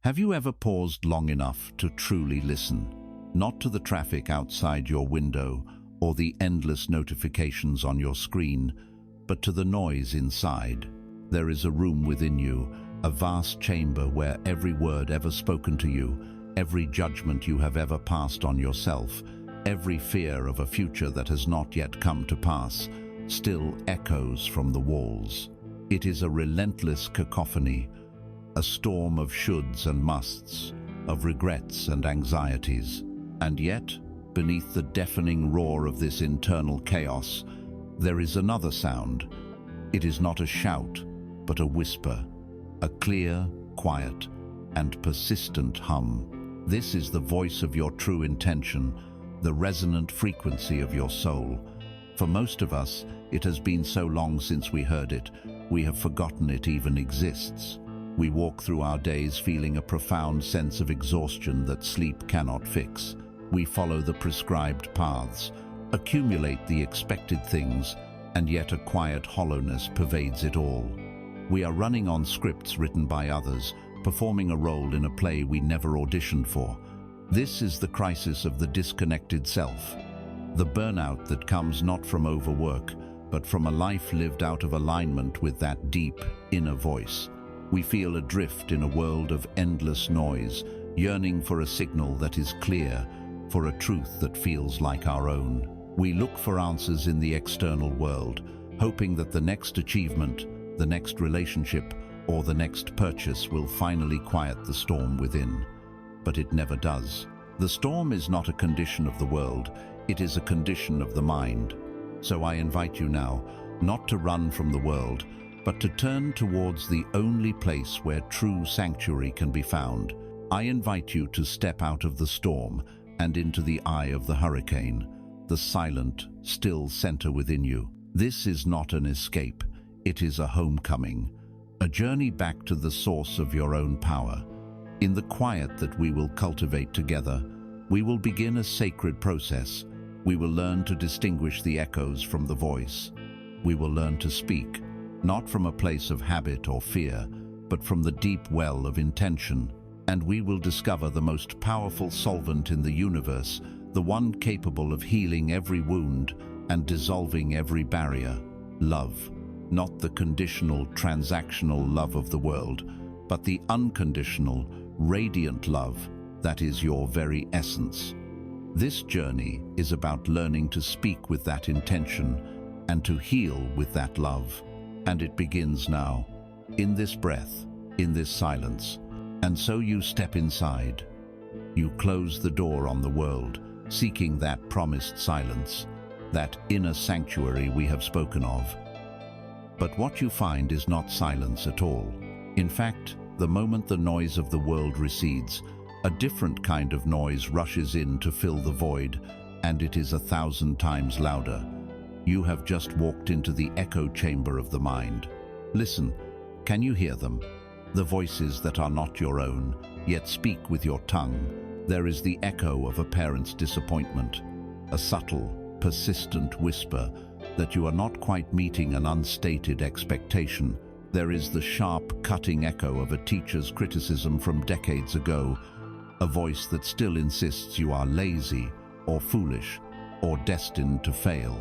Have you ever paused long enough to truly listen? Not to the traffic outside your window or the endless notifications on your screen, but to the noise inside. There is a room within you, a vast chamber where every word ever spoken to you, every judgment you have ever passed on yourself, every fear of a future that has not yet come to pass, still echoes from the walls. It is a relentless cacophony, a storm of shoulds and musts, of regrets and anxieties. And yet, beneath the deafening roar of this internal chaos, there is another sound. It is not a shout, but a whisper, a clear, quiet, and persistent hum. This is the voice of your true intention, the resonant frequency of your soul. For most of us, it has been so long since we heard it, we have forgotten it even exists. We walk through our days feeling a profound sense of exhaustion that sleep cannot fix. We follow the prescribed paths, accumulate the expected things, and yet a quiet hollowness pervades it all. We are running on scripts written by others, performing a role in a play we never auditioned for. This is the crisis of the disconnected self, the burnout that comes not from overwork, but from a life lived out of alignment with that deep, inner voice. We feel adrift in a world of endless noise, yearning for a signal that is clear, for a truth that feels like our own. We look for answers in the external world, hoping that the next achievement, the next relationship, or the next purchase will finally quiet the storm within. But it never does. The storm is not a condition of the world, it is a condition of the mind. So I invite you now, not to run from the world, but to turn towards the only place where true sanctuary can be found. I invite you to step out of the storm and into the eye of the hurricane, the silent, still center within you. This is not an escape, it is a homecoming, a journey back to the source of your own power. In the quiet that we will cultivate together, we will begin a sacred process. We will learn to distinguish the echoes from the voice. We will learn to speak, not from a place of habit or fear, but from the deep well of intention. And we will discover the most powerful solvent in the universe, the one capable of healing every wound and dissolving every barrier: love. Not the conditional, transactional love of the world, but the unconditional, radiant love that is your very essence. This journey is about learning to speak with that intention and to heal with that love. And it begins now, in this breath, in this silence. And so you step inside. You close the door on the world, seeking that promised silence, that inner sanctuary we have spoken of. But what you find is not silence at all. In fact, the moment the noise of the world recedes, a different kind of noise rushes in to fill the void, and it is 1,000 times louder. You have just walked into the echo chamber of the mind. Listen, can you hear them? The voices that are not your own, yet speak with your tongue. There is the echo of a parent's disappointment, a subtle, persistent whisper that you are not quite meeting an unstated expectation. There is the sharp, cutting echo of a teacher's criticism from decades ago, a voice that still insists you are lazy, or foolish, or destined to fail.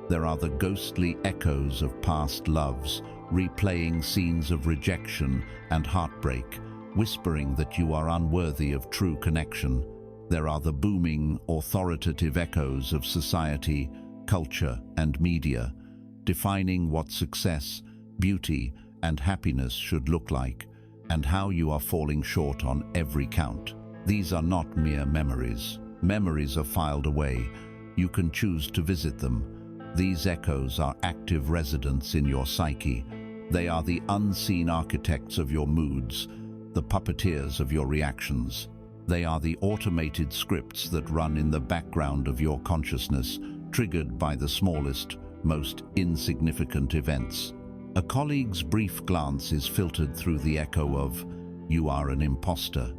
There are the ghostly echoes of past loves, replaying scenes of rejection and heartbreak, whispering that you are unworthy of true connection. There are the booming, authoritative echoes of society, culture, and media, defining what success, beauty, and happiness should look like, and how you are falling short on every count. These are not mere memories. Memories are filed away. You can choose to visit them. These echoes are active residents in your psyche. They are the unseen architects of your moods, the puppeteers of your reactions. They are the automated scripts that run in the background of your consciousness, triggered by the smallest, most insignificant events. A colleague's brief glance is filtered through the echo of, "You are an imposter,"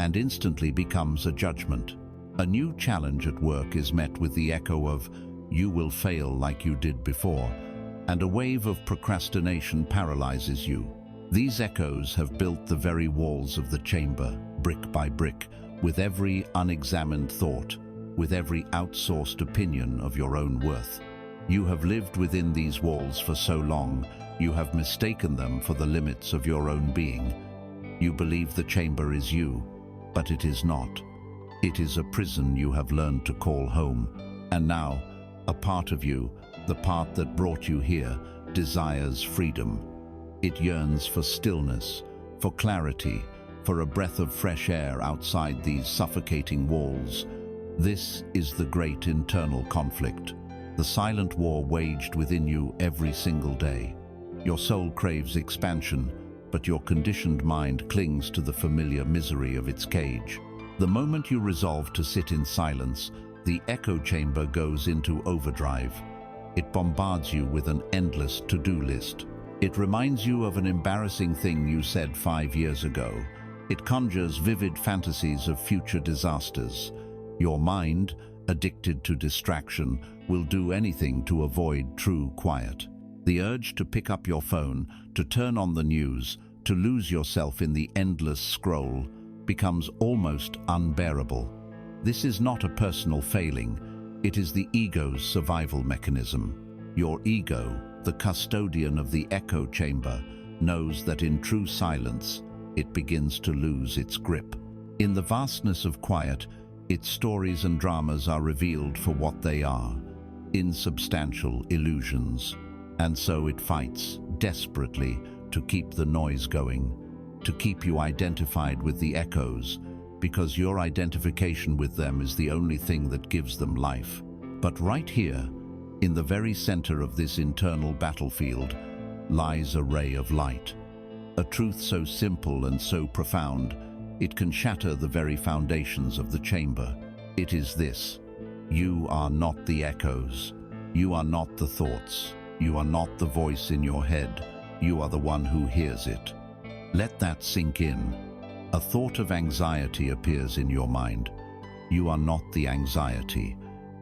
and instantly becomes a judgment. A new challenge at work is met with the echo of, "You will fail like you did before," and a wave of procrastination paralyzes you. These echoes have built the very walls of the chamber, brick by brick, with every unexamined thought, with every outsourced opinion of your own worth. You have lived within these walls for so long, you have mistaken them for the limits of your own being. You believe the chamber is you, but it is not. It is a prison you have learned to call home. And now, a part of you, the part that brought you here, desires freedom. It yearns for stillness, for clarity, for a breath of fresh air outside these suffocating walls. This is the great internal conflict, the silent war waged within you every single day. Your soul craves expansion, but your conditioned mind clings to the familiar misery of its cage. The moment you resolve to sit in silence, the echo chamber goes into overdrive. It bombards you with an endless to-do list. It reminds you of an embarrassing thing you said 5 years ago. It conjures vivid fantasies of future disasters. Your mind, addicted to distraction, will do anything to avoid true quiet. The urge to pick up your phone, to turn on the news, to lose yourself in the endless scroll, becomes almost unbearable. This is not a personal failing. It is the ego's survival mechanism. Your ego, the custodian of the echo chamber, knows that in true silence, it begins to lose its grip. In the vastness of quiet, its stories and dramas are revealed for what they are, insubstantial illusions. And so it fights desperately to keep the noise going, to keep you identified with the echoes, because your identification with them is the only thing that gives them life. But right here, in the very center of this internal battlefield, lies a ray of light. A truth so simple and so profound, it can shatter the very foundations of the chamber. It is this: you are not the echoes. You are not the thoughts. You are not the voice in your head. You are the one who hears it. Let that sink in. A thought of anxiety appears in your mind. You are not the anxiety.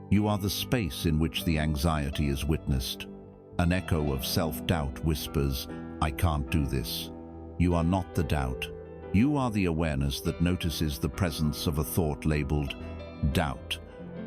You are the space in which the anxiety is witnessed. An echo of self-doubt whispers, "I can't do this." You are not the doubt. You are the awareness that notices the presence of a thought labeled doubt.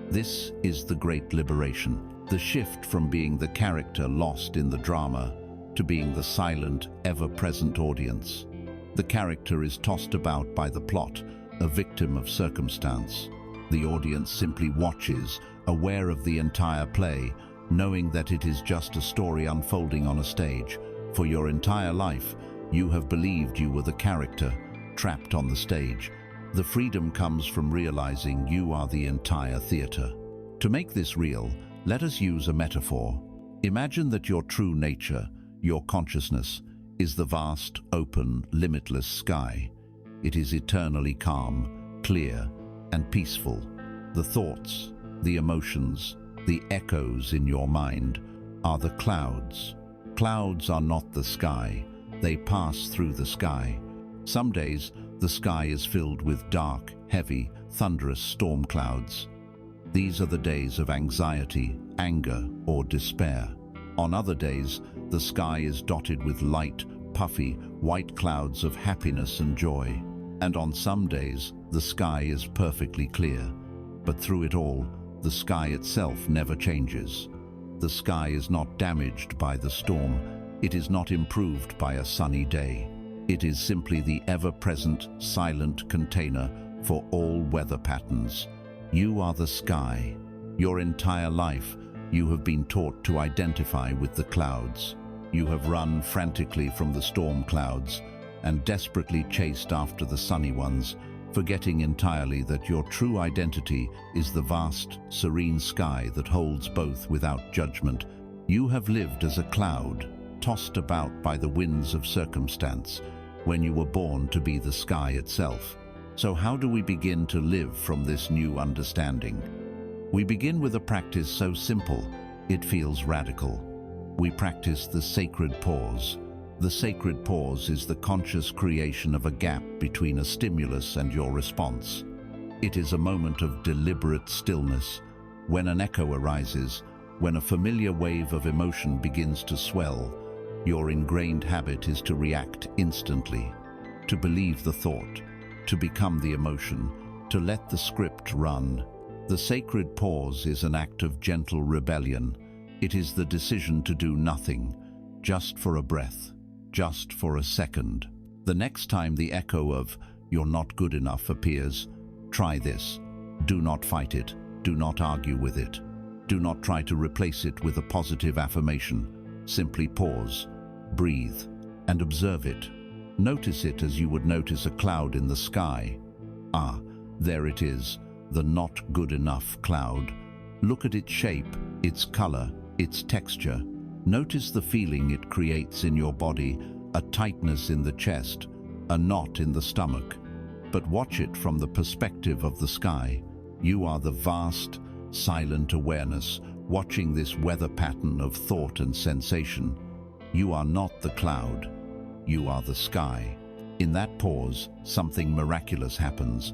This is the great liberation. The shift from being the character lost in the drama to being the silent, ever-present audience. The character is tossed about by the plot, a victim of circumstance. The audience simply watches, aware of the entire play, knowing that it is just a story unfolding on a stage. For your entire life, you have believed you were the character, trapped on the stage. The freedom comes from realizing you are the entire theater. To make this real, let us use a metaphor. Imagine that your true nature, your consciousness, is the vast, open, limitless sky. It is eternally calm, clear, and peaceful. The thoughts, the emotions, the echoes in your mind are the clouds. Clouds are not the sky. They pass through the sky. Some days, the sky is filled with dark, heavy, thunderous storm clouds. These are the days of anxiety, anger, or despair. On other days, the sky is dotted with light, puffy, white clouds of happiness and joy. And on some days, the sky is perfectly clear. But through it all, the sky itself never changes. The sky is not damaged by the storm. It is not improved by a sunny day. It is simply the ever-present, silent container for all weather patterns. You are the sky. Your entire life, you have been taught to identify with the clouds. You have run frantically from the storm clouds and desperately chased after the sunny ones, forgetting entirely that your true identity is the vast, serene sky that holds both without judgment. You have lived as a cloud, tossed about by the winds of circumstance, when you were born to be the sky itself. So how do we begin to live from this new understanding? We begin with a practice so simple, it feels radical. We practice the sacred pause. The sacred pause is the conscious creation of a gap between a stimulus and your response. It is a moment of deliberate stillness. When an echo arises, when a familiar wave of emotion begins to swell, Your ingrained habit is to react instantly, to believe the thought, to become the emotion, to let the script run. The sacred pause is an act of gentle rebellion. It is the decision to do nothing, just for a breath, just for a second. The next time the echo of "you're not good enough" appears, try this. Do not fight it. Do not argue with it. Do not try to replace it with a positive affirmation. Simply pause, breathe, and observe it. Notice it as you would notice a cloud in the sky. Ah, there it is, the not good enough cloud. Look at its shape, its color, its texture. Notice the feeling it creates in your body, a tightness in the chest, a knot in the stomach. But watch it from the perspective of the sky. You are the vast, silent awareness, watching this weather pattern of thought and sensation. You are not the cloud. You are the sky. In that pause, something miraculous happens.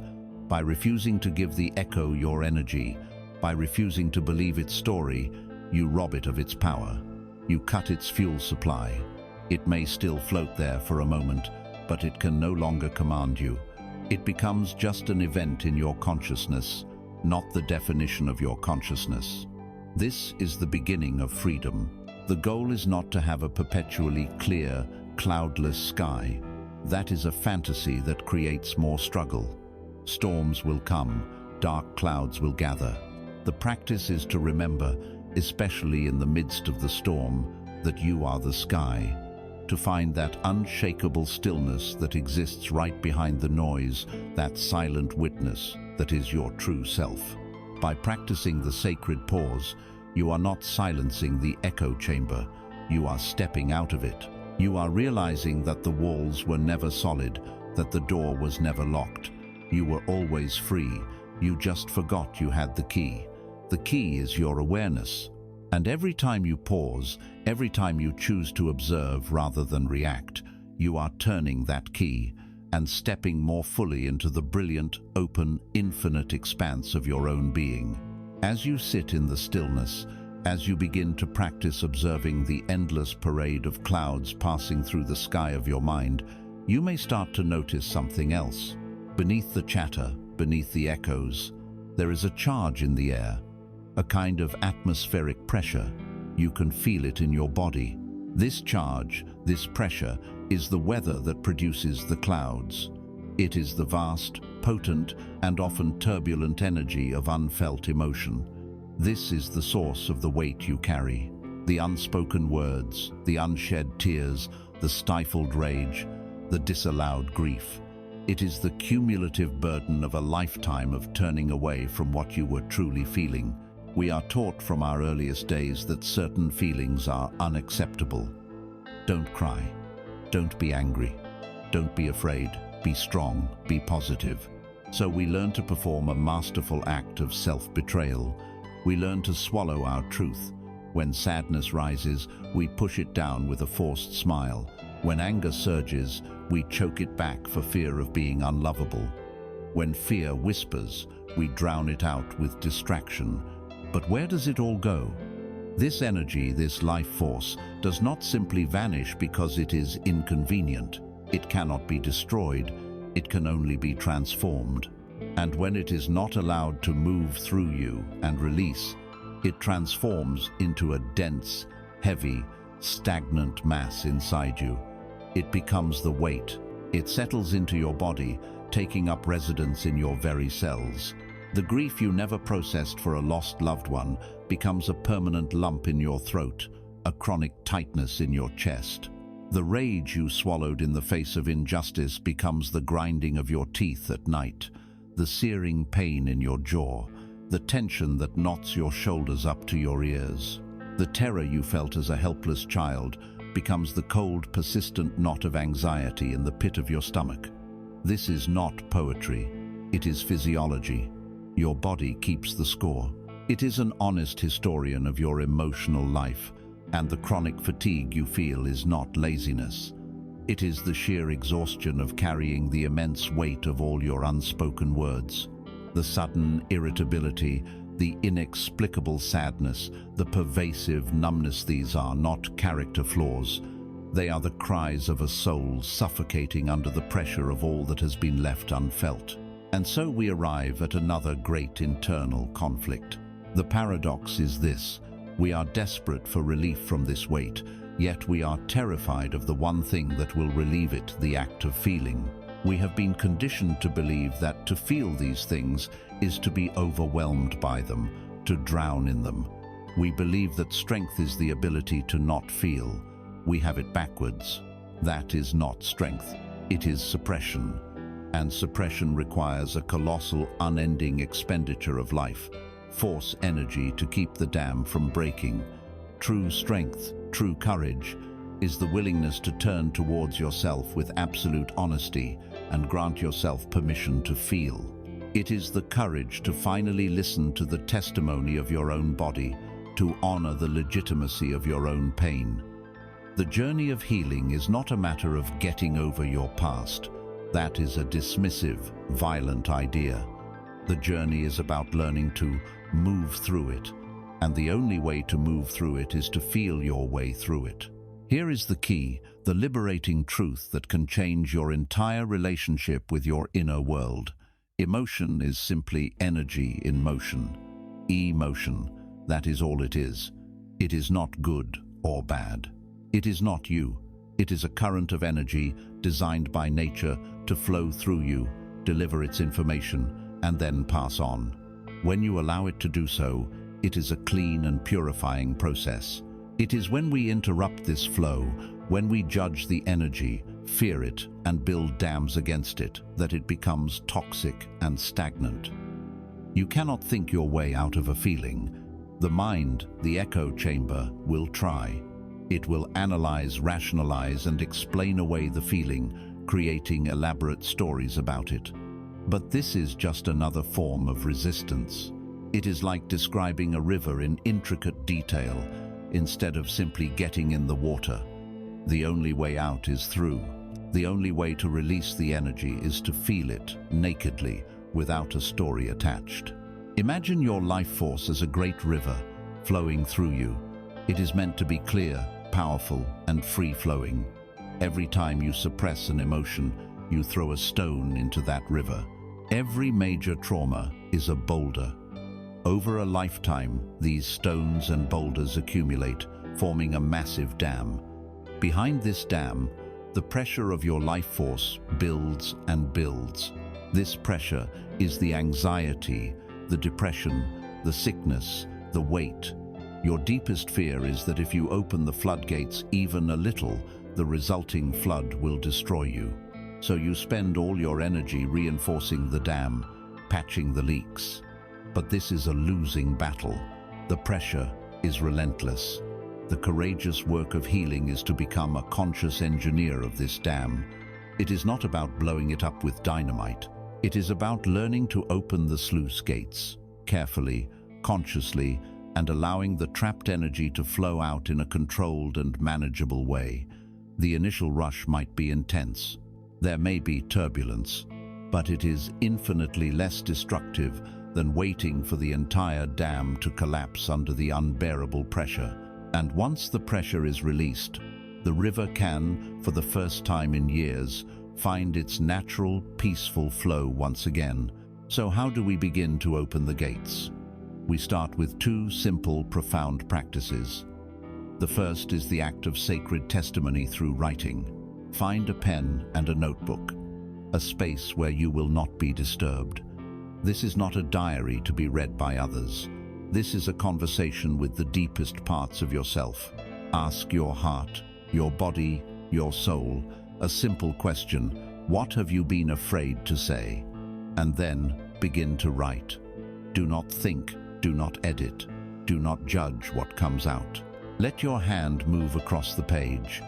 By refusing to give the echo your energy, by refusing to believe its story, you rob it of its power. You cut its fuel supply. It may still float there for a moment, but it can no longer command you. It becomes just an event in your consciousness, not the definition of your consciousness. This is the beginning of freedom. The goal is not to have a perpetually clear, cloudless sky. That is a fantasy that creates more struggle. Storms will come, dark clouds will gather. The practice is to remember, especially in the midst of the storm, that you are the sky. To find that unshakable stillness that exists right behind the noise, that silent witness that is your true self. By practicing the sacred pause, you are not silencing the echo chamber, you are stepping out of it. You are realizing that the walls were never solid, that the door was never locked. You were always free, you just forgot you had the key. The key is your awareness. And every time you pause, every time you choose to observe rather than react, you are turning that key and stepping more fully into the brilliant, open, infinite expanse of your own being. As you sit in the stillness, as you begin to practice observing the endless parade of clouds passing through the sky of your mind, you may start to notice something else. Beneath the chatter, beneath the echoes, there is a charge in the air, a kind of atmospheric pressure. You can feel it in your body. This charge, this pressure, is the weather that produces the clouds. It is the vast, potent, and often turbulent energy of unfelt emotion. This is the source of the weight you carry. The unspoken words, the unshed tears, the stifled rage, the disallowed grief. It is the cumulative burden of a lifetime of turning away from what you were truly feeling. We are taught from our earliest days that certain feelings are unacceptable. Don't cry. Don't be angry. Don't be afraid. Be strong. Be positive. So we learn to perform a masterful act of self-betrayal. We learn to swallow our truth. When sadness rises, we push it down with a forced smile. When anger surges, we choke it back for fear of being unlovable. When fear whispers, we drown it out with distraction. But where does it all go? This energy, this life force, does not simply vanish because it is inconvenient. It cannot be destroyed. It can only be transformed. And when it is not allowed to move through you and release, it transforms into a dense, heavy, stagnant mass inside you. It becomes the weight. It settles into your body, taking up residence in your very cells. The grief you never processed for a lost loved one becomes a permanent lump in your throat, a chronic tightness in your chest. The rage you swallowed in the face of injustice becomes the grinding of your teeth at night, the searing pain in your jaw, the tension that knots your shoulders up to your ears. The terror you felt as a helpless child becomes the cold, persistent knot of anxiety in the pit of your stomach. This is not poetry. It is physiology. Your body keeps the score. It is an honest historian of your emotional life, and the chronic fatigue you feel is not laziness. It is the sheer exhaustion of carrying the immense weight of all your unspoken words. The sudden irritability, the inexplicable sadness, the pervasive numbness, these are not character flaws. They are the cries of a soul suffocating under the pressure of all that has been left unfelt. And so we arrive at another great internal conflict. The paradox is this: we are desperate for relief from this weight, yet we are terrified of the one thing that will relieve it, the act of feeling. We have been conditioned to believe that to feel these things is to be overwhelmed by them, to drown in them. We believe that strength is the ability to not feel. We have it backwards. That is not strength. It is suppression. And suppression requires a colossal, unending expenditure of life, force energy to keep the dam from breaking. True strength, true courage, is the willingness to turn towards yourself with absolute honesty and grant yourself permission to feel. It is the courage to finally listen to the testimony of your own body, to honor the legitimacy of your own pain. The journey of healing is not a matter of getting over your past. That is a dismissive, violent idea. The journey is about learning to move through it, and the only way to move through it is to feel your way through it. Here is the key, the liberating truth that can change your entire relationship with your inner world. Emotion is simply energy in motion. Emotion, that is all it is. It is not good or bad. It is not you. It is a current of energy designed by nature to flow through you, deliver its information, and then pass on. When you allow it to do so, it is a clean and purifying process. It is when we interrupt this flow, when we judge the energy, fear it, and build dams against it, that it becomes toxic and stagnant. You cannot think your way out of a feeling. The mind, the echo chamber, will try. It will analyze, rationalize, and explain away the feeling, creating elaborate stories about it. But this is just another form of resistance. It is like describing a river in intricate detail, instead of simply getting in the water. The only way out is through. The only way to release the energy is to feel it nakedly, without a story attached. Imagine your life force as a great river flowing through you. It is meant to be clear, powerful, and free-flowing. Every time you suppress an emotion, you throw a stone into that river. Every major trauma is a boulder. Over a lifetime, these stones and boulders accumulate, forming a massive dam. Behind this dam, the pressure of your life force builds and builds. This pressure is the anxiety, the depression, the sickness, the weight. Your deepest fear is that if you open the floodgates even a little, the resulting flood will destroy you. So you spend all your energy reinforcing the dam, patching the leaks. But this is a losing battle. The pressure is relentless. The courageous work of healing is to become a conscious engineer of this dam. It is not about blowing it up with dynamite. It is about learning to open the sluice gates, carefully, consciously, and allowing the trapped energy to flow out in a controlled and manageable way. The initial rush might be intense. There may be turbulence, but it is infinitely less destructive than waiting for the entire dam to collapse under the unbearable pressure. And once the pressure is released, the river can, for the first time in years, find its natural, peaceful flow once again. So how do we begin to open the gates? We start with two simple, profound practices. The first is the act of sacred testimony through writing. Find a pen and a notebook, a space where you will not be disturbed. This is not a diary to be read by others. This is a conversation with the deepest parts of yourself. Ask your heart, your body, your soul a simple question: what have you been afraid to say? And then begin to write. Do not think, do not edit, do not judge what comes out. Let your hand move across the page.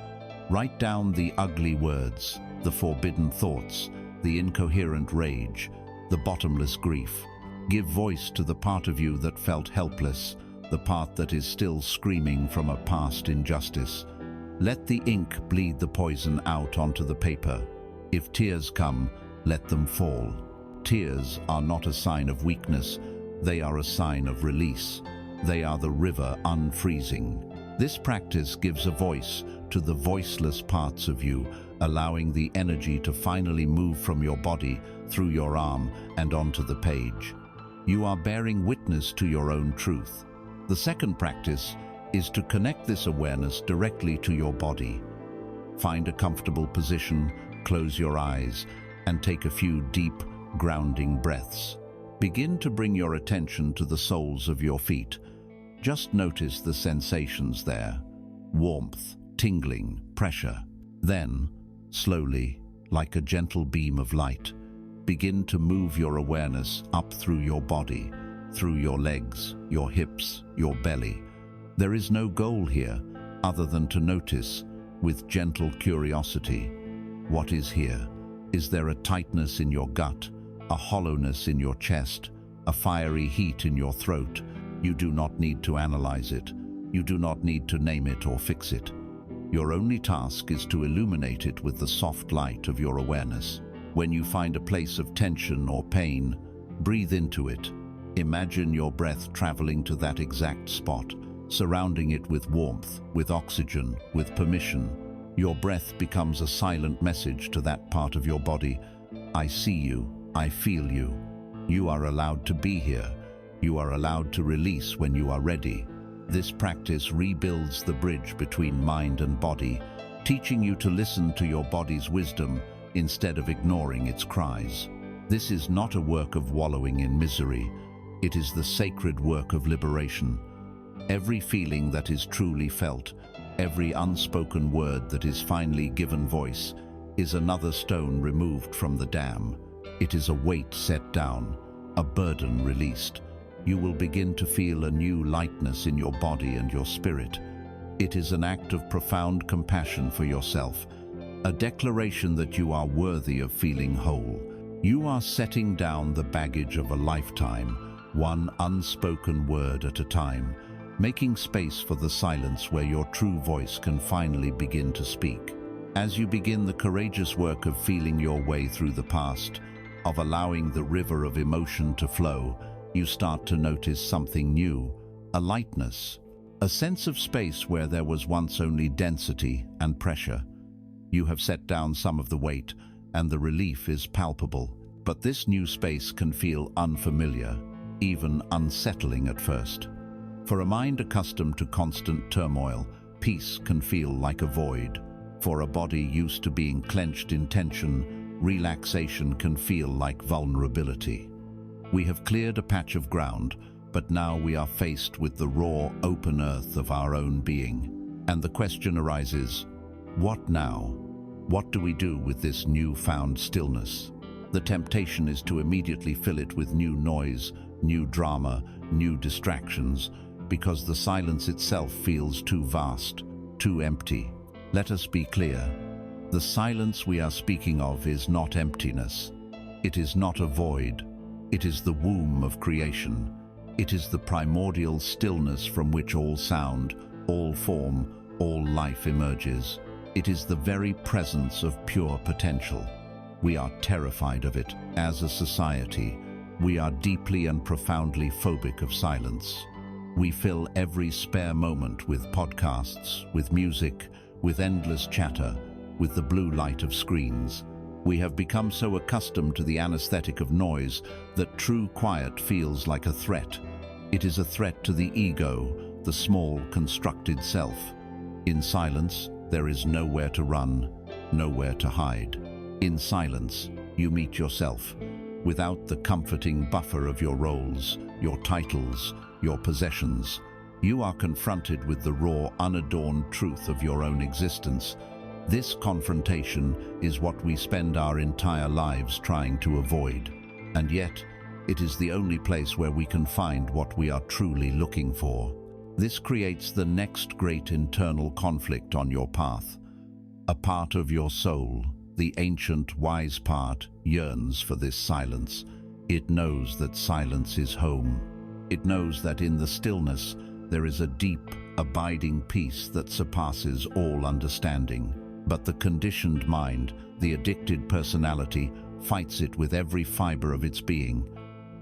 Write down the ugly words, the forbidden thoughts, the incoherent rage, the bottomless grief. Give voice to the part of you that felt helpless, the part that is still screaming from a past injustice. Let the ink bleed the poison out onto the paper. If tears come, let them fall. Tears are not a sign of weakness, they are a sign of release. They are the river unfreezing. This practice gives a voice to the voiceless parts of you, allowing the energy to finally move from your body through your arm and onto the page. You are bearing witness to your own truth. The second practice is to connect this awareness directly to your body. Find a comfortable position, close your eyes, and take a few deep, grounding breaths. Begin to bring your attention to the soles of your feet. Just notice the sensations there: warmth, tingling, pressure. Then, slowly, like a gentle beam of light, begin to move your awareness up through your body, through your legs, your hips, your belly. There is no goal here other than to notice, with gentle curiosity, what is here. Is there a tightness in your gut, a hollowness in your chest, a fiery heat in your throat? You do not need to analyze it. You do not need to name it or fix it. Your only task is to illuminate it with the soft light of your awareness. When you find a place of tension or pain, breathe into it. Imagine your breath traveling to that exact spot, surrounding it with warmth, with oxygen, with permission. Your breath becomes a silent message to that part of your body. I see you. I feel you. You are allowed to be here. You are allowed to release when you are ready. This practice rebuilds the bridge between mind and body, teaching you to listen to your body's wisdom instead of ignoring its cries. This is not a work of wallowing in misery. It is the sacred work of liberation. Every feeling that is truly felt, every unspoken word that is finally given voice, is another stone removed from the dam. It is a weight set down, a burden released. You will begin to feel a new lightness in your body and your spirit. It is an act of profound compassion for yourself, a declaration that you are worthy of feeling whole. You are setting down the baggage of a lifetime, one unspoken word at a time, making space for the silence where your true voice can finally begin to speak. As you begin the courageous work of feeling your way through the past, of allowing the river of emotion to flow, you start to notice something new, a lightness, a sense of space where there was once only density and pressure. You have set down some of the weight, and the relief is palpable. But this new space can feel unfamiliar, even unsettling at first. For a mind accustomed to constant turmoil, peace can feel like a void. For a body used to being clenched in tension, relaxation can feel like vulnerability. We have cleared a patch of ground, but now we are faced with the raw, open earth of our own being. And the question arises, what now? What do we do with this newfound stillness? The temptation is to immediately fill it with new noise, new drama, new distractions, because the silence itself feels too vast, too empty. Let us be clear. The silence we are speaking of is not emptiness. It is not a void. It is the womb of creation. It is the primordial stillness from which all sound, all form, all life emerges. It is the very presence of pure potential. We are terrified of it. As a society, we are deeply and profoundly phobic of silence. We fill every spare moment with podcasts, with music, with endless chatter, with the blue light of screens. We have become so accustomed to the anesthetic of noise that true quiet feels like a threat. It is a threat to the ego, the small, constructed self. In silence, there is nowhere to run, nowhere to hide. In silence, you meet yourself, without the comforting buffer of your roles, your titles, your possessions. You are confronted with the raw, unadorned truth of your own existence. This confrontation is what we spend our entire lives trying to avoid. And yet, it is the only place where we can find what we are truly looking for. This creates the next great internal conflict on your path. A part of your soul, the ancient wise part, yearns for this silence. It knows that silence is home. It knows that in the stillness there is a deep, abiding peace that surpasses all understanding. But the conditioned mind, the addicted personality, fights it with every fiber of its being.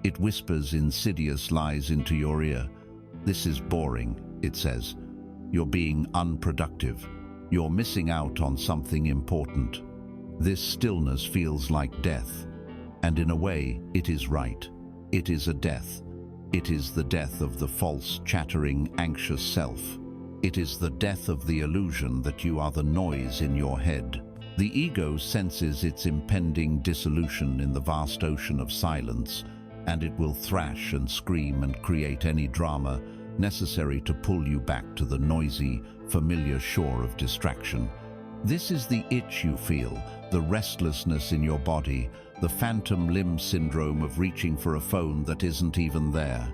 It whispers insidious lies into your ear. This is boring, it says. You're being unproductive. You're missing out on something important. This stillness feels like death, and in a way, it is right. It is a death. It is the death of the false, chattering, anxious self. It is the death of the illusion that you are the noise in your head. The ego senses its impending dissolution in the vast ocean of silence, and it will thrash and scream and create any drama necessary to pull you back to the noisy, familiar shore of distraction. This is the itch you feel, the restlessness in your body, the phantom limb syndrome of reaching for a phone that isn't even there.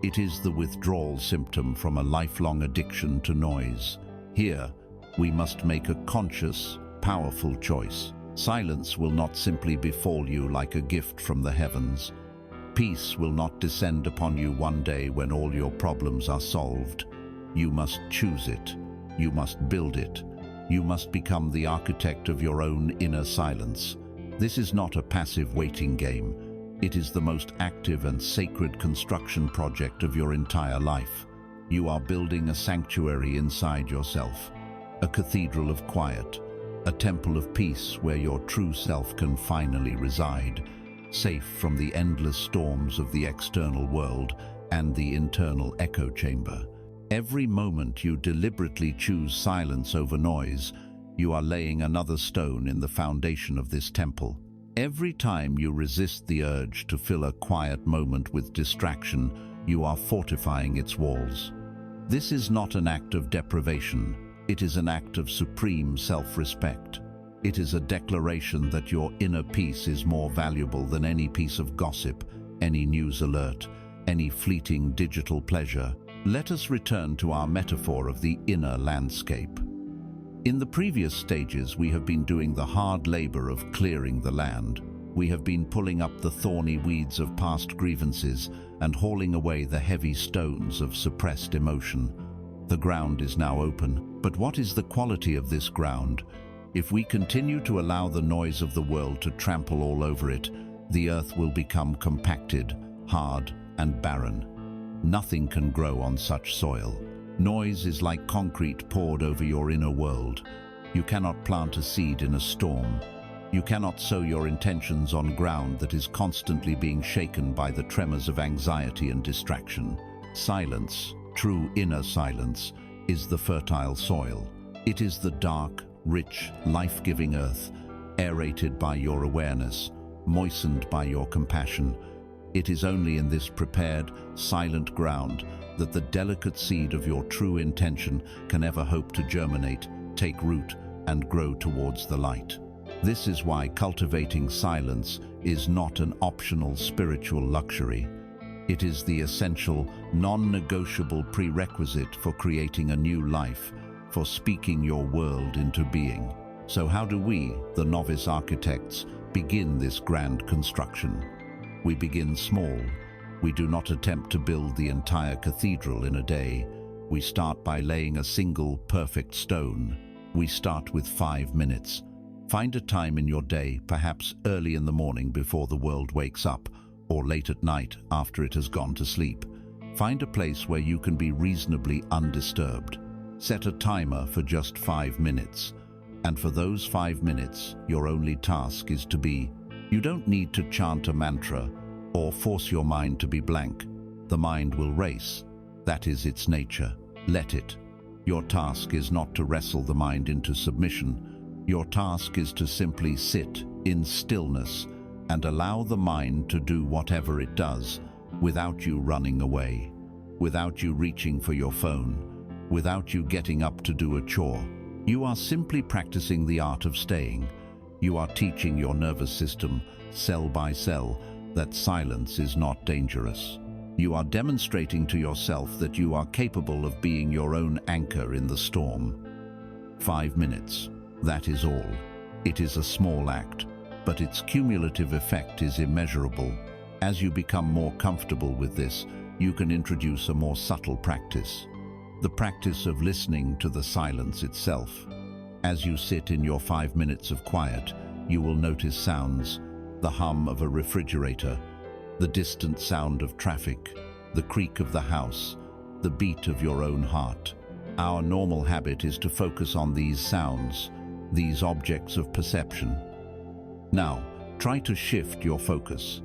It is the withdrawal symptom from a lifelong addiction to noise. Here, we must make a conscious, powerful choice. Silence will not simply befall you like a gift from the heavens. Peace will not descend upon you one day when all your problems are solved. You must choose it. You must build it. You must become the architect of your own inner silence. This is not a passive waiting game. It is the most active and sacred construction project of your entire life. You are building a sanctuary inside yourself, a cathedral of quiet, a temple of peace where your true self can finally reside, safe from the endless storms of the external world and the internal echo chamber. Every moment you deliberately choose silence over noise, you are laying another stone in the foundation of this temple. Every time you resist the urge to fill a quiet moment with distraction, you are fortifying its walls. This is not an act of deprivation. It is an act of supreme self-respect. It is a declaration that your inner peace is more valuable than any piece of gossip, any news alert, any fleeting digital pleasure. Let us return to our metaphor of the inner landscape. In the previous stages, we have been doing the hard labor of clearing the land. We have been pulling up the thorny weeds of past grievances and hauling away the heavy stones of suppressed emotion. The ground is now open. But what is the quality of this ground? If we continue to allow the noise of the world to trample all over it, the earth will become compacted, hard, and barren. Nothing can grow on such soil. Noise is like concrete poured over your inner world. You cannot plant a seed in a storm. You cannot sow your intentions on ground that is constantly being shaken by the tremors of anxiety and distraction. Silence, true inner silence, is the fertile soil. It is the dark, rich, life-giving earth, aerated by your awareness, moistened by your compassion. It is only in this prepared, silent ground that the delicate seed of your true intention can ever hope to germinate, take root, and grow towards the light. This is why cultivating silence is not an optional spiritual luxury. It is the essential, non-negotiable prerequisite for creating a new life, for speaking your world into being. So how do we, the novice architects, begin this grand construction? We begin small. We do not attempt to build the entire cathedral in a day. We start by laying a single perfect stone. We start with 5 minutes. Find a time in your day, perhaps early in the morning before the world wakes up, or late at night after it has gone to sleep. Find a place where you can be reasonably undisturbed. Set a timer for just 5 minutes. And for those 5 minutes, your only task is to be. You don't need to chant a mantra or force your mind to be blank. The mind will race. That is its nature. Let it. Your task is not to wrestle the mind into submission. Your task is to simply sit in stillness and allow the mind to do whatever it does without you running away, without you reaching for your phone, without you getting up to do a chore. You are simply practicing the art of staying. You are teaching your nervous system, cell by cell, that silence is not dangerous. You are demonstrating to yourself that you are capable of being your own anchor in the storm. 5 minutes, that is all. It is a small act, but its cumulative effect is immeasurable. As you become more comfortable with this, you can introduce a more subtle practice. The practice of listening to the silence itself. As you sit in your 5 minutes of quiet, you will notice sounds, the hum of a refrigerator, the distant sound of traffic, the creak of the house, the beat of your own heart. Our normal habit is to focus on these sounds, these objects of perception. Now, try to shift your focus.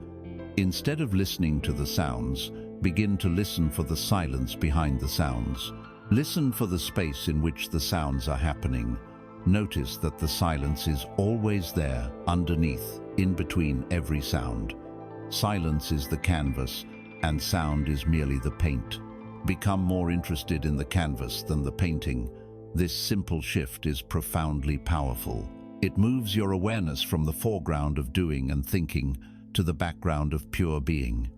Instead of listening to the sounds, begin to listen for the silence behind the sounds. Listen for the space in which the sounds are happening. Notice that the silence is always there, underneath, in between every sound. Silence is the canvas, and sound is merely the paint. Become more interested in the canvas than the painting. This simple shift is profoundly powerful. It moves your awareness from the foreground of doing and thinking to the background of pure being.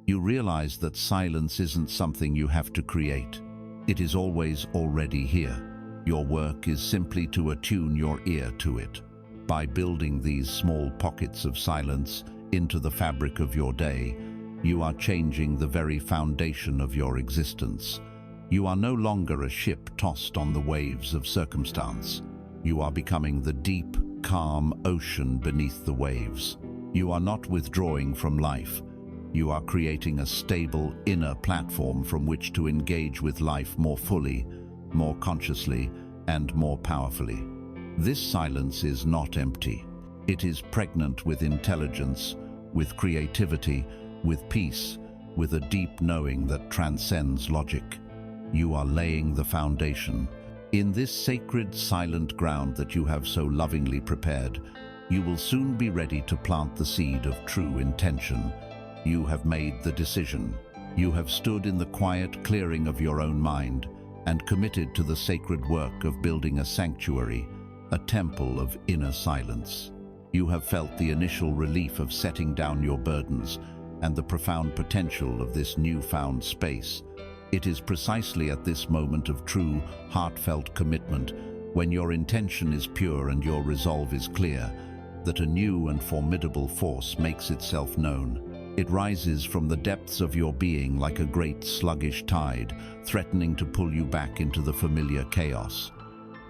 You realize that silence isn't something you have to create. It is always already here. Your work is simply to attune your ear to it. By building these small pockets of silence into the fabric of your day, you are changing the very foundation of your existence. You are no longer a ship tossed on the waves of circumstance. You are becoming the deep, calm ocean beneath the waves. You are not withdrawing from life. You are creating a stable inner platform from which to engage with life more fully, more consciously, and more powerfully. This silence is not empty. It is pregnant with intelligence, with creativity, with peace, with a deep knowing that transcends logic. You are laying the foundation. In this sacred, silent ground that you have so lovingly prepared, you will soon be ready to plant the seed of true intention. You have made the decision. You have stood in the quiet clearing of your own mind and committed to the sacred work of building a sanctuary, a temple of inner silence. You have felt the initial relief of setting down your burdens and the profound potential of this newfound space. It is precisely at this moment of true, heartfelt commitment, when your intention is pure and your resolve is clear, that a new and formidable force makes itself known. It rises from the depths of your being like a great sluggish tide, threatening to pull you back into the familiar chaos.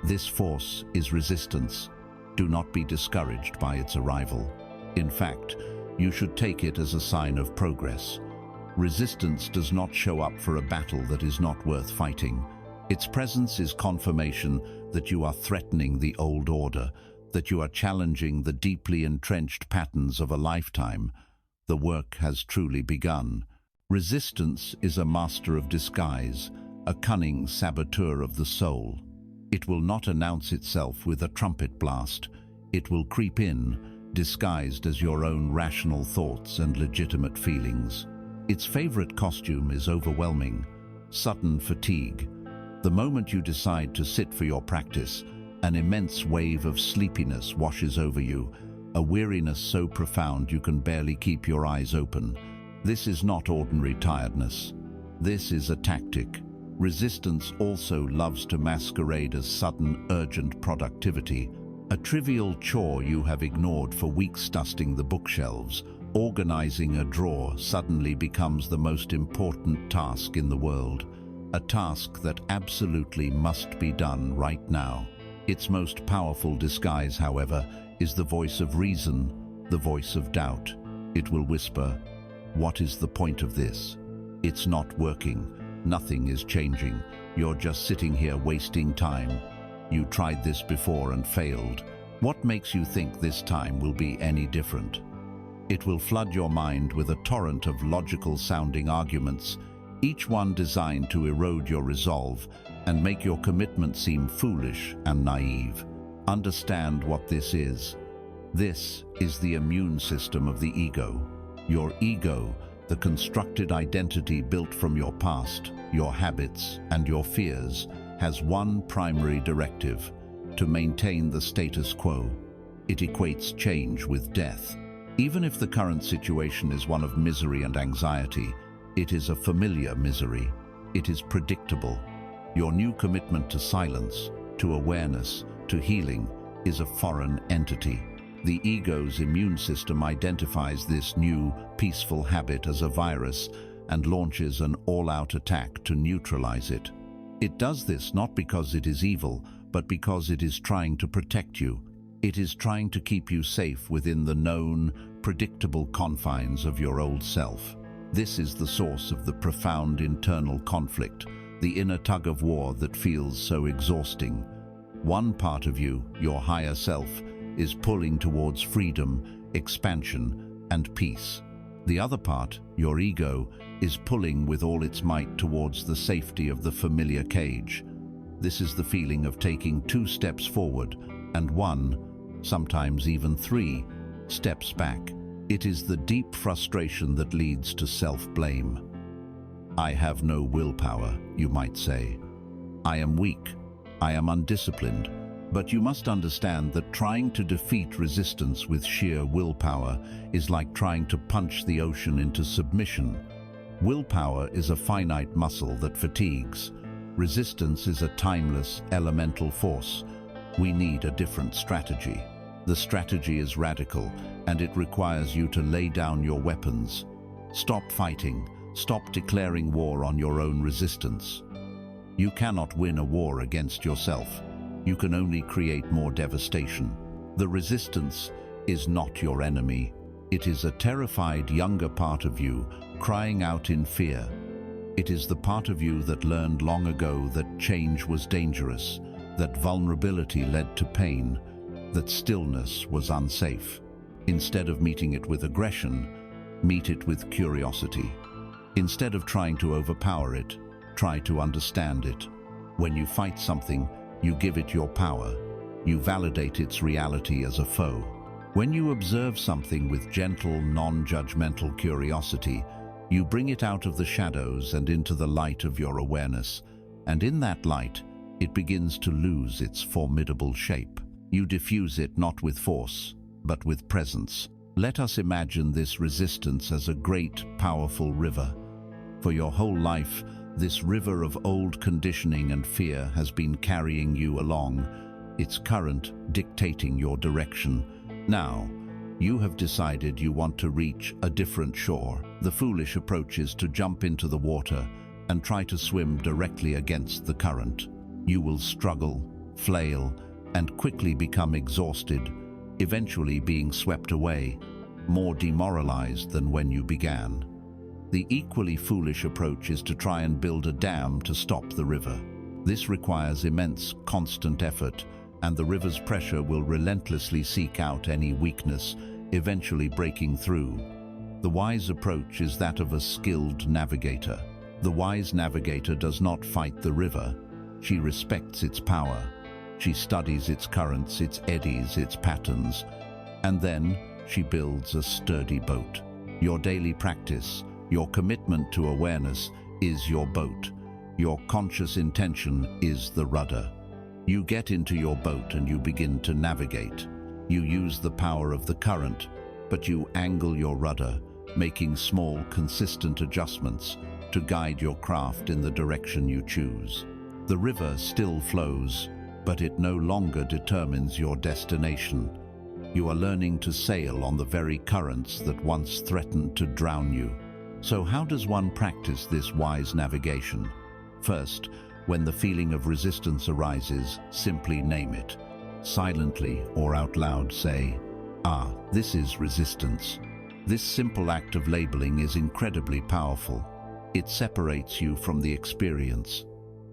This force is resistance. Do not be discouraged by its arrival. In fact, you should take it as a sign of progress. Resistance does not show up for a battle that is not worth fighting. Its presence is confirmation that you are threatening the old order, that you are challenging the deeply entrenched patterns of a lifetime. The work has truly begun. Resistance is a master of disguise, a cunning saboteur of the soul. It will not announce itself with a trumpet blast. It will creep in, disguised as your own rational thoughts and legitimate feelings. Its favorite costume is overwhelming, sudden fatigue. The moment you decide to sit for your practice, an immense wave of sleepiness washes over you, a weariness so profound you can barely keep your eyes open. This is not ordinary tiredness. This is a tactic. Resistance also loves to masquerade as sudden, urgent productivity. A trivial chore you have ignored for weeks, dusting the bookshelves, organizing a drawer, suddenly becomes the most important task in the world. A task that absolutely must be done right now. Its most powerful disguise, however, is the voice of reason, the voice of doubt. It will whisper, "What is the point of this? It's not working. Nothing is changing. You're just sitting here wasting time. You tried this before and failed. What makes you think this time will be any different?" It will flood your mind with a torrent of logical-sounding arguments, each one designed to erode your resolve and make your commitment seem foolish and naive. Understand what this is. This is the immune system of the ego. Your ego, the constructed identity built from your past, your habits, and your fears, has one primary directive: to maintain the status quo. It equates change with death. Even if the current situation is one of misery and anxiety, it is a familiar misery. It is predictable. Your new commitment to silence, to awareness, to healing, is a foreign entity. The ego's immune system identifies this new, peaceful habit as a virus and launches an all-out attack to neutralize it. It does this not because it is evil, but because it is trying to protect you. It is trying to keep you safe within the known, predictable confines of your old self. This is the source of the profound internal conflict, the inner tug-of-war that feels so exhausting. One part of you, your higher self, is pulling towards freedom, expansion, and peace. The other part, your ego, is pulling with all its might towards the safety of the familiar cage. This is the feeling of taking 2 steps forward and 1, sometimes even 3, steps back. It is the deep frustration that leads to self-blame. I have no willpower, you might say. I am weak. I am undisciplined. But you must understand that trying to defeat resistance with sheer willpower is like trying to punch the ocean into submission. Willpower is a finite muscle that fatigues. Resistance is a timeless, elemental force. We need a different strategy. The strategy is radical, and it requires you to lay down your weapons. Stop fighting. Stop declaring war on your own resistance. You cannot win a war against yourself. You can only create more devastation. The resistance is not your enemy. It is a terrified younger part of you crying out in fear. It is the part of you that learned long ago that change was dangerous, that vulnerability led to pain, that stillness was unsafe. Instead of meeting it with aggression, meet it with curiosity. Instead of trying to overpower it, try to understand it. When you fight something, you give it your power. You validate its reality as a foe. When you observe something with gentle, non-judgmental curiosity, you bring it out of the shadows and into the light of your awareness. And in that light, it begins to lose its formidable shape. You diffuse it not with force, but with presence. Let us imagine this resistance as a great, powerful river. For your whole life, this river of old conditioning and fear has been carrying you along, its current dictating your direction. Now, you have decided you want to reach a different shore. The foolish approach is to jump into the water and try to swim directly against the current. You will struggle, flail, and quickly become exhausted, eventually being swept away, more demoralized than when you began. The equally foolish approach is to try and build a dam to stop the river. This requires immense, constant effort, and the river's pressure will relentlessly seek out any weakness, eventually breaking through. The wise approach is that of a skilled navigator. The wise navigator does not fight the river. She respects its power. She studies its currents, its eddies, its patterns, and then she builds a sturdy boat. Your daily practice, your commitment to awareness is your boat. Your conscious intention is the rudder. You get into your boat and you begin to navigate. You use the power of the current, but you angle your rudder, making small, consistent adjustments to guide your craft in the direction you choose. The river still flows, but it no longer determines your destination. You are learning to sail on the very currents that once threatened to drown you. So how does one practice this wise navigation? First, when the feeling of resistance arises, simply name it. Silently or out loud say, this is resistance. This simple act of labeling is incredibly powerful. It separates you from the experience.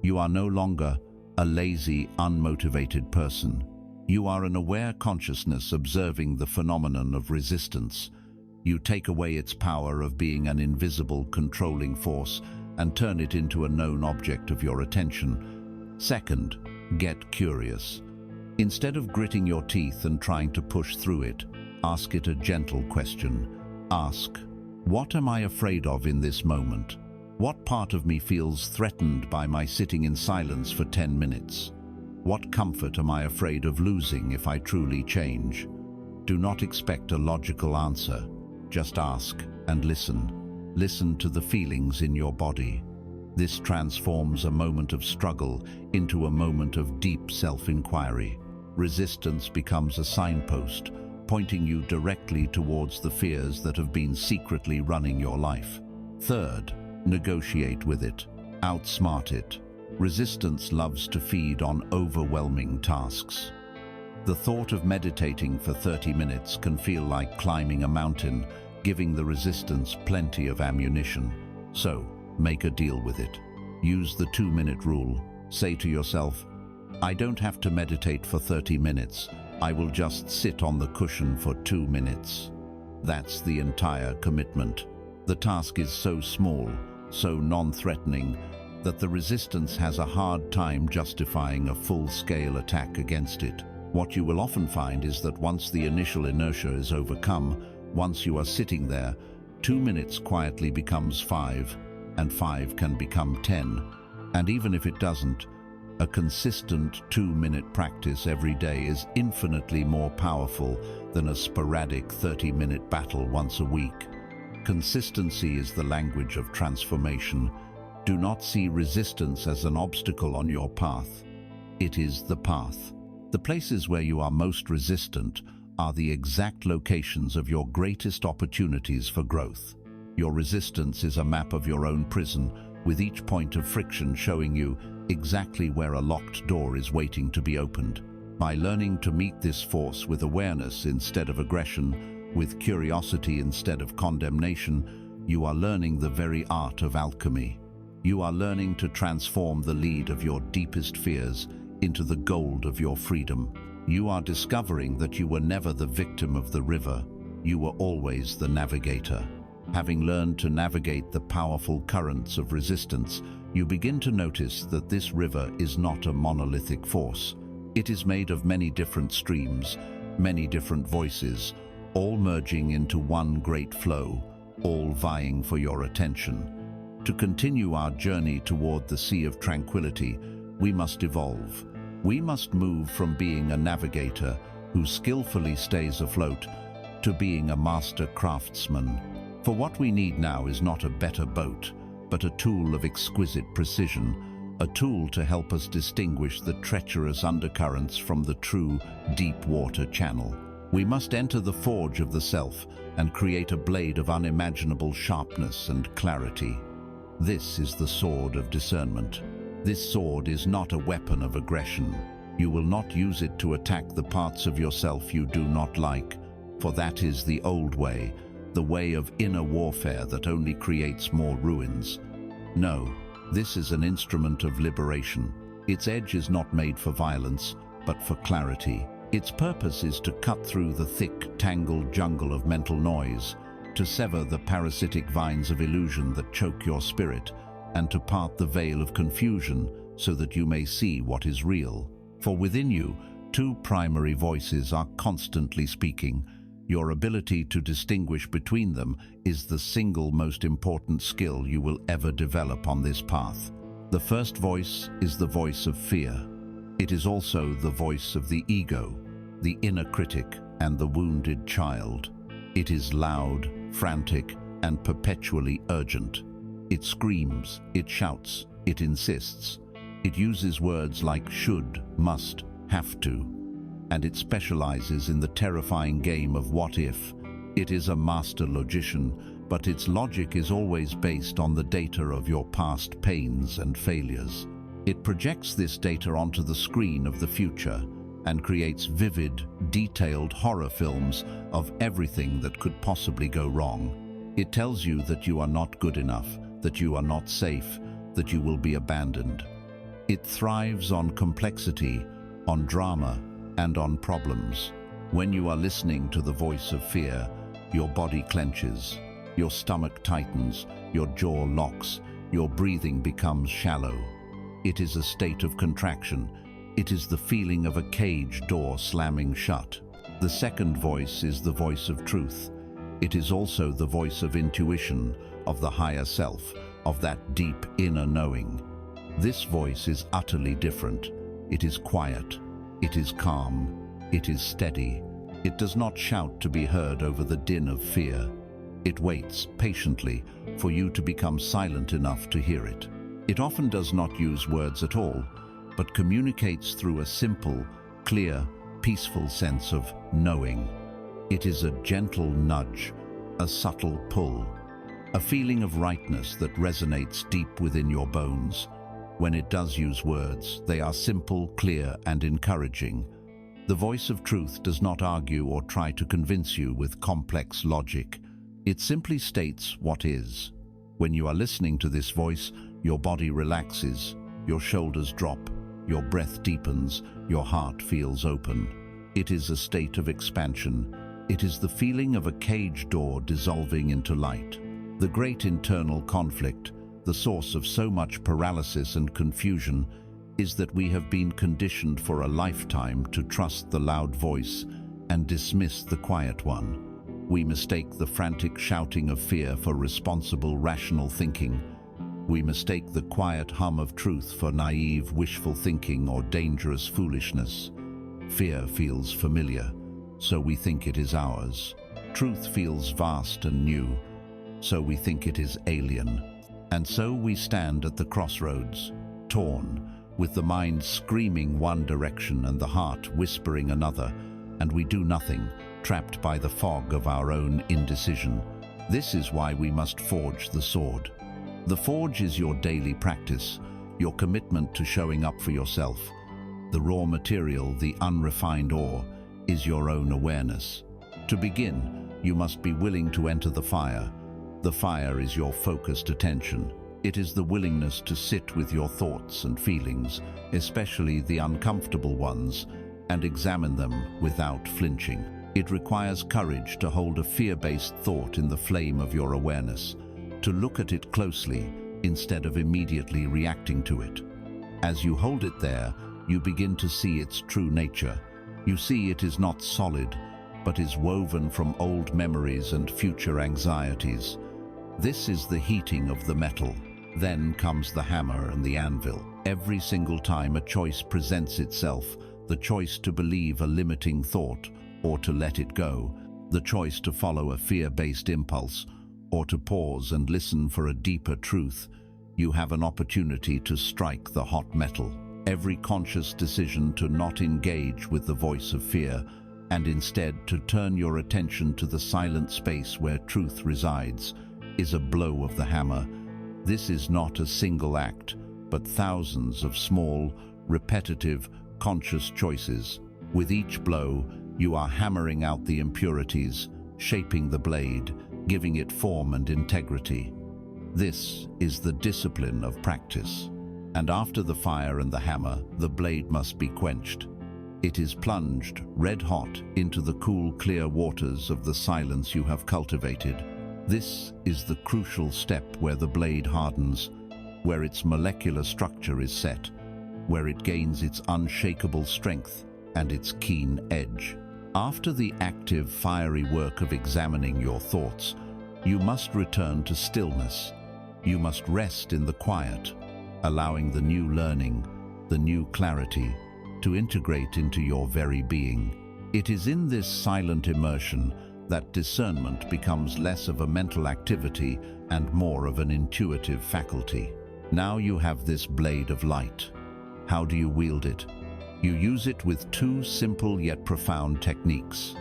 You are no longer a lazy, unmotivated person. You are an aware consciousness observing the phenomenon of resistance. You take away its power of being an invisible, controlling force and turn it into a known object of your attention. Second, get curious. Instead of gritting your teeth and trying to push through it, ask it a gentle question. Ask, what am I afraid of in this moment? What part of me feels threatened by my sitting in silence for 10 minutes? What comfort am I afraid of losing if I truly change? Do not expect a logical answer. Just ask and listen. Listen to the feelings in your body. This transforms a moment of struggle into a moment of deep self-inquiry. Resistance becomes a signpost, pointing you directly towards the fears that have been secretly running your life. Third, negotiate with it. Outsmart it. Resistance loves to feed on overwhelming tasks. The thought of meditating for 30 minutes can feel like climbing a mountain, giving the resistance plenty of ammunition. So, make a deal with it. Use the 2-minute rule. Say to yourself, I don't have to meditate for 30 minutes. I will just sit on the cushion for 2 minutes. That's the entire commitment. The task is so small, so non-threatening, that the resistance has a hard time justifying a full-scale attack against it. What you will often find is that once the initial inertia is overcome, once you are sitting there, 2 minutes quietly becomes 5, and 5 can become 10. And even if it doesn't, a consistent 2-minute practice every day is infinitely more powerful than a sporadic 30-minute battle once a week. Consistency is the language of transformation. Do not see resistance as an obstacle on your path. It is the path. The places where you are most resistant are the exact locations of your greatest opportunities for growth. Your resistance is a map of your own prison, with each point of friction showing you exactly where a locked door is waiting to be opened. By learning to meet this force with awareness instead of aggression, with curiosity instead of condemnation, you are learning the very art of alchemy. You are learning to transform the lead of your deepest fears into the gold of your freedom. You are discovering that you were never the victim of the river. You were always the navigator. Having learned to navigate the powerful currents of resistance, you begin to notice that this river is not a monolithic force. It is made of many different streams, many different voices, all merging into one great flow, all vying for your attention. To continue our journey toward the sea of tranquility, we must evolve. We must move from being a navigator who skillfully stays afloat to being a master craftsman. For what we need now is not a better boat, but a tool of exquisite precision, a tool to help us distinguish the treacherous undercurrents from the true deep water channel. We must enter the forge of the self and create a blade of unimaginable sharpness and clarity. This is the sword of discernment. This sword is not a weapon of aggression. You will not use it to attack the parts of yourself you do not like, for that is the old way, the way of inner warfare that only creates more ruins. No, this is an instrument of liberation. Its edge is not made for violence, but for clarity. Its purpose is to cut through the thick, tangled jungle of mental noise, to sever the parasitic vines of illusion that choke your spirit, and to part the veil of confusion so that you may see what is real. For within you, two primary voices are constantly speaking. Your ability to distinguish between them is the single most important skill you will ever develop on this path. The first voice is the voice of fear. It is also the voice of the ego, the inner critic, and the wounded child. It is loud, frantic, and perpetually urgent. It screams, it shouts, it insists. It uses words like should, must, have to, and it specializes in the terrifying game of what if. It is a master logician, but its logic is always based on the data of your past pains and failures. It projects this data onto the screen of the future and creates vivid, detailed horror films of everything that could possibly go wrong. It tells you that you are not good enough, that you are not safe, that you will be abandoned. It thrives on complexity, on drama, and on problems. When you are listening to the voice of fear, your body clenches, your stomach tightens, your jaw locks, your breathing becomes shallow. It is a state of contraction. It is the feeling of a cage door slamming shut. The second voice is the voice of truth. It is also the voice of intuition, of the higher self, of that deep inner knowing. This voice is utterly different. It is quiet. It is calm. It is steady. It does not shout to be heard over the din of fear. It waits patiently for you to become silent enough to hear it. It often does not use words at all, but communicates through a simple, clear, peaceful sense of knowing. It is a gentle nudge, a subtle pull, a feeling of rightness that resonates deep within your bones. When it does use words, they are simple, clear, and encouraging. The voice of truth does not argue or try to convince you with complex logic. It simply states what is. When you are listening to this voice, Your body relaxes, your shoulders drop, your breath deepens, your heart feels open. It is a state of expansion. It is the feeling of a cage door dissolving into light. The great internal conflict, the source of so much paralysis and confusion, is that we have been conditioned for a lifetime to trust the loud voice and dismiss the quiet one. We mistake the frantic shouting of fear for responsible, rational thinking. We mistake the quiet hum of truth for naive, wishful thinking or dangerous foolishness. Fear feels familiar, so we think it is ours. Truth feels vast and new, so we think it is alien. And so we stand at the crossroads, torn, with the mind screaming one direction and the heart whispering another, and we do nothing, trapped by the fog of our own indecision. This is why we must forge the sword. The forge is your daily practice, your commitment to showing up for yourself. The raw material, the unrefined ore, is your own awareness. To begin, you must be willing to enter the fire. The fire is your focused attention. It is the willingness to sit with your thoughts and feelings, especially the uncomfortable ones, and examine them without flinching. It requires courage to hold a fear-based thought in the flame of your awareness, to look at it closely instead of immediately reacting to it. As you hold it there, you begin to see its true nature. You see it is not solid, but is woven from old memories and future anxieties. This is the heating of the metal. Then comes the hammer and the anvil. Every single time a choice presents itself, the choice to believe a limiting thought or to let it go, the choice to follow a fear-based impulse or to pause and listen for a deeper truth, you have an opportunity to strike the hot metal. Every conscious decision to not engage with the voice of fear and instead to turn your attention to the silent space where truth resides is a blow of the hammer. This is not a single act, but thousands of small, repetitive, conscious choices. With each blow, you are hammering out the impurities, shaping the blade, giving it form and integrity. This is the discipline of practice. And after the fire and the hammer, the blade must be quenched. It is plunged, red hot, into the cool, clear waters of the silence you have cultivated. This is the crucial step where the blade hardens, where its molecular structure is set, where it gains its unshakable strength and its keen edge. After the active, fiery work of examining your thoughts, you must return to stillness. You must rest in the quiet, allowing the new learning, the new clarity, to integrate into your very being. It is in this silent immersion that discernment becomes less of a mental activity and more of an intuitive faculty. Now you have this blade of light. How do you wield it? You use it with two simple yet profound techniques.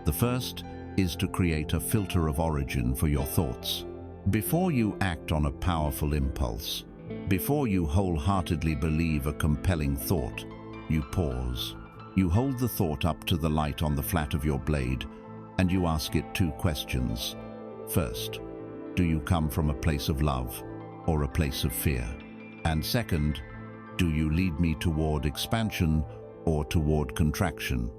The first is to create a filter of origin for your thoughts. Before you act on a powerful impulse, before you wholeheartedly believe a compelling thought, you pause. You hold the thought up to the light on the flat of your blade, and you ask it two questions. First, do you come from a place of love or a place of fear? And second, do you lead me toward expansion or toward contraction?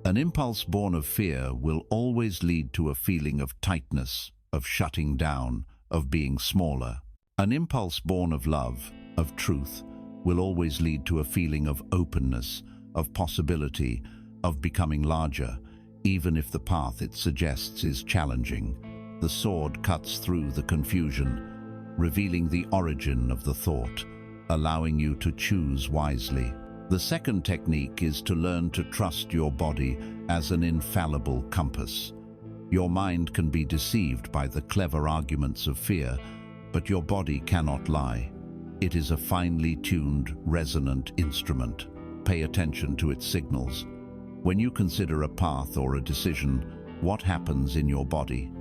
An impulse born of fear will always lead to a feeling of tightness, of shutting down, of being smaller. An impulse born of love, of truth, will always lead to a feeling of openness, of possibility, of becoming larger, even if the path it suggests is challenging. The sword cuts through the confusion, revealing the origin of the thought, allowing you to choose wisely. The second technique is to learn to trust your body as an infallible compass. Your mind can be deceived by the clever arguments of fear, but your body cannot lie. It is a finely tuned, resonant instrument. Pay attention to its signals. When you consider a path or a decision, what happens in your body?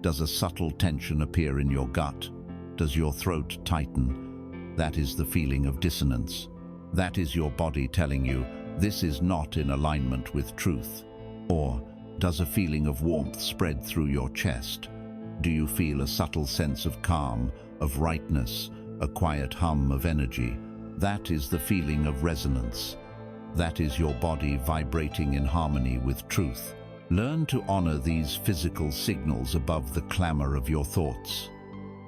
Does a subtle tension appear in your gut? Does your throat tighten? That is the feeling of dissonance. That is your body telling you, this is not in alignment with truth. Or, does a feeling of warmth spread through your chest? Do you feel a subtle sense of calm, of rightness, a quiet hum of energy. That is the feeling of resonance. That is your body vibrating in harmony with truth. Learn to honor these physical signals above the clamor of your thoughts.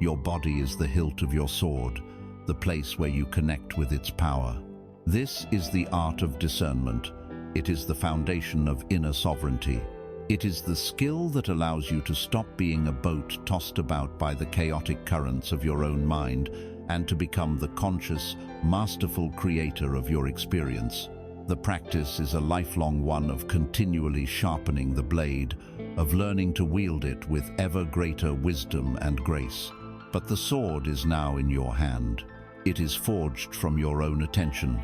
Your body is the hilt of your sword, the place where you connect with its power. This is the art of discernment. It is the foundation of inner sovereignty. It is the skill that allows you to stop being a boat tossed about by the chaotic currents of your own mind and to become the conscious, masterful creator of your experience. The practice is a lifelong one of continually sharpening the blade, of learning to wield it with ever greater wisdom and grace. But the sword is now in your hand. It is forged from your own attention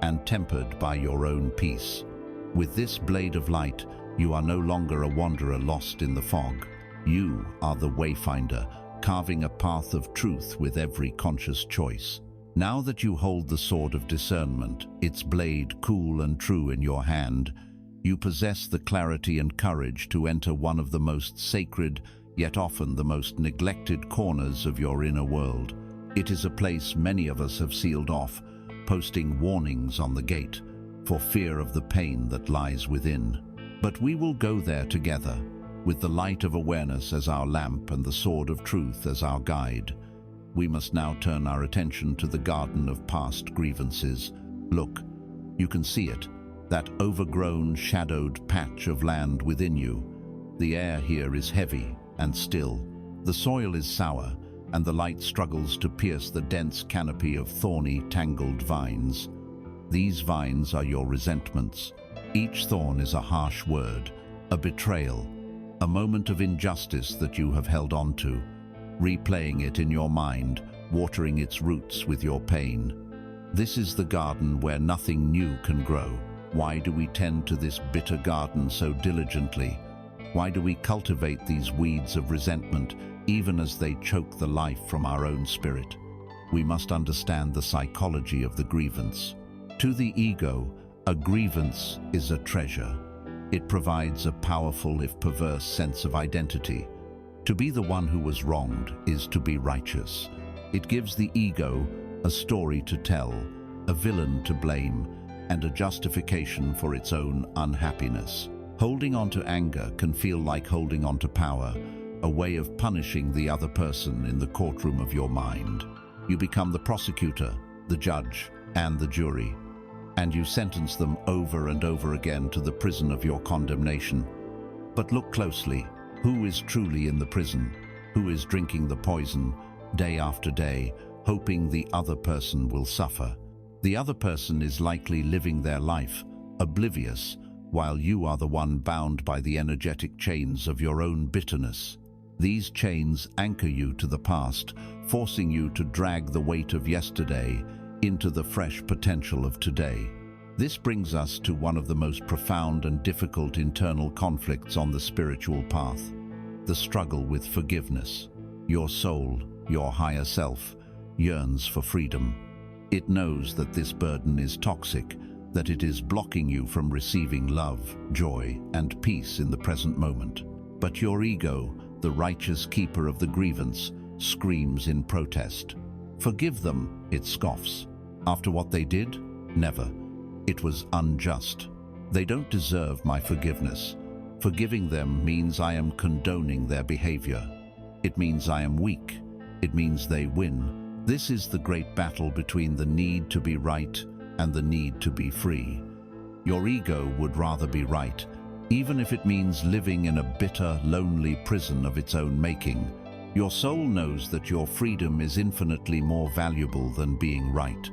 and tempered by your own peace. With this blade of light, you are no longer a wanderer lost in the fog. You are the wayfinder, carving a path of truth with every conscious choice. Now that you hold the sword of discernment, its blade cool and true in your hand, you possess the clarity and courage to enter one of the most sacred, yet often the most neglected corners of your inner world. It is a place many of us have sealed off, posting warnings on the gate, for fear of the pain that lies within. But we will go there together, with the light of awareness as our lamp and the sword of truth as our guide. We must now turn our attention to the garden of past grievances. Look, you can see it, that overgrown, shadowed patch of land within you. The air here is heavy and still. The soil is sour, and the light struggles to pierce the dense canopy of thorny, tangled vines. These vines are your resentments. Each thorn is a harsh word, a betrayal, a moment of injustice that you have held on to, replaying it in your mind, watering its roots with your pain. This is the garden where nothing new can grow. Why do we tend to this bitter garden so diligently? Why do we cultivate these weeds of resentment, even as they choke the life from our own spirit? We must understand the psychology of the grievance. To the ego, a grievance is a treasure. It provides a powerful, if perverse, sense of identity. To be the one who was wronged is to be righteous. It gives the ego a story to tell, a villain to blame, and a justification for its own unhappiness. Holding on to anger can feel like holding on to power, a way of punishing the other person in the courtroom of your mind. You become the prosecutor, the judge, and the jury, and you sentence them over and over again to the prison of your condemnation. But look closely. Who is truly in the prison? Who is drinking the poison, day after day, hoping the other person will suffer? The other person is likely living their life, oblivious, while you are the one bound by the energetic chains of your own bitterness. These chains anchor you to the past, forcing you to drag the weight of yesterday into the fresh potential of today. This brings us to one of the most profound and difficult internal conflicts on the spiritual path: the struggle with forgiveness. Your soul, your higher self, yearns for freedom. It knows that this burden is toxic, that it is blocking you from receiving love, joy, and peace in the present moment. But your ego, the righteous keeper of the grievance, screams in protest. Forgive them, it scoffs. After what they did? Never. It was unjust. They don't deserve my forgiveness. Forgiving them means I am condoning their behavior. It means I am weak. It means they win. This is the great battle between the need to be right and the need to be free. Your ego would rather be right, even if it means living in a bitter, lonely prison of its own making. Your soul knows that your freedom is infinitely more valuable than being right.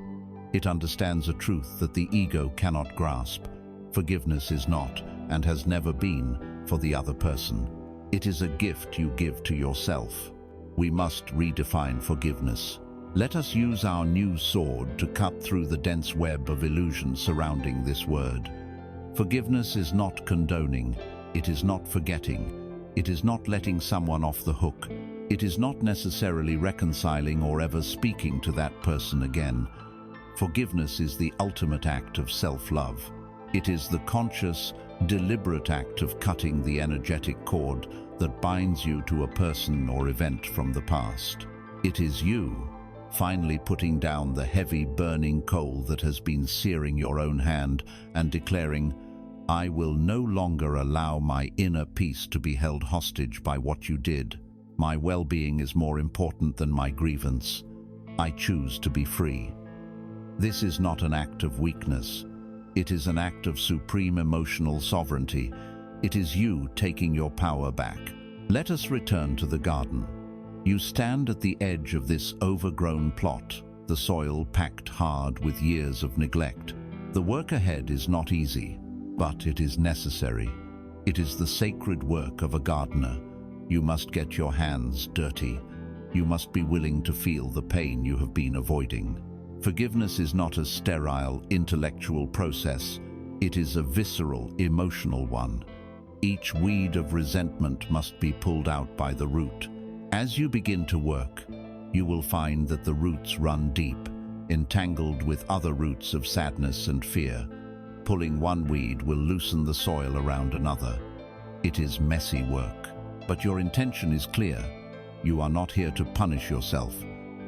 It understands a truth that the ego cannot grasp. Forgiveness is not, and has never been, for the other person. It is a gift you give to yourself. We must redefine forgiveness. Let us use our new sword to cut through the dense web of illusion surrounding this word. Forgiveness is not condoning. It is not forgetting. It is not letting someone off the hook. It is not necessarily reconciling or ever speaking to that person again. Forgiveness is the ultimate act of self-love. It is the conscious, deliberate act of cutting the energetic cord that binds you to a person or event from the past. It is you, finally putting down the heavy burning coal that has been searing your own hand and declaring, "I will no longer allow my inner peace to be held hostage by what you did. My well-being is more important than my grievance. I choose to be free." This is not an act of weakness. It is an act of supreme emotional sovereignty. It is you taking your power back. Let us return to the garden. You stand at the edge of this overgrown plot, the soil packed hard with years of neglect. The work ahead is not easy, but it is necessary. It is the sacred work of a gardener. You must get your hands dirty. You must be willing to feel the pain you have been avoiding. Forgiveness is not a sterile, intellectual process. It is a visceral, emotional one. Each weed of resentment must be pulled out by the root. As you begin to work, you will find that the roots run deep, entangled with other roots of sadness and fear. Pulling one weed will loosen the soil around another. It is messy work, but your intention is clear. You are not here to punish yourself.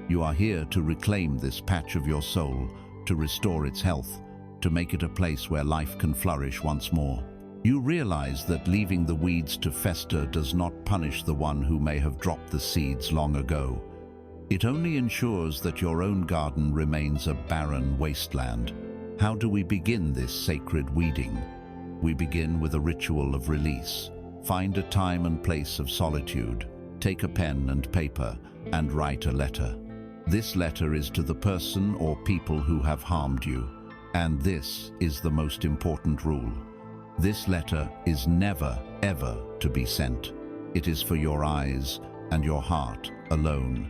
You are here to reclaim this patch of your soul, to restore its health, to make it a place where life can flourish once more. You realize that leaving the weeds to fester does not punish the one who may have dropped the seeds long ago. It only ensures that your own garden remains a barren wasteland. How do we begin this sacred weeding? We begin with a ritual of release. Find a time and place of solitude. Take a pen and paper and write a letter. This letter is to the person or people who have harmed you. And this is the most important rule. This letter is never, ever to be sent. It is for your eyes and your heart alone.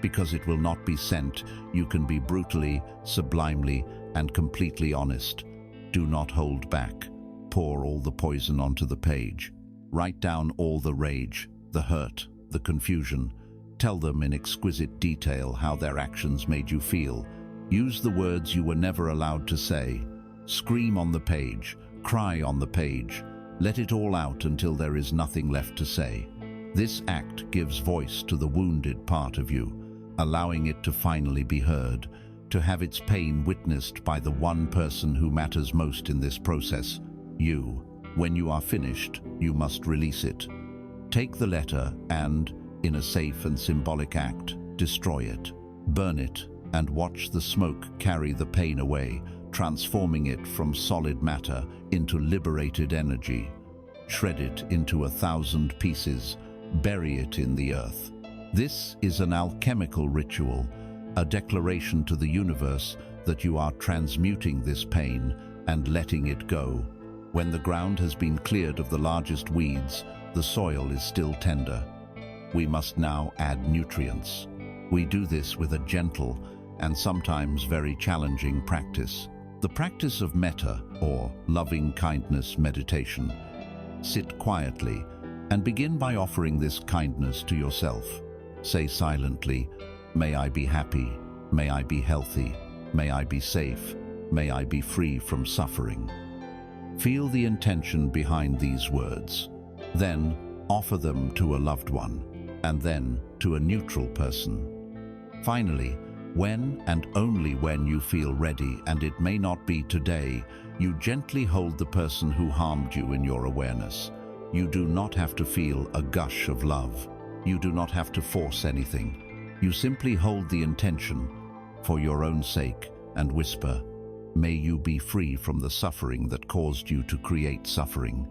Because it will not be sent, you can be brutally, sublimely, and completely honest. Do not hold back. Pour all the poison onto the page. Write down all the rage, the hurt, the confusion. Tell them in exquisite detail how their actions made you feel. Use the words you were never allowed to say. Scream on the page. Cry on the page. Let it all out until there is nothing left to say. This act gives voice to the wounded part of you, allowing it to finally be heard, to have its pain witnessed by the one person who matters most in this process, you. When you are finished, you must release it. Take the letter and, in a safe and symbolic act, destroy it. Burn it and watch the smoke carry the pain away, transforming it from solid matter into liberated energy. Shred it into 1,000 pieces. Bury it in the earth. This is an alchemical ritual, a declaration to the universe that you are transmuting this pain and letting it go. When the ground has been cleared of the largest weeds, the soil is still tender. We must now add nutrients. We do this with a gentle and sometimes very challenging practice. The practice of metta, or loving kindness meditation. Sit quietly and begin by offering this kindness to yourself. Say silently, "May I be happy, may I be healthy, may I be safe, may I be free from suffering." Feel the intention behind these words. Then offer them to a loved one, and then to a neutral person. Finally, when and only when you feel ready, and it may not be today, you gently hold the person who harmed you in your awareness. You do not have to feel a gush of love. You do not have to force anything. You simply hold the intention for your own sake and whisper, "May you be free from the suffering that caused you to create suffering."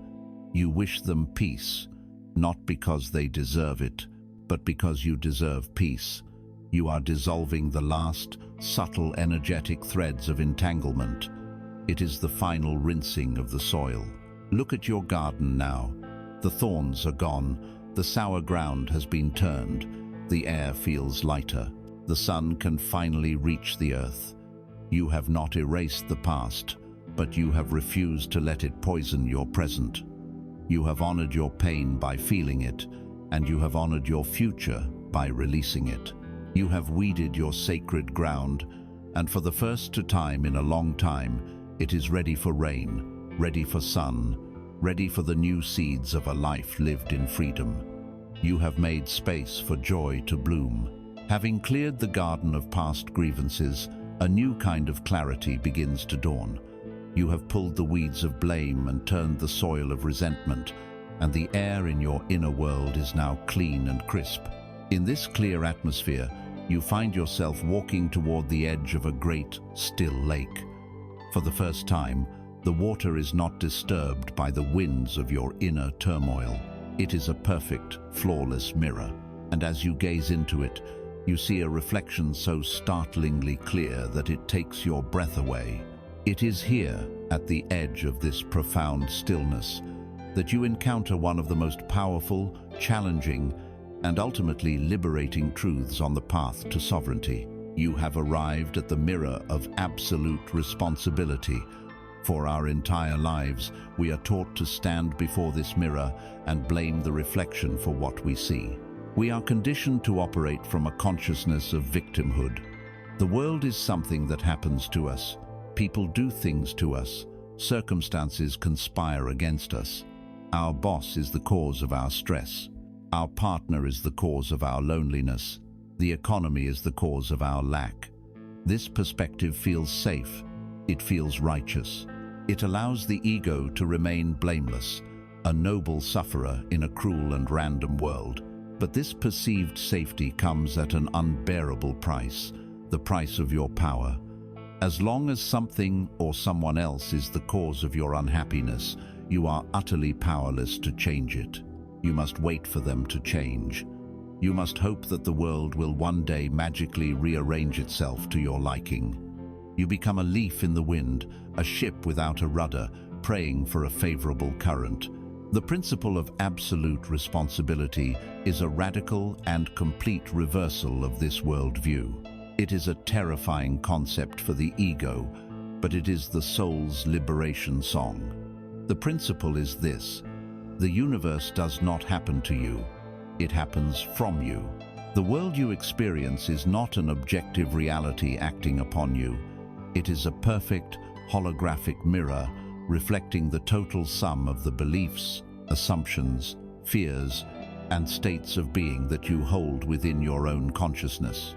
You wish them peace, not because they deserve it, but because you deserve peace. You are dissolving the last, subtle, energetic threads of entanglement. It is the final rinsing of the soil. Look at your garden now. The thorns are gone. The sour ground has been turned. The air feels lighter. The sun can finally reach the earth. You have not erased the past, but you have refused to let it poison your present. You have honored your pain by feeling it, and you have honored your future by releasing it. You have weeded your sacred ground, and for the first time in a long time, it is ready for rain, ready for sun, ready for the new seeds of a life lived in freedom. You have made space for joy to bloom. Having cleared the garden of past grievances, a new kind of clarity begins to dawn. You have pulled the weeds of blame and turned the soil of resentment, and the air in your inner world is now clean and crisp. In this clear atmosphere, you find yourself walking toward the edge of a great, still lake. For the first time, the water is not disturbed by the winds of your inner turmoil. It is a perfect, flawless mirror, and as you gaze into it, you see a reflection so startlingly clear that it takes your breath away. It is here, at the edge of this profound stillness, that you encounter one of the most powerful, challenging, and ultimately liberating truths on the path to sovereignty. You have arrived at the mirror of absolute responsibility. For our entire lives, we are taught to stand before this mirror and blame the reflection for what we see. We are conditioned to operate from a consciousness of victimhood. The world is something that happens to us. People do things to us. Circumstances conspire against us. Our boss is the cause of our stress. Our partner is the cause of our loneliness. The economy is the cause of our lack. This perspective feels safe. It feels righteous. It allows the ego to remain blameless, a noble sufferer in a cruel and random world. But this perceived safety comes at an unbearable price, the price of your power. As long as something or someone else is the cause of your unhappiness, you are utterly powerless to change it. You must wait for them to change. You must hope that the world will one day magically rearrange itself to your liking. You become a leaf in the wind, a ship without a rudder, praying for a favorable current. The principle of absolute responsibility is a radical and complete reversal of this worldview. It is a terrifying concept for the ego, but it is the soul's liberation song. The principle is this: the universe does not happen to you, it happens from you. The world you experience is not an objective reality acting upon you. It is a perfect, holographic mirror reflecting the total sum of the beliefs, assumptions, fears, and states of being that you hold within your own consciousness.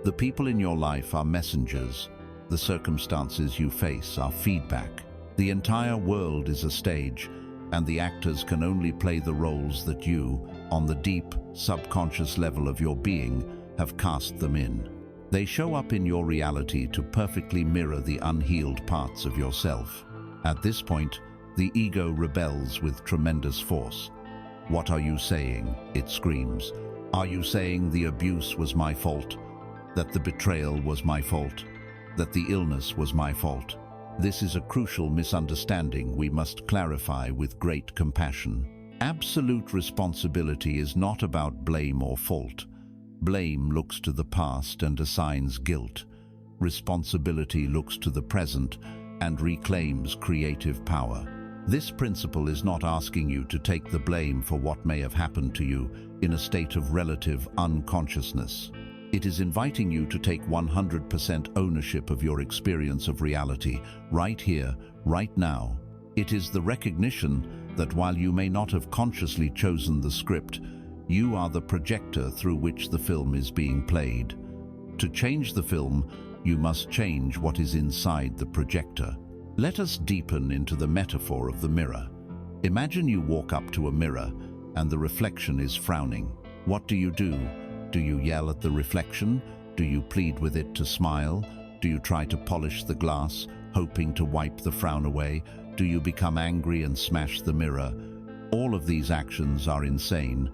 The people in your life are messengers. The circumstances you face are feedback. The entire world is a stage, and the actors can only play the roles that you, on the deep, subconscious level of your being, have cast them in. They show up in your reality to perfectly mirror the unhealed parts of yourself. At this point, the ego rebels with tremendous force. "What are you saying?" it screams. "Are you saying the abuse was my fault? That the betrayal was my fault? That the illness was my fault?" This is a crucial misunderstanding we must clarify with great compassion. Absolute responsibility is not about blame or fault. Blame looks to the past and assigns guilt. Responsibility looks to the present and reclaims creative power. This principle is not asking you to take the blame for what may have happened to you in a state of relative unconsciousness. It is inviting you to take 100% ownership of your experience of reality, right here, right now. It is the recognition that while you may not have consciously chosen the script, you are the projector through which the film is being played. To change the film, you must change what is inside the projector. Let us deepen into the metaphor of the mirror. Imagine you walk up to a mirror and the reflection is frowning. What do? Do you yell at the reflection? Do you plead with it to smile? Do you try to polish the glass, hoping to wipe the frown away? Do you become angry and smash the mirror? All of these actions are insane,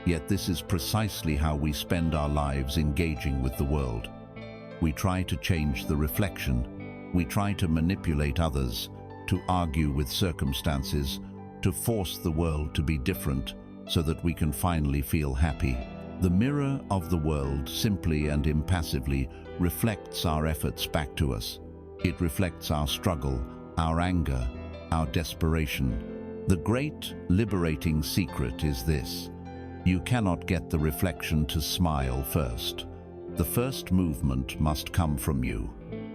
yet this is precisely how we spend our lives engaging with the world. We try to change the reflection. We try to manipulate others, to argue with circumstances, to force the world to be different so that we can finally feel happy. The mirror of the world simply and impassively reflects our efforts back to us. It reflects our struggle, our anger, our desperation. The great liberating secret is this: you cannot get the reflection to smile first. The first movement must come from you.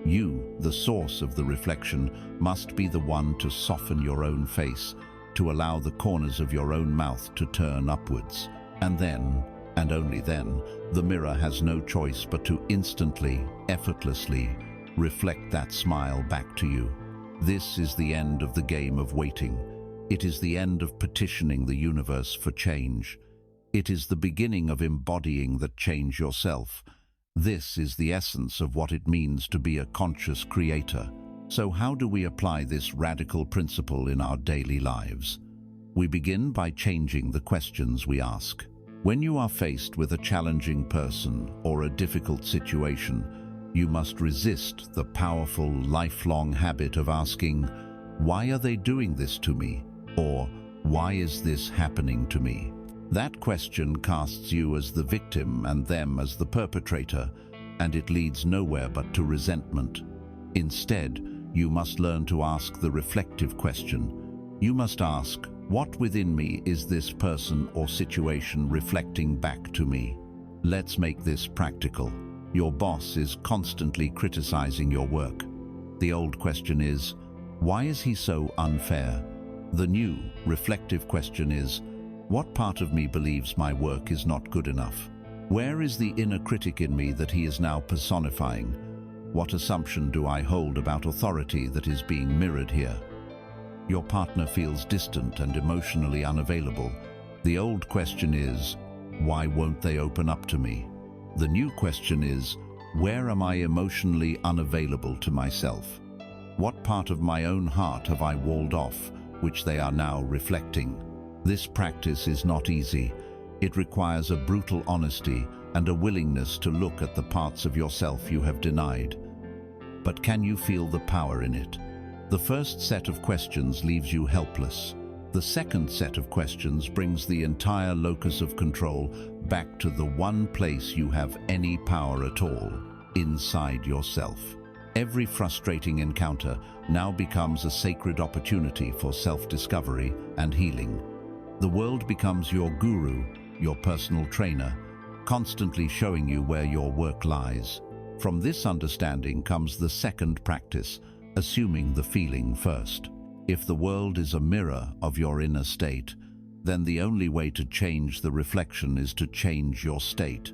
You, the source of the reflection, must be the one to soften your own face, to allow the corners of your own mouth to turn upwards. And then, And only then, the mirror has no choice but to instantly, effortlessly, reflect that smile back to you. This is the end of the game of waiting. It is the end of petitioning the universe for change. It is the beginning of embodying that change yourself. This is the essence of what it means to be a conscious creator. So how do we apply this radical principle in our daily lives? We begin by changing the questions we ask. When you are faced with a challenging person or a difficult situation, you must resist the powerful, lifelong habit of asking, "Why are they doing this to me?" or "Why is this happening to me?" That question casts you as the victim and them as the perpetrator, and it leads nowhere but to resentment. Instead, you must learn to ask the reflective question. You must ask, what within me is this person or situation reflecting back to me? Let's make this practical. Your boss is constantly criticizing your work. The old question is, why is he so unfair? The new, reflective question is, what part of me believes my work is not good enough? Where is the inner critic in me that he is now personifying? What assumption do I hold about authority that is being mirrored here? Your partner feels distant and emotionally unavailable. The old question is, why won't they open up to me? The new question is, where am I emotionally unavailable to myself? What part of my own heart have I walled off, which they are now reflecting? This practice is not easy. It requires a brutal honesty and a willingness to look at the parts of yourself you have denied. But can you feel the power in it? The first set of questions leaves you helpless. The second set of questions brings the entire locus of control back to the one place you have any power at all, inside yourself. Every frustrating encounter now becomes a sacred opportunity for self-discovery and healing. The world becomes your guru, your personal trainer, constantly showing you where your work lies. From this understanding comes the second practice, assuming the feeling first. If the world is a mirror of your inner state, then the only way to change the reflection is to change your state.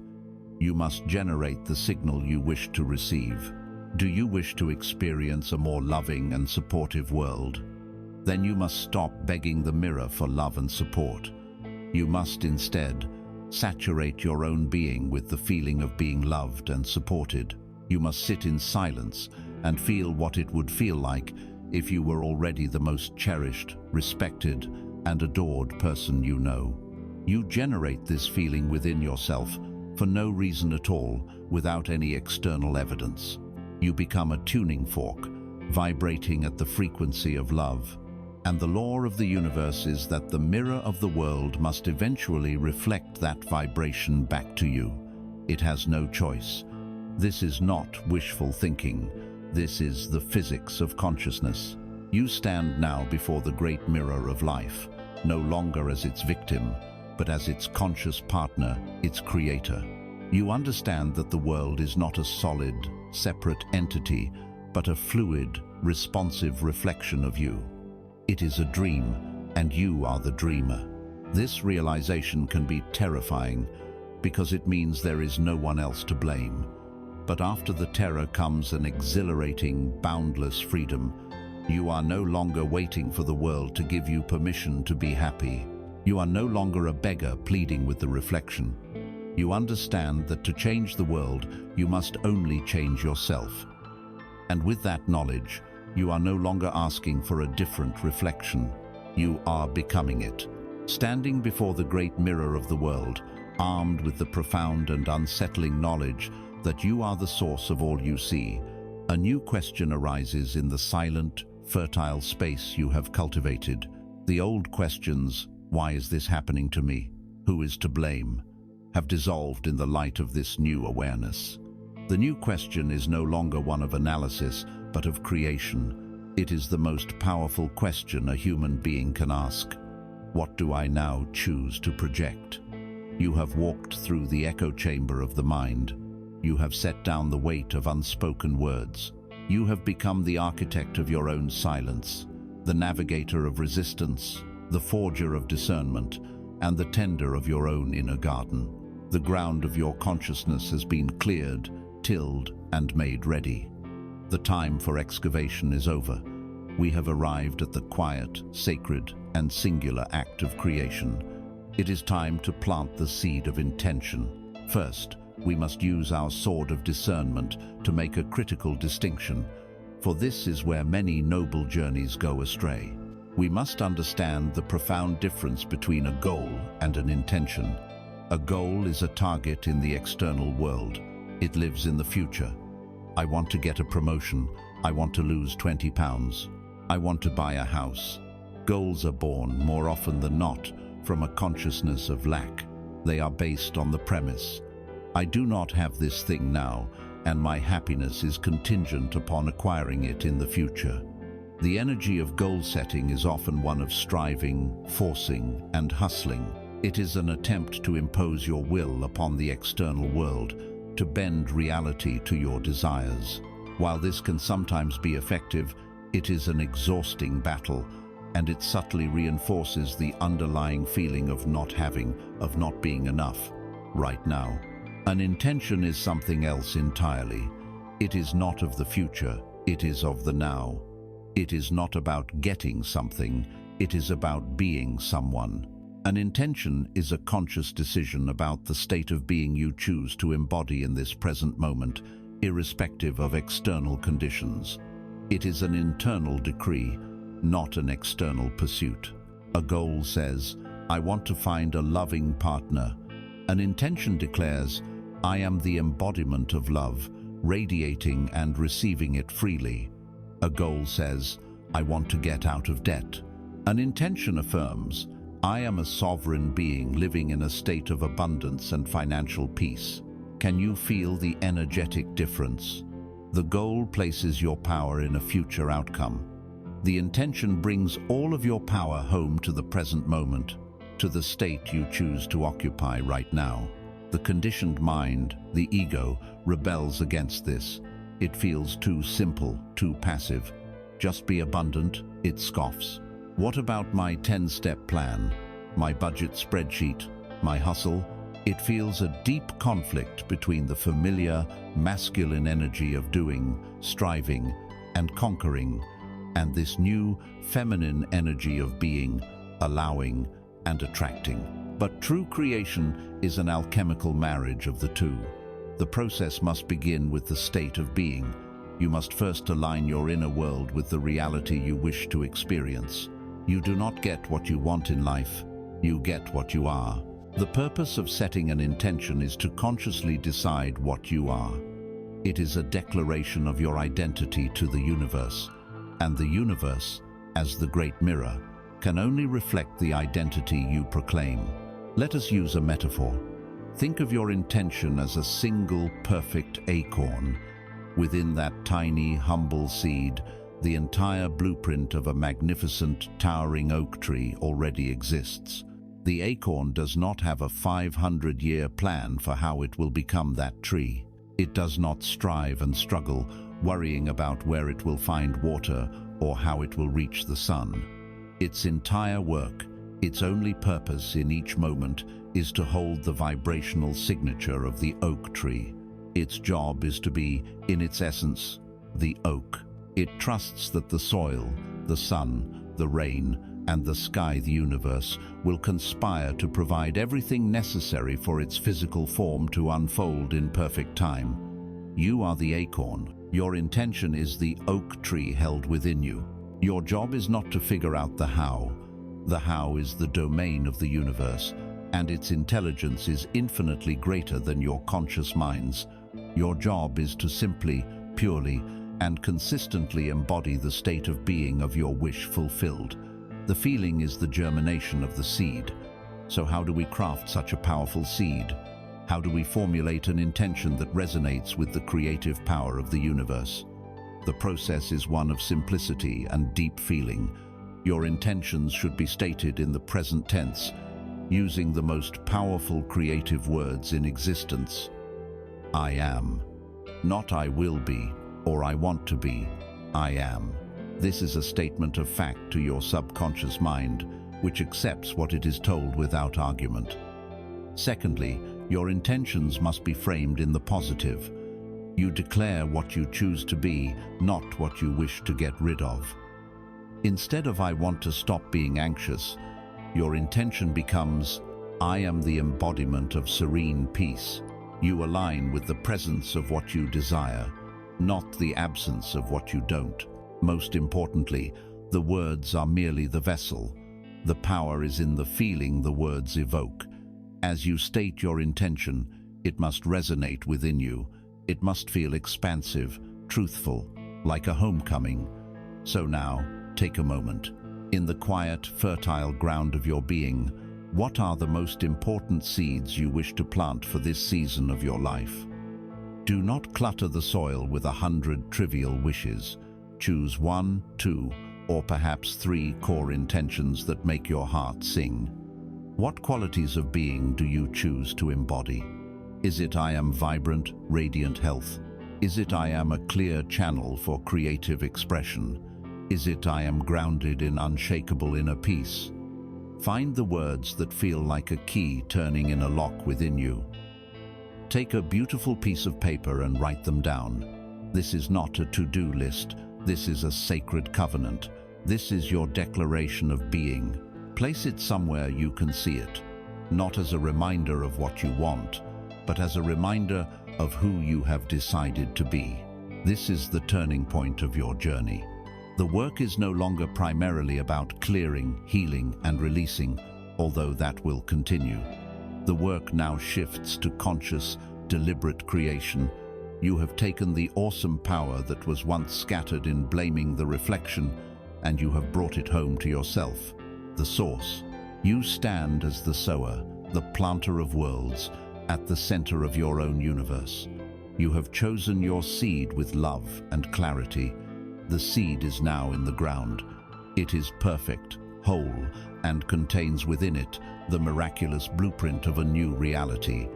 You must generate the signal you wish to receive. Do you wish to experience a more loving and supportive world? Then you must stop begging the mirror for love and support. You must instead saturate your own being with the feeling of being loved and supported. You must sit in silence and feel what it would feel like if you were already the most cherished, respected, and adored person you know. You generate this feeling within yourself for no reason at all, without any external evidence. You become a tuning fork, vibrating at the frequency of love. And the law of the universe is that the mirror of the world must eventually reflect that vibration back to you. It has no choice. This is not wishful thinking. This is the physics of consciousness. You stand now before the great mirror of life, no longer as its victim, but as its conscious partner, its creator. You understand that the world is not a solid, separate entity, but a fluid, responsive reflection of you. It is a dream, and you are the dreamer. This realization can be terrifying, because it means there is no one else to blame. But after the terror comes an exhilarating, boundless freedom. You are no longer waiting for the world to give you permission to be happy. You are no longer a beggar pleading with the reflection. You understand that to change the world, you must only change yourself. And with that knowledge, you are no longer asking for a different reflection. You are becoming it. Standing before the great mirror of the world, armed with the profound and unsettling knowledge that you are the source of all you see, a new question arises in the silent, fertile space you have cultivated. The old questions, why is this happening to me? Who is to blame? Have dissolved in the light of this new awareness. The new question is no longer one of analysis, but of creation. It is the most powerful question a human being can ask. What do I now choose to project? You have walked through the echo chamber of the mind. You have set down the weight of unspoken words. You have become the architect of your own silence, the navigator of resistance, the forger of discernment, and the tender of your own inner garden. The ground of your consciousness has been cleared, tilled, and made ready. The time for excavation is over. We have arrived at the quiet, sacred, and singular act of creation. It is time to plant the seed of intention. First, we must use our sword of discernment to make a critical distinction, for this is where many noble journeys go astray. We must understand the profound difference between a goal and an intention. A goal is a target in the external world. It lives in the future. I want to get a promotion. I want to lose 20 pounds. I want to buy a house. Goals are born, more often than not, from a consciousness of lack. They are based on the premise, I do not have this thing now, and my happiness is contingent upon acquiring it in the future. The energy of goal setting is often one of striving, forcing, and hustling. It is an attempt to impose your will upon the external world, to bend reality to your desires. While this can sometimes be effective, it is an exhausting battle, and it subtly reinforces the underlying feeling of not having, of not being enough, right now. An intention is something else entirely. It is not of the future, it is of the now. It is not about getting something, it is about being someone. An intention is a conscious decision about the state of being you choose to embody in this present moment, irrespective of external conditions. It is an internal decree, not an external pursuit. A goal says, I want to find a loving partner. An intention declares, I am the embodiment of love, radiating and receiving it freely. A goal says, I want to get out of debt. An intention affirms, I am a sovereign being living in a state of abundance and financial peace. Can you feel the energetic difference? The goal places your power in a future outcome. The intention brings all of your power home to the present moment, to the state you choose to occupy right now. The conditioned mind, the ego, rebels against this. It feels too simple, too passive. Just be abundant, it scoffs. What about my 10-step plan, my budget spreadsheet, my hustle? It feels a deep conflict between the familiar, masculine energy of doing, striving, and conquering, and this new, feminine energy of being, allowing, and attracting. But true creation is an alchemical marriage of the two. The process must begin with the state of being. You must first align your inner world with the reality you wish to experience. You do not get what you want in life, you get what you are. The purpose of setting an intention is to consciously decide what you are. It is a declaration of your identity to the universe, and the universe, as the great mirror, can only reflect the identity you proclaim. Let us use a metaphor. Think of your intention as a single, perfect acorn. Within that tiny, humble seed, the entire blueprint of a magnificent, towering oak tree already exists. The acorn does not have a 500-year plan for how it will become that tree. It does not strive and struggle, worrying about where it will find water or how it will reach the sun. Its entire work, its only purpose in each moment, is to hold the vibrational signature of the oak tree. Its job is to be, in its essence, the oak. It trusts that the soil, the sun, the rain, and the sky, the universe, will conspire to provide everything necessary for its physical form to unfold in perfect time. You are the acorn. Your intention is the oak tree held within you. Your job is not to figure out the how. The how is the domain of the universe, and its intelligence is infinitely greater than your conscious mind's. Your job is to simply, purely, and consistently embody the state of being of your wish fulfilled. The feeling is the germination of the seed. So how do we craft such a powerful seed? How do we formulate an intention that resonates with the creative power of the universe? The process is one of simplicity and deep feeling. Your intentions should be stated in the present tense, using the most powerful creative words in existence. I am. Not I will be, or I want to be. I am. This is a statement of fact to your subconscious mind, which accepts what it is told without argument. Secondly, Your intentions must be framed in the positive. You declare what you choose to be, not what you wish to get rid of. Instead of "I want to stop being anxious," your intention becomes "I am the embodiment of serene peace." You align with the presence of what you desire, not the absence of what you don't. Most importantly, the words are merely the vessel. The power is in the feeling the words evoke. As you state your intention, it must resonate within you. It must feel expansive, truthful, like a homecoming. So now, take a moment. In the quiet, fertile ground of your being, what are the most important seeds you wish to plant for this season of your life? Do not clutter the soil with 100 trivial wishes. Choose 1, 2, or perhaps 3 core intentions that make your heart sing. What qualities of being do you choose to embody? Is it "I am vibrant, radiant health"? Is it "I am a clear channel for creative expression"? Is it "I am grounded in unshakable inner peace"? Find the words that feel like a key turning in a lock within you. Take a beautiful piece of paper and write them down. This is not a to-do list. This is a sacred covenant. This is your declaration of being. Place it somewhere you can see it, not as a reminder of what you want, but as a reminder of who you have decided to be. This is the turning point of your journey. The work is no longer primarily about clearing, healing, and releasing, although that will continue. The work now shifts to conscious, deliberate creation. You have taken the awesome power that was once scattered in blaming the reflection, and you have brought it home to yourself, the source. You stand as the sower, the planter of worlds, at the center of your own universe. You have chosen your seed with love and clarity. The seed is now in the ground. It is perfect, whole, and contains within it the miraculous blueprint of a new reality.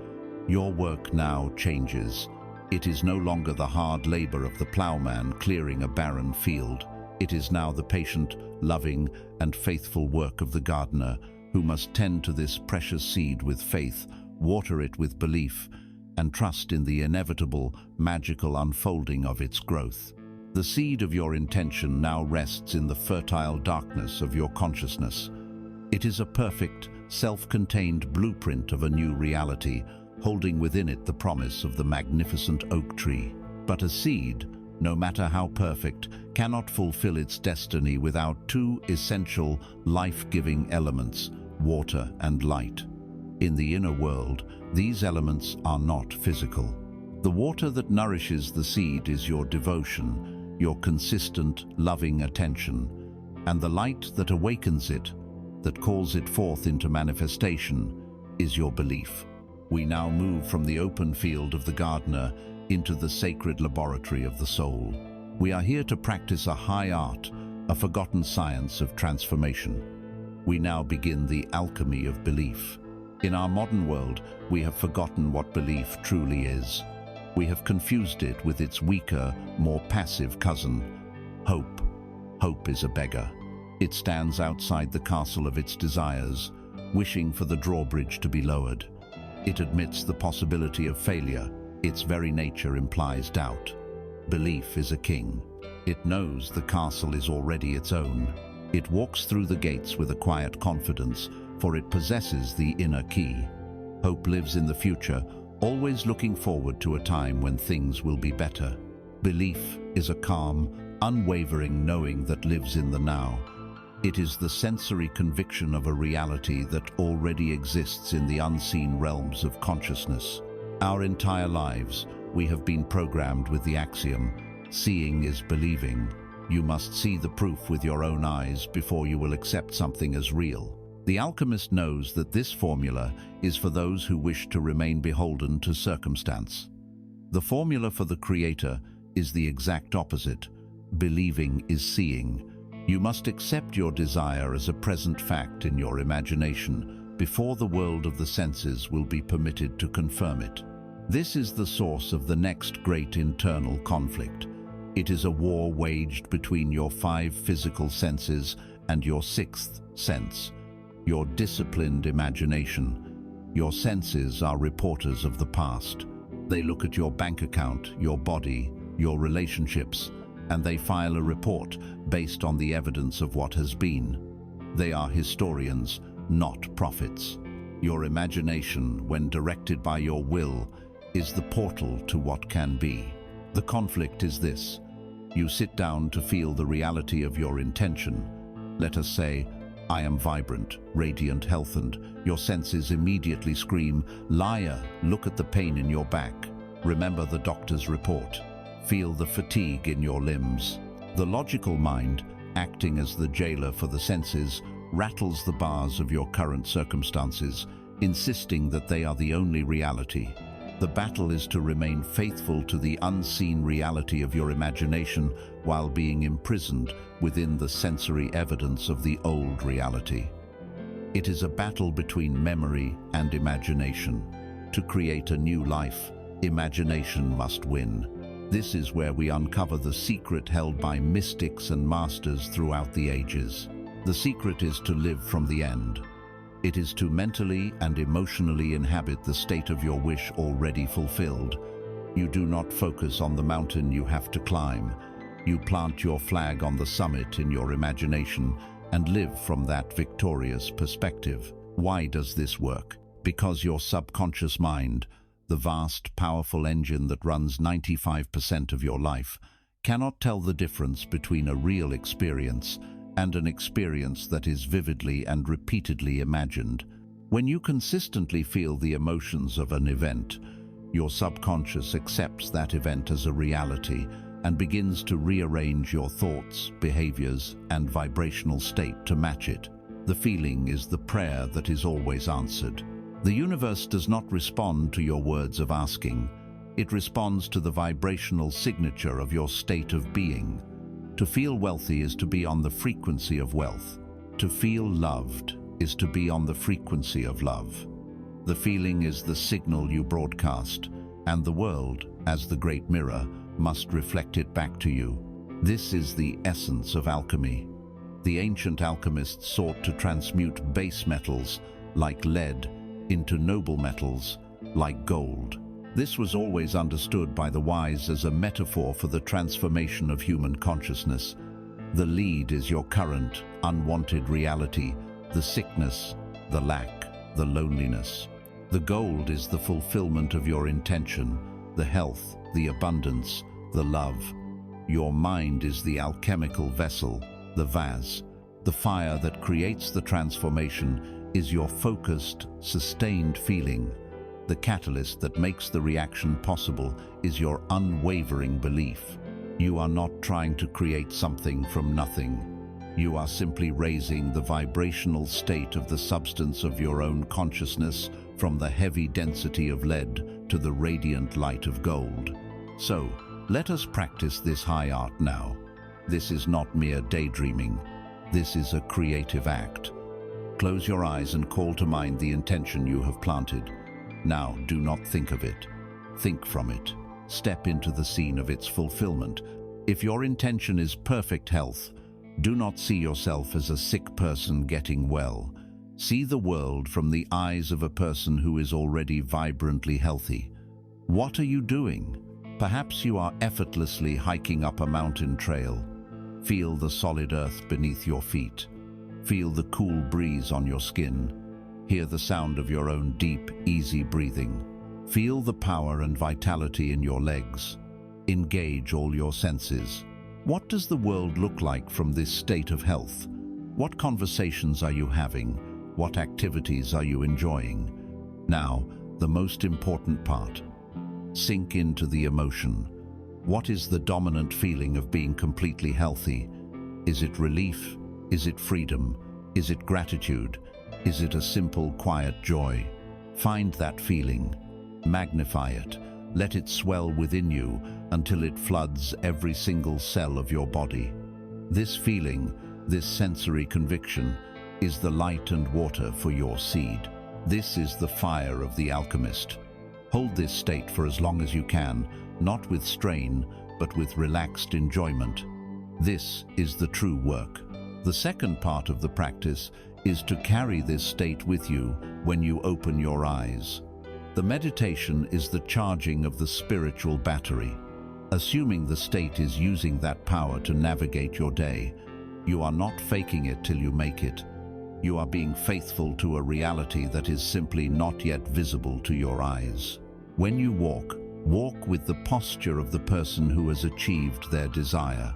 Your work now changes. It is no longer the hard labor of the plowman clearing a barren field. It is now the patient, loving, and faithful work of the gardener, who must tend to this precious seed with faith, water it with belief, and trust in the inevitable, magical unfolding of its growth. The seed of your intention now rests in the fertile darkness of your consciousness. It is a perfect, self-contained blueprint of a new reality, holding within it the promise of the magnificent oak tree. But a seed, no matter how perfect, cannot fulfill its destiny without 2 essential, life-giving elements: water and light. In the inner world, these elements are not physical. The water that nourishes the seed is your devotion, your consistent, loving attention, and the light that awakens it, that calls it forth into manifestation, is your belief. We now move from the open field of the gardener into the sacred laboratory of the soul. We are here to practice a high art, a forgotten science of transformation. We now begin the alchemy of belief. In our modern world, we have forgotten what belief truly is. We have confused it with its weaker, more passive cousin, hope. Hope is a beggar. It stands outside the castle of its desires, wishing for the drawbridge to be lowered. It admits the possibility of failure. Its very nature implies doubt. Belief is a king. It knows the castle is already its own. It walks through the gates with a quiet confidence, for it possesses the inner key. Hope lives in the future, always looking forward to a time when things will be better. Belief is a calm, unwavering knowing that lives in the now. It is the sensory conviction of a reality that already exists in the unseen realms of consciousness. Our entire lives, we have been programmed with the axiom, seeing is believing. You must see the proof with your own eyes before you will accept something as real. The alchemist knows that this formula is for those who wish to remain beholden to circumstance. The formula for the creator is the exact opposite. Believing is seeing. You must accept your desire as a present fact in your imagination before the world of the senses will be permitted to confirm it. This is the source of the next great internal conflict. It is a war waged between your 5 physical senses and your 6th sense, your disciplined imagination. Your senses are reporters of the past. They look at your bank account, your body, your relationships, and they file a report based on the evidence of what has been. They are historians, not prophets. Your imagination, when directed by your will, is the portal to what can be. The conflict is this. You sit down to feel the reality of your intention. Let us say, I am vibrant, radiant, health, and your senses immediately scream, liar, look at the pain in your back. Remember the doctor's report. Feel the fatigue in your limbs. The logical mind, acting as the jailer for the senses, rattles the bars of your current circumstances, insisting that they are the only reality. The battle is to remain faithful to the unseen reality of your imagination while being imprisoned within the sensory evidence of the old reality. It is a battle between memory and imagination. To create a new life, imagination must win. This is where we uncover the secret held by mystics and masters throughout the ages. The secret is to live from the end. It is to mentally and emotionally inhabit the state of your wish already fulfilled. You do not focus on the mountain you have to climb. You plant your flag on the summit in your imagination and live from that victorious perspective. Why does this work? Because your subconscious mind, the vast, powerful engine that runs 95% of your life, cannot tell the difference between a real experience and an experience that is vividly and repeatedly imagined. When you consistently feel the emotions of an event, your subconscious accepts that event as a reality and begins to rearrange your thoughts, behaviors, and vibrational state to match it. The feeling is the prayer that is always answered. The universe does not respond to your words of asking. It responds to the vibrational signature of your state of being. To feel wealthy is to be on the frequency of wealth. To feel loved is to be on the frequency of love. The feeling is the signal you broadcast, and the world, as the great mirror, must reflect it back to you. This is the essence of alchemy. The ancient alchemists sought to transmute base metals, like lead, into noble metals, like gold. This was always understood by the wise as a metaphor for the transformation of human consciousness. The lead is your current, unwanted reality, the sickness, the lack, the loneliness. The gold is the fulfillment of your intention, the health, the abundance, the love. Your mind is the alchemical vessel, the vase. The fire that creates the transformation is your focused, sustained feeling. The catalyst that makes the reaction possible is your unwavering belief. You are not trying to create something from nothing. You are simply raising the vibrational state of the substance of your own consciousness from the heavy density of lead to the radiant light of gold. So, let us practice this high art now. This is not mere daydreaming. This is a creative act. Close your eyes and call to mind the intention you have planted. Now, do not think of it. Think from it. Step into the scene of its fulfillment. If your intention is perfect health, do not see yourself as a sick person getting well. See the world from the eyes of a person who is already vibrantly healthy. What are you doing? Perhaps you are effortlessly hiking up a mountain trail. Feel the solid earth beneath your feet. Feel the cool breeze on your skin. Hear the sound of your own deep, easy breathing. Feel the power and vitality in your legs. Engage all your senses. What does the world look like from this state of health? What conversations are you having? What activities are you enjoying? Now, the most important part. Sink into the emotion. What is the dominant feeling of being completely healthy? Is it relief? Is it freedom? Is it gratitude? Is it a simple, quiet joy? Find that feeling. Magnify it. Let it swell within you until it floods every single cell of your body. This feeling, this sensory conviction, is the light and water for your seed. This is the fire of the alchemist. Hold this state for as long as you can, not with strain, but with relaxed enjoyment. This is the true work. The second part of the practice is to carry this state with you when you open your eyes. The meditation is the charging of the spiritual battery. Assuming the state is using that power to navigate your day, you are not faking it till you make it. You are being faithful to a reality that is simply not yet visible to your eyes. When you walk, walk with the posture of the person who has achieved their desire.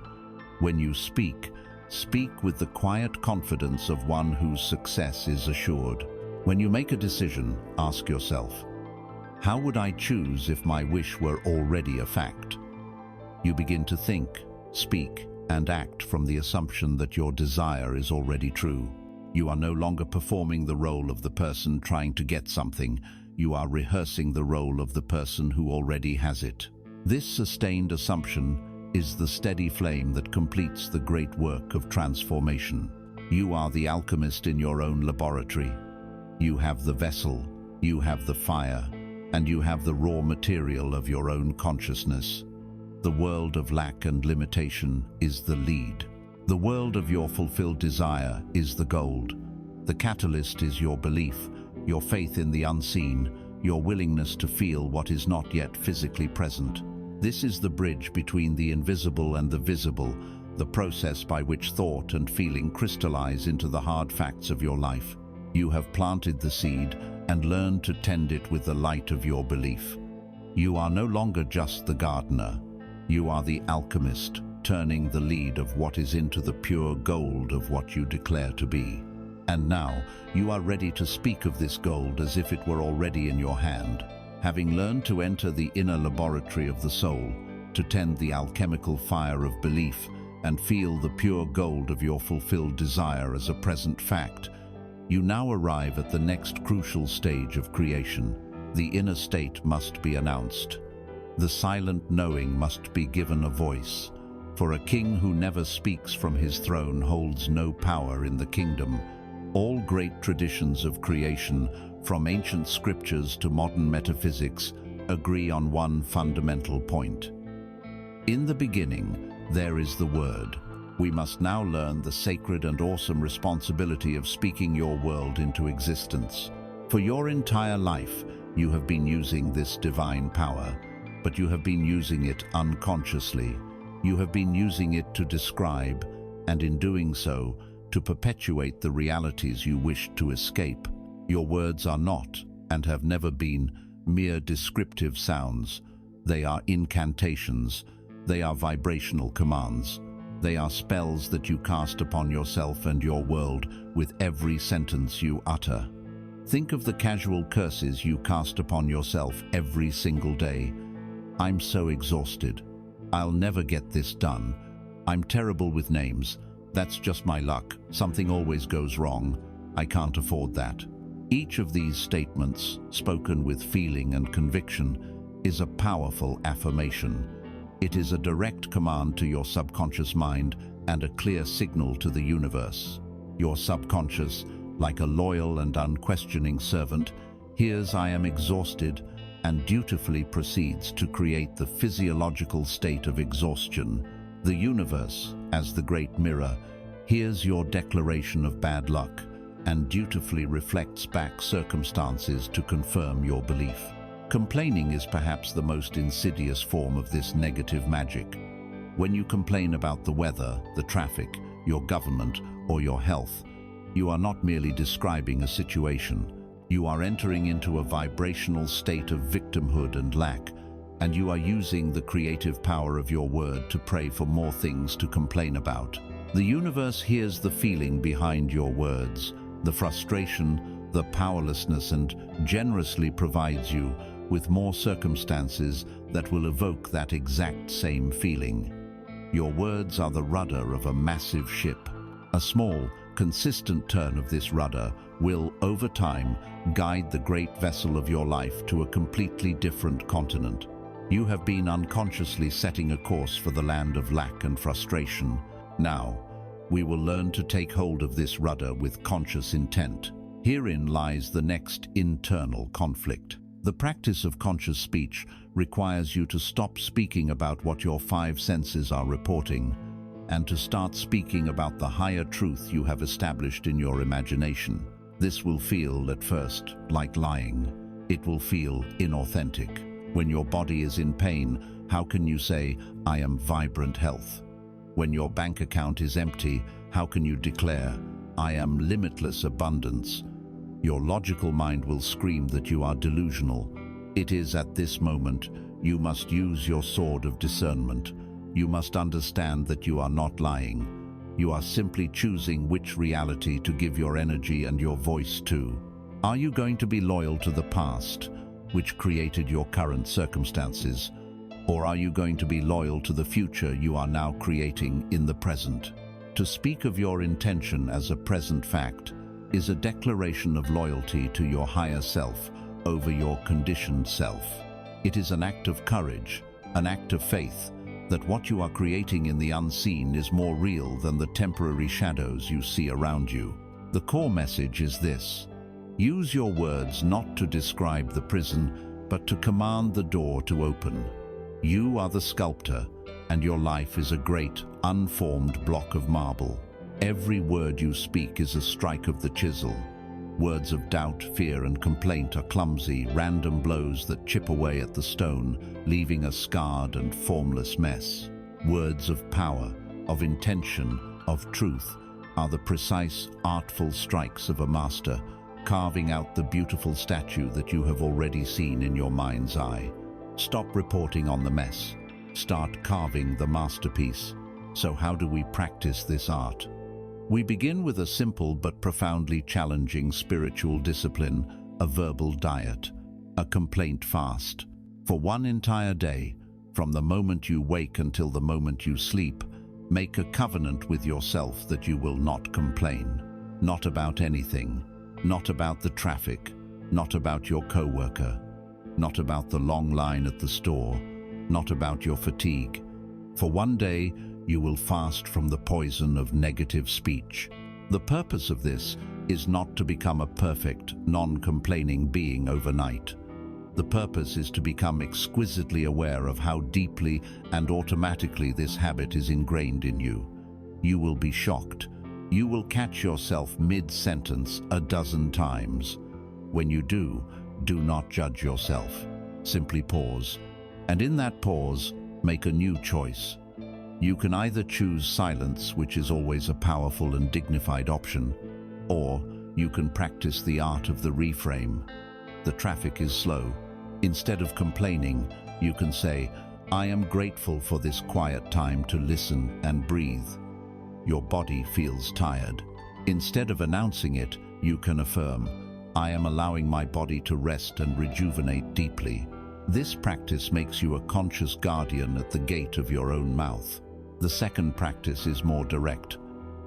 When you speak, speak with the quiet confidence of one whose success is assured. When you make a decision, ask yourself, how would I choose if my wish were already a fact? You begin to think, speak, and act from the assumption that your desire is already true. You are no longer performing the role of the person trying to get something. You are rehearsing the role of the person who already has it. This sustained assumption is the steady flame that completes the great work of transformation. You are the alchemist in your own laboratory. You have the vessel, you have the fire, and you have the raw material of your own consciousness. The world of lack and limitation is the lead. The world of your fulfilled desire is the gold. The catalyst is your belief, your faith in the unseen, your willingness to feel what is not yet physically present. This is the bridge between the invisible and the visible, the process by which thought and feeling crystallize into the hard facts of your life. You have planted the seed and learned to tend it with the light of your belief. You are no longer just the gardener. You are the alchemist, turning the lead of what is into the pure gold of what you declare to be. And now, you are ready to speak of this gold as if it were already in your hand. Having learned to enter the inner laboratory of the soul, to tend the alchemical fire of belief, and feel the pure gold of your fulfilled desire as a present fact, you now arrive at the next crucial stage of creation. The inner state must be announced. The silent knowing must be given a voice. For a king who never speaks from his throne holds no power in the kingdom. All great traditions of creation, from ancient scriptures to modern metaphysics, agree on one fundamental point. In the beginning, there is the Word. We must now learn the sacred and awesome responsibility of speaking your world into existence. For your entire life, you have been using this divine power, but you have been using it unconsciously. You have been using it to describe, and in doing so, to perpetuate the realities you wish to escape. Your words are not, and have never been, mere descriptive sounds. They are incantations. They are vibrational commands. They are spells that you cast upon yourself and your world with every sentence you utter. Think of the casual curses you cast upon yourself every single day. I'm so exhausted. I'll never get this done. I'm terrible with names. That's just my luck. Something always goes wrong. I can't afford that. Each of these statements, spoken with feeling and conviction, is a powerful affirmation. It is a direct command to your subconscious mind and a clear signal to the universe. Your subconscious, like a loyal and unquestioning servant, hears "I am exhausted" and dutifully proceeds to create the physiological state of exhaustion. The universe, as the great mirror, hears your declaration of bad luck and dutifully reflects back circumstances to confirm your belief. Complaining is perhaps the most insidious form of this negative magic. When you complain about the weather, the traffic, your government, or your health, you are not merely describing a situation. You are entering into a vibrational state of victimhood and lack, and you are using the creative power of your word to pray for more things to complain about. The universe hears the feeling behind your words, the frustration, the powerlessness, and generously provides you with more circumstances that will evoke that exact same feeling. Your words are the rudder of a massive ship. A small, consistent turn of this rudder will, over time, guide the great vessel of your life to a completely different continent. You have been unconsciously setting a course for the land of lack and frustration. Now, we will learn to take hold of this rudder with conscious intent. Herein lies the next internal conflict. The practice of conscious speech requires you to stop speaking about what your five senses are reporting and to start speaking about the higher truth you have established in your imagination. This will feel, at first, like lying. It will feel inauthentic. When your body is in pain, how can you say, "I am vibrant health"? When your bank account is empty, how can you declare, "I am limitless abundance"? Your logical mind will scream that you are delusional. It is at this moment you must use your sword of discernment. You must understand that you are not lying. You are simply choosing which reality to give your energy and your voice to. Are you going to be loyal to the past, which created your current circumstances? Or are you going to be loyal to the future you are now creating in the present? To speak of your intention as a present fact is a declaration of loyalty to your higher self over your conditioned self. It is an act of courage, an act of faith, that what you are creating in the unseen is more real than the temporary shadows you see around you. The core message is this: use your words not to describe the prison, but to command the door to open. You are the sculptor, and your life is a great, unformed block of marble. Every word you speak is a strike of the chisel. Words of doubt, fear, and complaint are clumsy, random blows that chip away at the stone, leaving a scarred and formless mess. Words of power, of intention, of truth, are the precise, artful strikes of a master, carving out the beautiful statue that you have already seen in your mind's eye. Stop reporting on the mess. Start carving the masterpiece. So how do we practice this art? We begin with a simple but profoundly challenging spiritual discipline, a verbal diet, a complaint fast. For one entire day, from the moment you wake until the moment you sleep, make a covenant with yourself that you will not complain. Not about anything, not about the traffic, not about your coworker, not about the long line at the store, not about your fatigue. For one day, you will fast from the poison of negative speech. The purpose of this is not to become a perfect, non-complaining being overnight. The purpose is to become exquisitely aware of how deeply and automatically this habit is ingrained in you. You will be shocked. You will catch yourself mid-sentence a dozen times. When you do not judge yourself. Simply pause. And in that pause, make a new choice. You can either choose silence, which is always a powerful and dignified option, or you can practice the art of the reframe. The traffic is slow. Instead of complaining, you can say, "I am grateful for this quiet time to listen and breathe." Your body feels tired. Instead of announcing it, you can affirm, "I am allowing my body to rest and rejuvenate deeply." This practice makes you a conscious guardian at the gate of your own mouth. The second practice is more direct.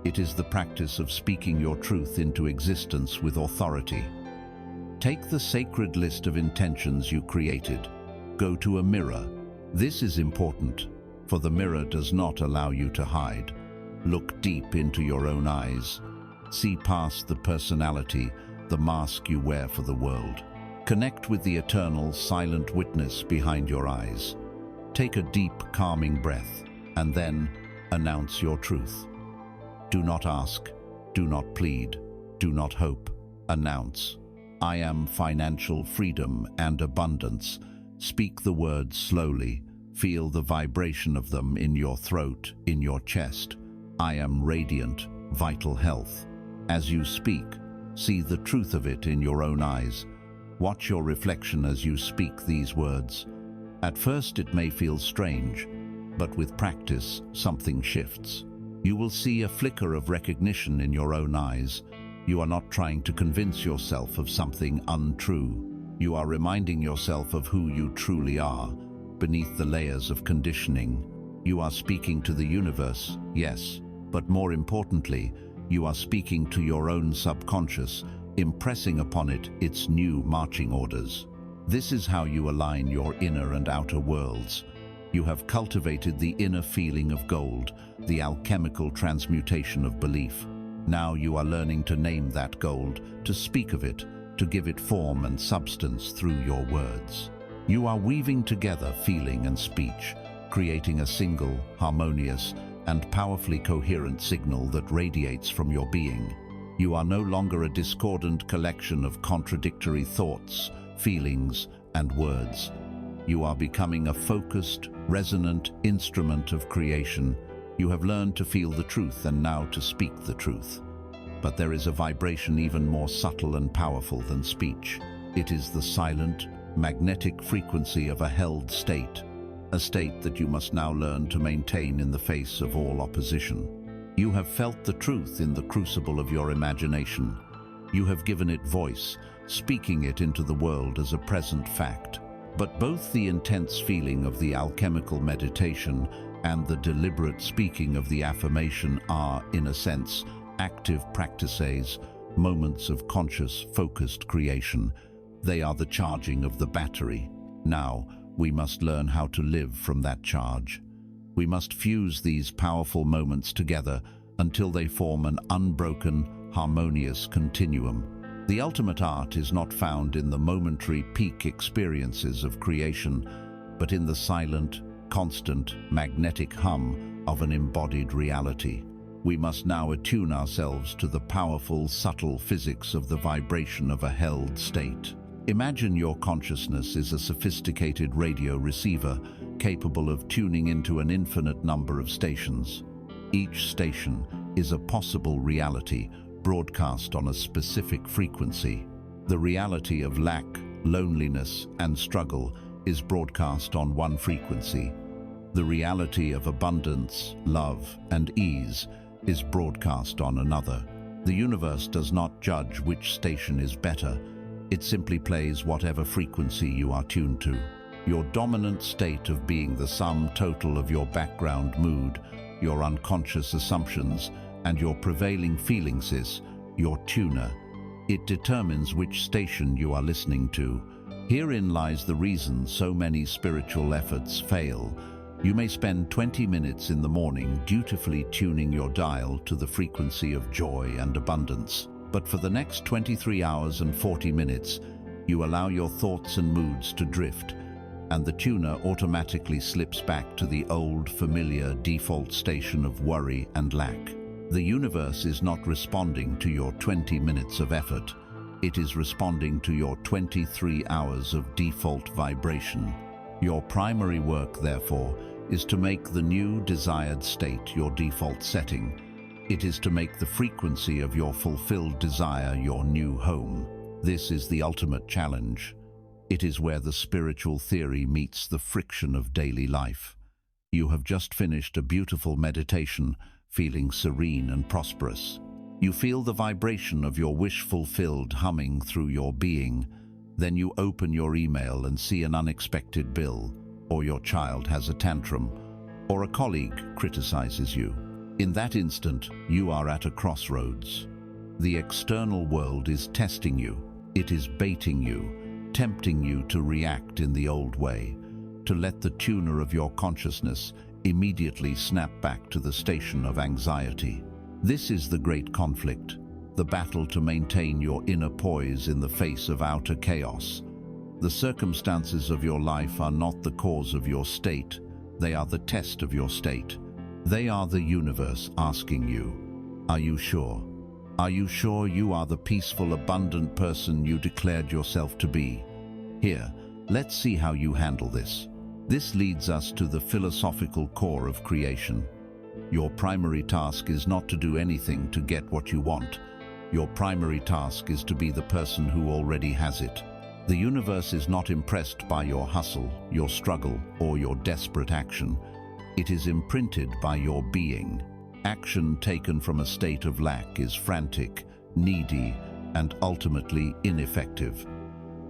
It is the practice of speaking your truth into existence with authority. Take the sacred list of intentions you created. Go to a mirror. This is important, for the mirror does not allow you to hide. Look deep into your own eyes. See past the personality, the mask you wear for the world. Connect with the eternal, silent witness behind your eyes. Take a deep, calming breath, and then announce your truth. Do not ask, do not plead, do not hope. Announce, "I am financial freedom and abundance." Speak the words slowly. Feel the vibration of them in your throat, in your chest. "I am radiant, vital health." As you speak, see the truth of it in your own eyes. Watch your reflection as you speak these words. At first it may feel strange, but with practice, something shifts. You will see a flicker of recognition in your own eyes. You are not trying to convince yourself of something untrue. You are reminding yourself of who you truly are, beneath the layers of conditioning. You are speaking to the universe, yes, but more importantly, you are speaking to your own subconscious, impressing upon it its new marching orders. This is how you align your inner and outer worlds. You have cultivated the inner feeling of gold, the alchemical transmutation of belief. Now you are learning to name that gold, to speak of it, to give it form and substance through your words. You are weaving together feeling and speech, creating a single, harmonious, and powerfully coherent signal that radiates from your being. You are no longer a discordant collection of contradictory thoughts, feelings, and words. You are becoming a focused, resonant instrument of creation. You have learned to feel the truth and now to speak the truth. But there is a vibration even more subtle and powerful than speech. It is the silent, magnetic frequency of a held state, a state that you must now learn to maintain in the face of all opposition. You have felt the truth in the crucible of your imagination. You have given it voice, speaking it into the world as a present fact. But both the intense feeling of the alchemical meditation and the deliberate speaking of the affirmation are, in a sense, active practices, moments of conscious, focused creation. They are the charging of the battery. Now, we must learn how to live from that charge. We must fuse these powerful moments together until they form an unbroken, harmonious continuum. The ultimate art is not found in the momentary peak experiences of creation, but in the silent, constant, magnetic hum of an embodied reality. We must now attune ourselves to the powerful, subtle physics of the vibration of a held state. Imagine your consciousness is a sophisticated radio receiver capable of tuning into an infinite number of stations. Each station is a possible reality broadcast on a specific frequency. The reality of lack, loneliness, and struggle is broadcast on one frequency. The reality of abundance, love, and ease is broadcast on another. The universe does not judge which station is better. It simply plays whatever frequency you are tuned to. Your dominant state of being the sum total of your background mood, your unconscious assumptions, and your prevailing feelings is your tuner. It determines which station you are listening to. Herein lies the reason so many spiritual efforts fail. You may spend 20 minutes in the morning dutifully tuning your dial to the frequency of joy and abundance. But for the next 23 hours and 40 minutes, you allow your thoughts and moods to drift, and the tuner automatically slips back to the old, familiar default station of worry and lack. The universe is not responding to your 20 minutes of effort. It is responding to your 23 hours of default vibration. Your primary work, therefore, is to make the new desired state your default setting. It is to make the frequency of your fulfilled desire your new home. This is the ultimate challenge. It is where the spiritual theory meets the friction of daily life. You have just finished a beautiful meditation, feeling serene and prosperous. You feel the vibration of your wish fulfilled humming through your being. Then you open your email and see an unexpected bill, or your child has a tantrum, or a colleague criticizes you. In that instant, you are at a crossroads. The external world is testing you. It is baiting you, tempting you to react in the old way, to let the tuner of your consciousness immediately snap back to the station of anxiety. This is the great conflict, the battle to maintain your inner poise in the face of outer chaos. The circumstances of your life are not the cause of your state, they are the test of your state. They are the universe asking you, are you sure? Are you sure you are the peaceful, abundant person you declared yourself to be? Here, let's see how you handle this. This leads us to the philosophical core of creation. Your primary task is not to do anything to get what you want. Your primary task is to be the person who already has it. The universe is not impressed by your hustle, your struggle, or your desperate action. It is imprinted by your being. Action taken from a state of lack is frantic, needy, and ultimately ineffective.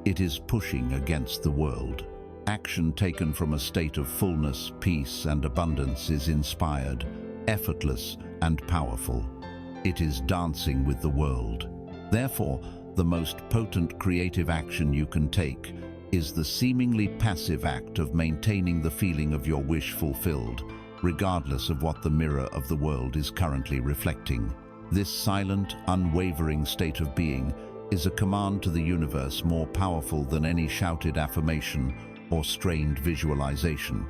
It is pushing against the world. Action taken from a state of fullness, peace, and abundance is inspired, effortless, and powerful. It is dancing with the world. Therefore, the most potent creative action you can take is the seemingly passive act of maintaining the feeling of your wish fulfilled, regardless of what the mirror of the world is currently reflecting. This silent, unwavering state of being is a command to the universe more powerful than any shouted affirmation or strained visualization.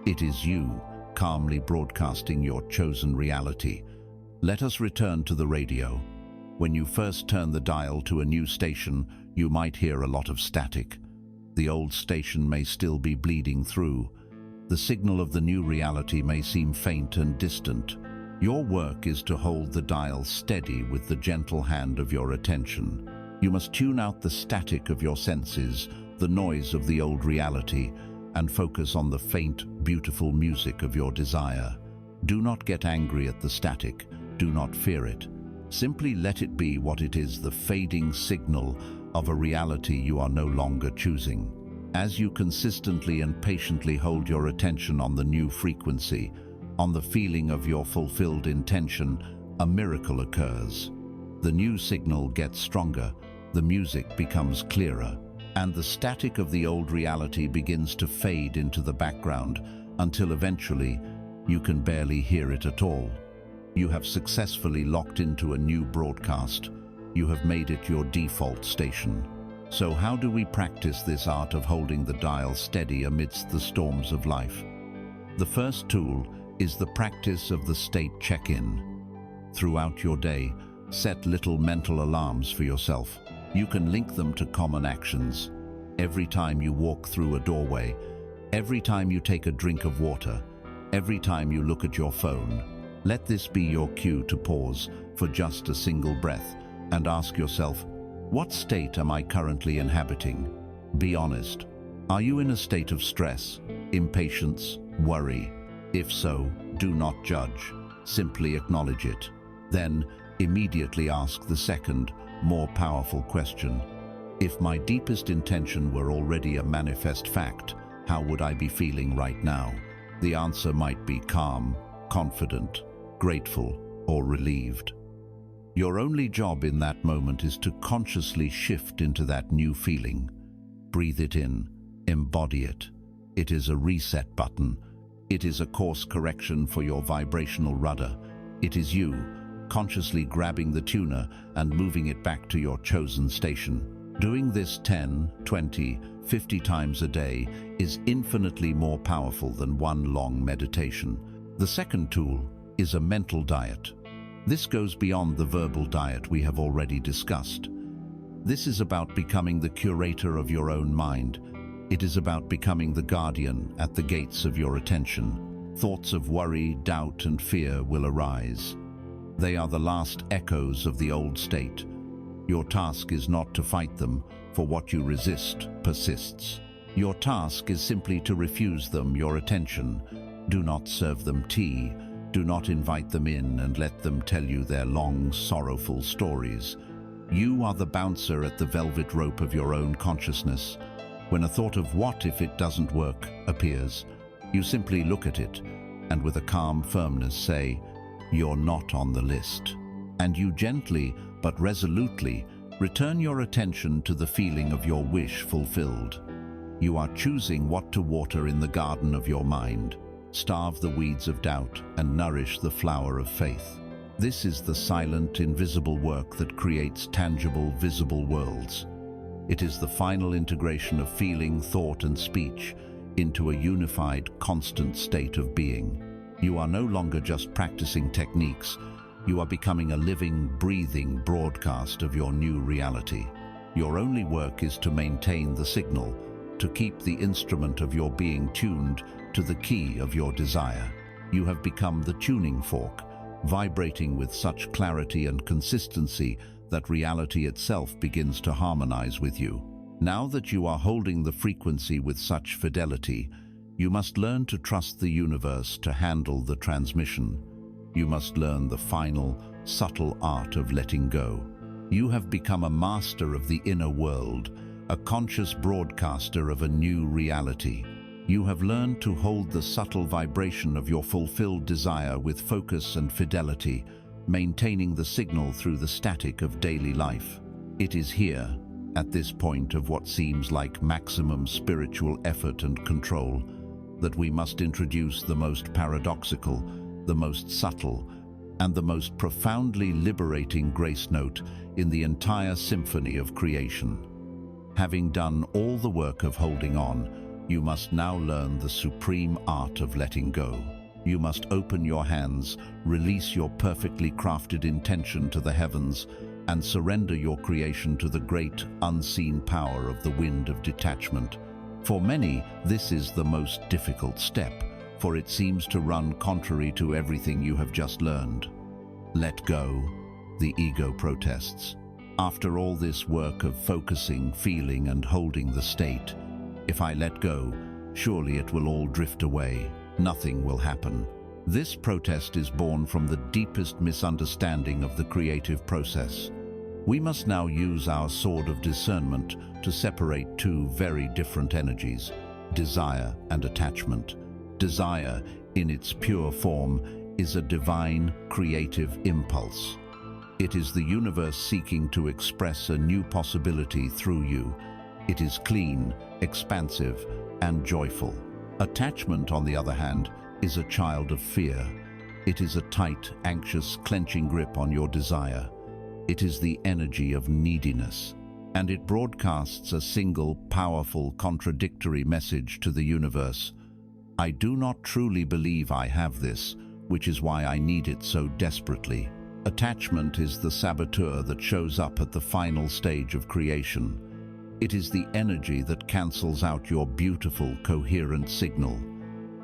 It is you, calmly broadcasting your chosen reality. Let us return to the radio. When you first turn the dial to a new station, you might hear a lot of static. The old station may still be bleeding through. The signal of the new reality may seem faint and distant. Your work is to hold the dial steady with the gentle hand of your attention. You must tune out the static of your senses, the noise of the old reality, and focus on the faint, beautiful music of your desire. Do not get angry at the static. Do not fear it. Simply let it be what it is, the fading signal of a reality you are no longer choosing. As you consistently and patiently hold your attention on the new frequency, on the feeling of your fulfilled intention, a miracle occurs. The new signal gets stronger, the music becomes clearer, and the static of the old reality begins to fade into the background until eventually you can barely hear it at all. You have successfully locked into a new broadcast. You have made it your default station. So how do we practice this art of holding the dial steady amidst the storms of life? The first tool is the practice of the state check-in. Throughout your day, set little mental alarms for yourself. You can link them to common actions. Every time you walk through a doorway, every time you take a drink of water, every time you look at your phone, let this be your cue to pause for just a single breath and ask yourself, what state am I currently inhabiting? Be honest. Are you in a state of stress, impatience, worry? If so, do not judge. Simply acknowledge it. Then, immediately ask the second, more powerful question. If my deepest intention were already a manifest fact, how would I be feeling right now? The answer might be calm, confident, grateful, or relieved. Your only job in that moment is to consciously shift into that new feeling. Breathe it in, embody it. It is a reset button. It is a course correction for your vibrational rudder. It is you, consciously grabbing the tuner and moving it back to your chosen station. Doing this 10, 20, 50 times a day is infinitely more powerful than one long meditation. The second tool is a mental diet. This goes beyond the verbal diet we have already discussed. This is about becoming the curator of your own mind. It is about becoming the guardian at the gates of your attention. Thoughts of worry, doubt, and fear will arise. They are the last echoes of the old state. Your task is not to fight them, for what you resist persists. Your task is simply to refuse them your attention. Do not serve them tea. Do not invite them in and let them tell you their long, sorrowful stories. You are the bouncer at the velvet rope of your own consciousness. When a thought of what if it doesn't work appears, you simply look at it and with a calm firmness say, you're not on the list. And you gently but resolutely return your attention to the feeling of your wish fulfilled. You are choosing what to water in the garden of your mind. Starve the weeds of doubt and nourish the flower of faith. This is the silent, invisible work that creates tangible, visible worlds. It is the final integration of feeling, thought, and speech into a unified, constant state of being. You are no longer just practicing techniques. You are becoming a living, breathing broadcast of your new reality. Your only work is to maintain the signal, to keep the instrument of your being tuned to the key of your desire. You have become the tuning fork, vibrating with such clarity and consistency that reality itself begins to harmonize with you. Now that you are holding the frequency with such fidelity, you must learn to trust the universe to handle the transmission. You must learn the final, subtle art of letting go. You have become a master of the inner world, a conscious broadcaster of a new reality. You have learned to hold the subtle vibration of your fulfilled desire with focus and fidelity, maintaining the signal through the static of daily life. It is here, at this point of what seems like maximum spiritual effort and control, that we must introduce the most paradoxical, the most subtle, and the most profoundly liberating grace note in the entire symphony of creation. Having done all the work of holding on, you must now learn the supreme art of letting go. You must open your hands, release your perfectly crafted intention to the heavens, and surrender your creation to the great, unseen power of the wind of detachment. For many, this is the most difficult step, for it seems to run contrary to everything you have just learned. Let go, the ego protests. After all this work of focusing, feeling, and holding the state, if I let go, surely it will all drift away. Nothing will happen. This protest is born from the deepest misunderstanding of the creative process. We must now use our sword of discernment to separate two very different energies, desire and attachment. Desire, in its pure form, is a divine, creative impulse. It is the universe seeking to express a new possibility through you. It is clean, expansive, and joyful. Attachment, on the other hand, is a child of fear. It is a tight, anxious, clenching grip on your desire. It is the energy of neediness, and it broadcasts a single, powerful, contradictory message to the universe. I do not truly believe I have this, which is why I need it so desperately. Attachment is the saboteur that shows up at the final stage of creation. It is the energy that cancels out your beautiful, coherent signal.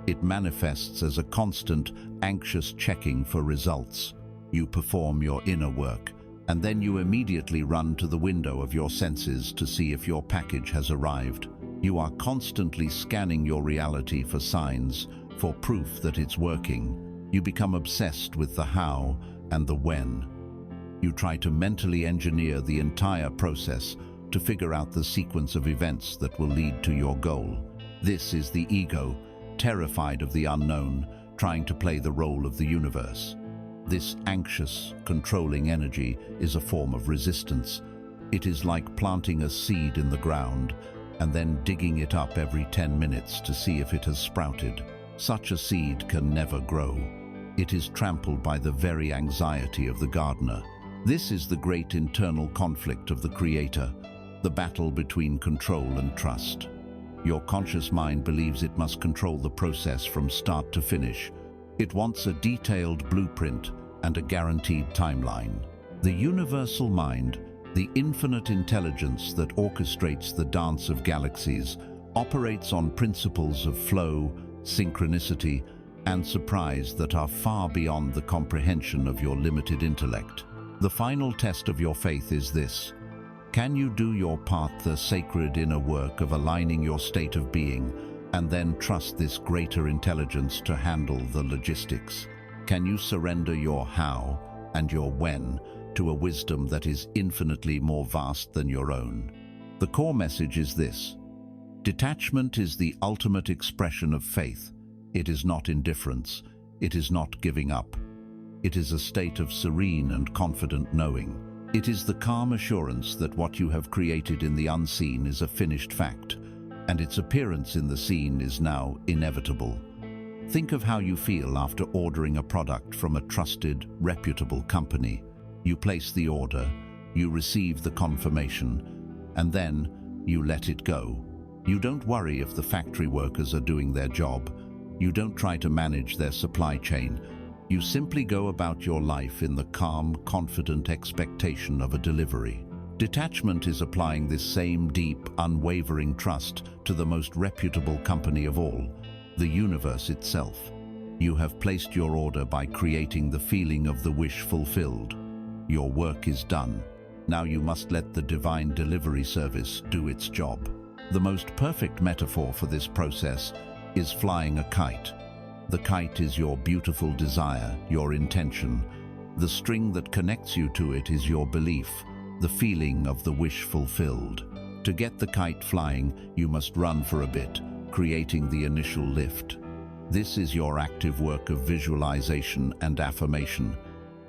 It manifests as a constant, anxious checking for results. You perform your inner work, and then you immediately run to the window of your senses to see if your package has arrived. You are constantly scanning your reality for signs, for proof that it's working. You become obsessed with the how and the when. You try to mentally engineer the entire process to figure out the sequence of events that will lead to your goal. This is the ego, terrified of the unknown, trying to play the role of the universe. This anxious, controlling energy is a form of resistance. It is like planting a seed in the ground and then digging it up every 10 minutes to see if it has sprouted. Such a seed can never grow. It is trampled by the very anxiety of the gardener. This is the great internal conflict of the creator, the battle between control and trust. Your conscious mind believes it must control the process from start to finish. It wants a detailed blueprint and a guaranteed timeline. The universal mind, the infinite intelligence that orchestrates the dance of galaxies, operates on principles of flow, synchronicity, and surprise that are far beyond the comprehension of your limited intellect. The final test of your faith is this: can you do your part, the sacred inner work of aligning your state of being, and then trust this greater intelligence to handle the logistics? Can you surrender your how and your when to a wisdom that is infinitely more vast than your own? The core message is this: detachment is the ultimate expression of faith. It is not indifference. It is not giving up. It is a state of serene and confident knowing. It is the calm assurance that what you have created in the unseen is a finished fact, and its appearance in the seen is now inevitable. Think of how you feel after ordering a product from a trusted, reputable company. You place the order, you receive the confirmation, and then you let it go. You don't worry if the factory workers are doing their job. You don't try to manage their supply chain. You simply go about your life in the calm, confident expectation of a delivery. Detachment is applying this same deep, unwavering trust to the most reputable company of all, the universe itself. You have placed your order by creating the feeling of the wish fulfilled. Your work is done. Now you must let the divine delivery service do its job. The most perfect metaphor for this process is flying a kite. The kite is your beautiful desire, your intention. The string that connects you to it is your belief, the feeling of the wish fulfilled. To get the kite flying, you must run for a bit, creating the initial lift. This is your active work of visualization and affirmation.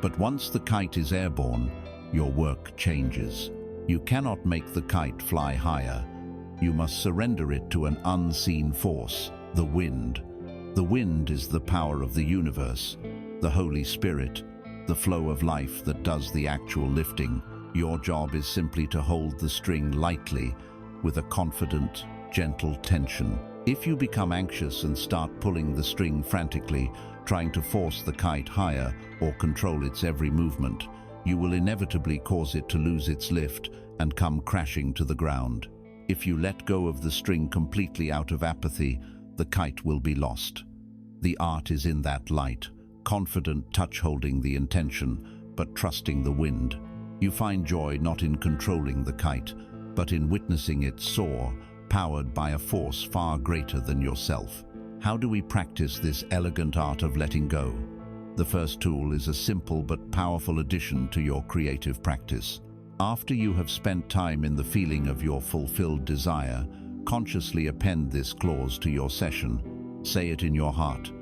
But once the kite is airborne, your work changes. You cannot make the kite fly higher. You must surrender it to an unseen force, the wind. The wind is the power of the universe, the Holy Spirit, the flow of life that does the actual lifting. Your job is simply to hold the string lightly, with a confident, gentle tension. If you become anxious and start pulling the string frantically, trying to force the kite higher or control its every movement, you will inevitably cause it to lose its lift and come crashing to the ground. If you let go of the string completely out of apathy, the kite will be lost. The art is in that light, confident touch holding the intention, but trusting the wind. You find joy not in controlling the kite, but in witnessing it soar, powered by a force far greater than yourself. How do we practice this elegant art of letting go? The first tool is a simple but powerful addition to your creative practice. After you have spent time in the feeling of your fulfilled desire, consciously append this clause to your session. Say it in your heart.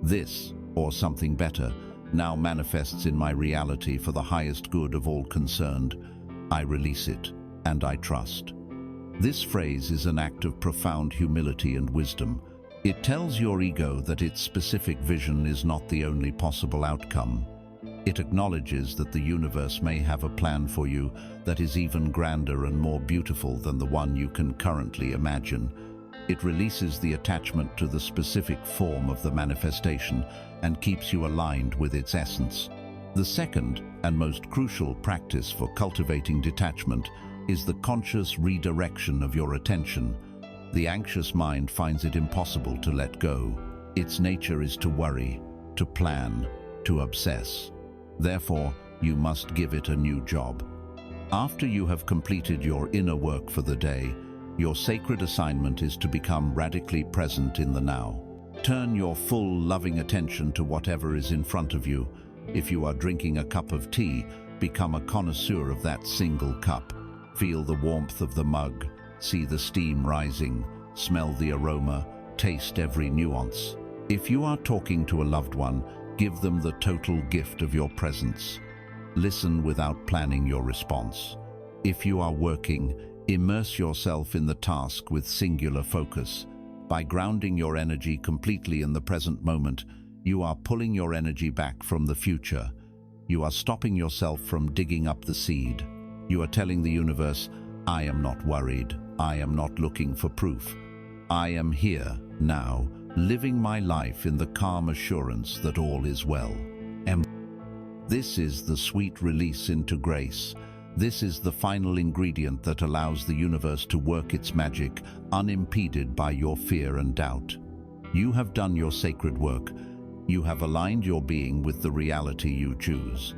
This, or something better, now manifests in my reality for the highest good of all concerned. I release it, and I trust. This phrase is an act of profound humility and wisdom. It tells your ego that its specific vision is not the only possible outcome. It acknowledges that the universe may have a plan for you that is even grander and more beautiful than the one you can currently imagine. It releases the attachment to the specific form of the manifestation and keeps you aligned with its essence. The second and most crucial practice for cultivating detachment is the conscious redirection of your attention. The anxious mind finds it impossible to let go. Its nature is to worry, to plan, to obsess. Therefore, you must give it a new job. After you have completed your inner work for the day, your sacred assignment is to become radically present in the now. Turn your full, loving attention to whatever is in front of you. If you are drinking a cup of tea, become a connoisseur of that single cup. Feel the warmth of the mug, see the steam rising, smell the aroma, taste every nuance. If you are talking to a loved one, give them the total gift of your presence. Listen without planning your response. If you are working, immerse yourself in the task with singular focus. By grounding your energy completely in the present moment, you are pulling your energy back from the future. You are stopping yourself from digging up the seed. You are telling the universe, I am not worried. I am not looking for proof. I am here, now, living my life in the calm assurance that all is well. This is the sweet release into grace. This is the final ingredient that allows the universe to work its magic, unimpeded by your fear and doubt. You have done your sacred work. You have aligned your being with the reality you choose.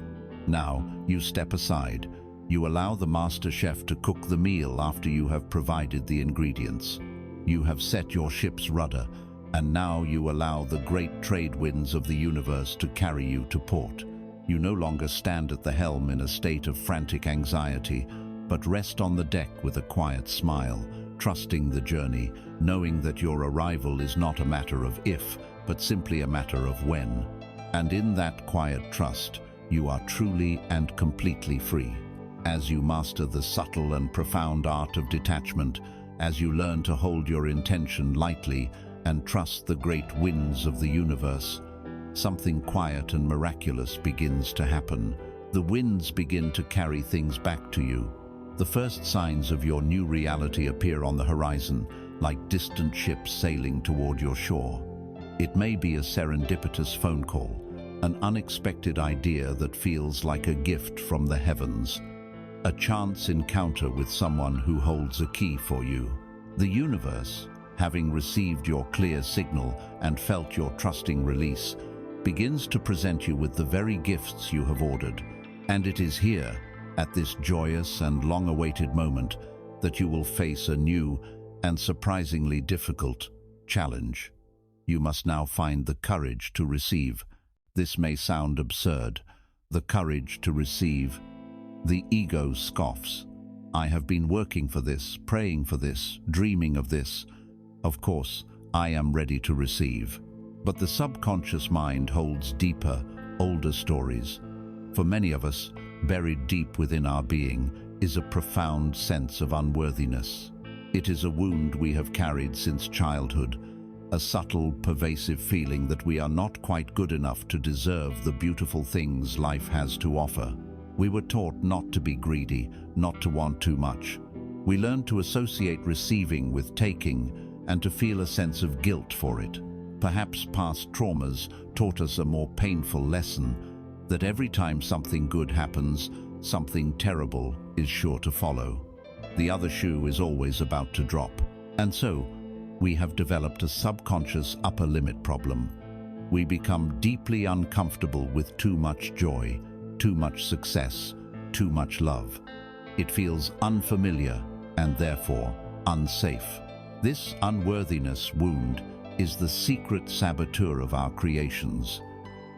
Now, you step aside. You allow the master chef to cook the meal after you have provided the ingredients. You have set your ship's rudder, and now you allow the great trade winds of the universe to carry you to port. You no longer stand at the helm in a state of frantic anxiety, but rest on the deck with a quiet smile, trusting the journey, knowing that your arrival is not a matter of if, but simply a matter of when. And in that quiet trust, you are truly and completely free. As you master the subtle and profound art of detachment, as you learn to hold your intention lightly and trust the great winds of the universe, something quiet and miraculous begins to happen. The winds begin to carry things back to you. The first signs of your new reality appear on the horizon, like distant ships sailing toward your shore. It may be a serendipitous phone call, an unexpected idea that feels like a gift from the heavens, a chance encounter with someone who holds a key for you. The universe, having received your clear signal and felt your trusting release, begins to present you with the very gifts you have ordered. And it is here, at this joyous and long-awaited moment, that you will face a new and surprisingly difficult challenge. You must now find the courage to receive. This may sound absurd. The courage to receive. The ego scoffs. I have been working for this, praying for this, dreaming of this. Of course, I am ready to receive. But the subconscious mind holds deeper, older stories. For many of us, buried deep within our being is a profound sense of unworthiness. It is a wound we have carried since childhood, a subtle, pervasive feeling that we are not quite good enough to deserve the beautiful things life has to offer. We were taught not to be greedy, not to want too much. We learned to associate receiving with taking and to feel a sense of guilt for it. Perhaps past traumas taught us a more painful lesson, that every time something good happens, something terrible is sure to follow. The other shoe is always about to drop. And so, we have developed a subconscious upper limit problem. We become deeply uncomfortable with too much joy, too much success, too much love. It feels unfamiliar and therefore unsafe. This unworthiness wound is the secret saboteur of our creations.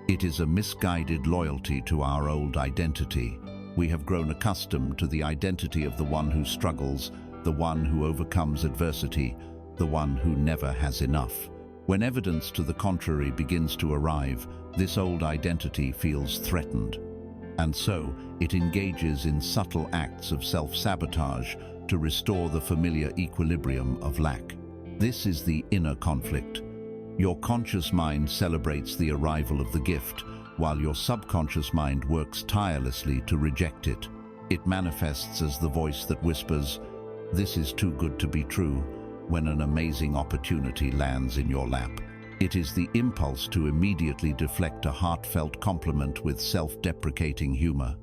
It is a misguided loyalty to our old identity. We have grown accustomed to the identity of the one who struggles, the one who overcomes adversity, the one who never has enough. When evidence to the contrary begins to arrive, this old identity feels threatened. And so, it engages in subtle acts of self-sabotage to restore the familiar equilibrium of lack. This is the inner conflict. Your conscious mind celebrates the arrival of the gift, while your subconscious mind works tirelessly to reject it. It manifests as the voice that whispers, "This is too good to be true," when an amazing opportunity lands in your lap. It is the impulse to immediately deflect a heartfelt compliment with self-deprecating humor.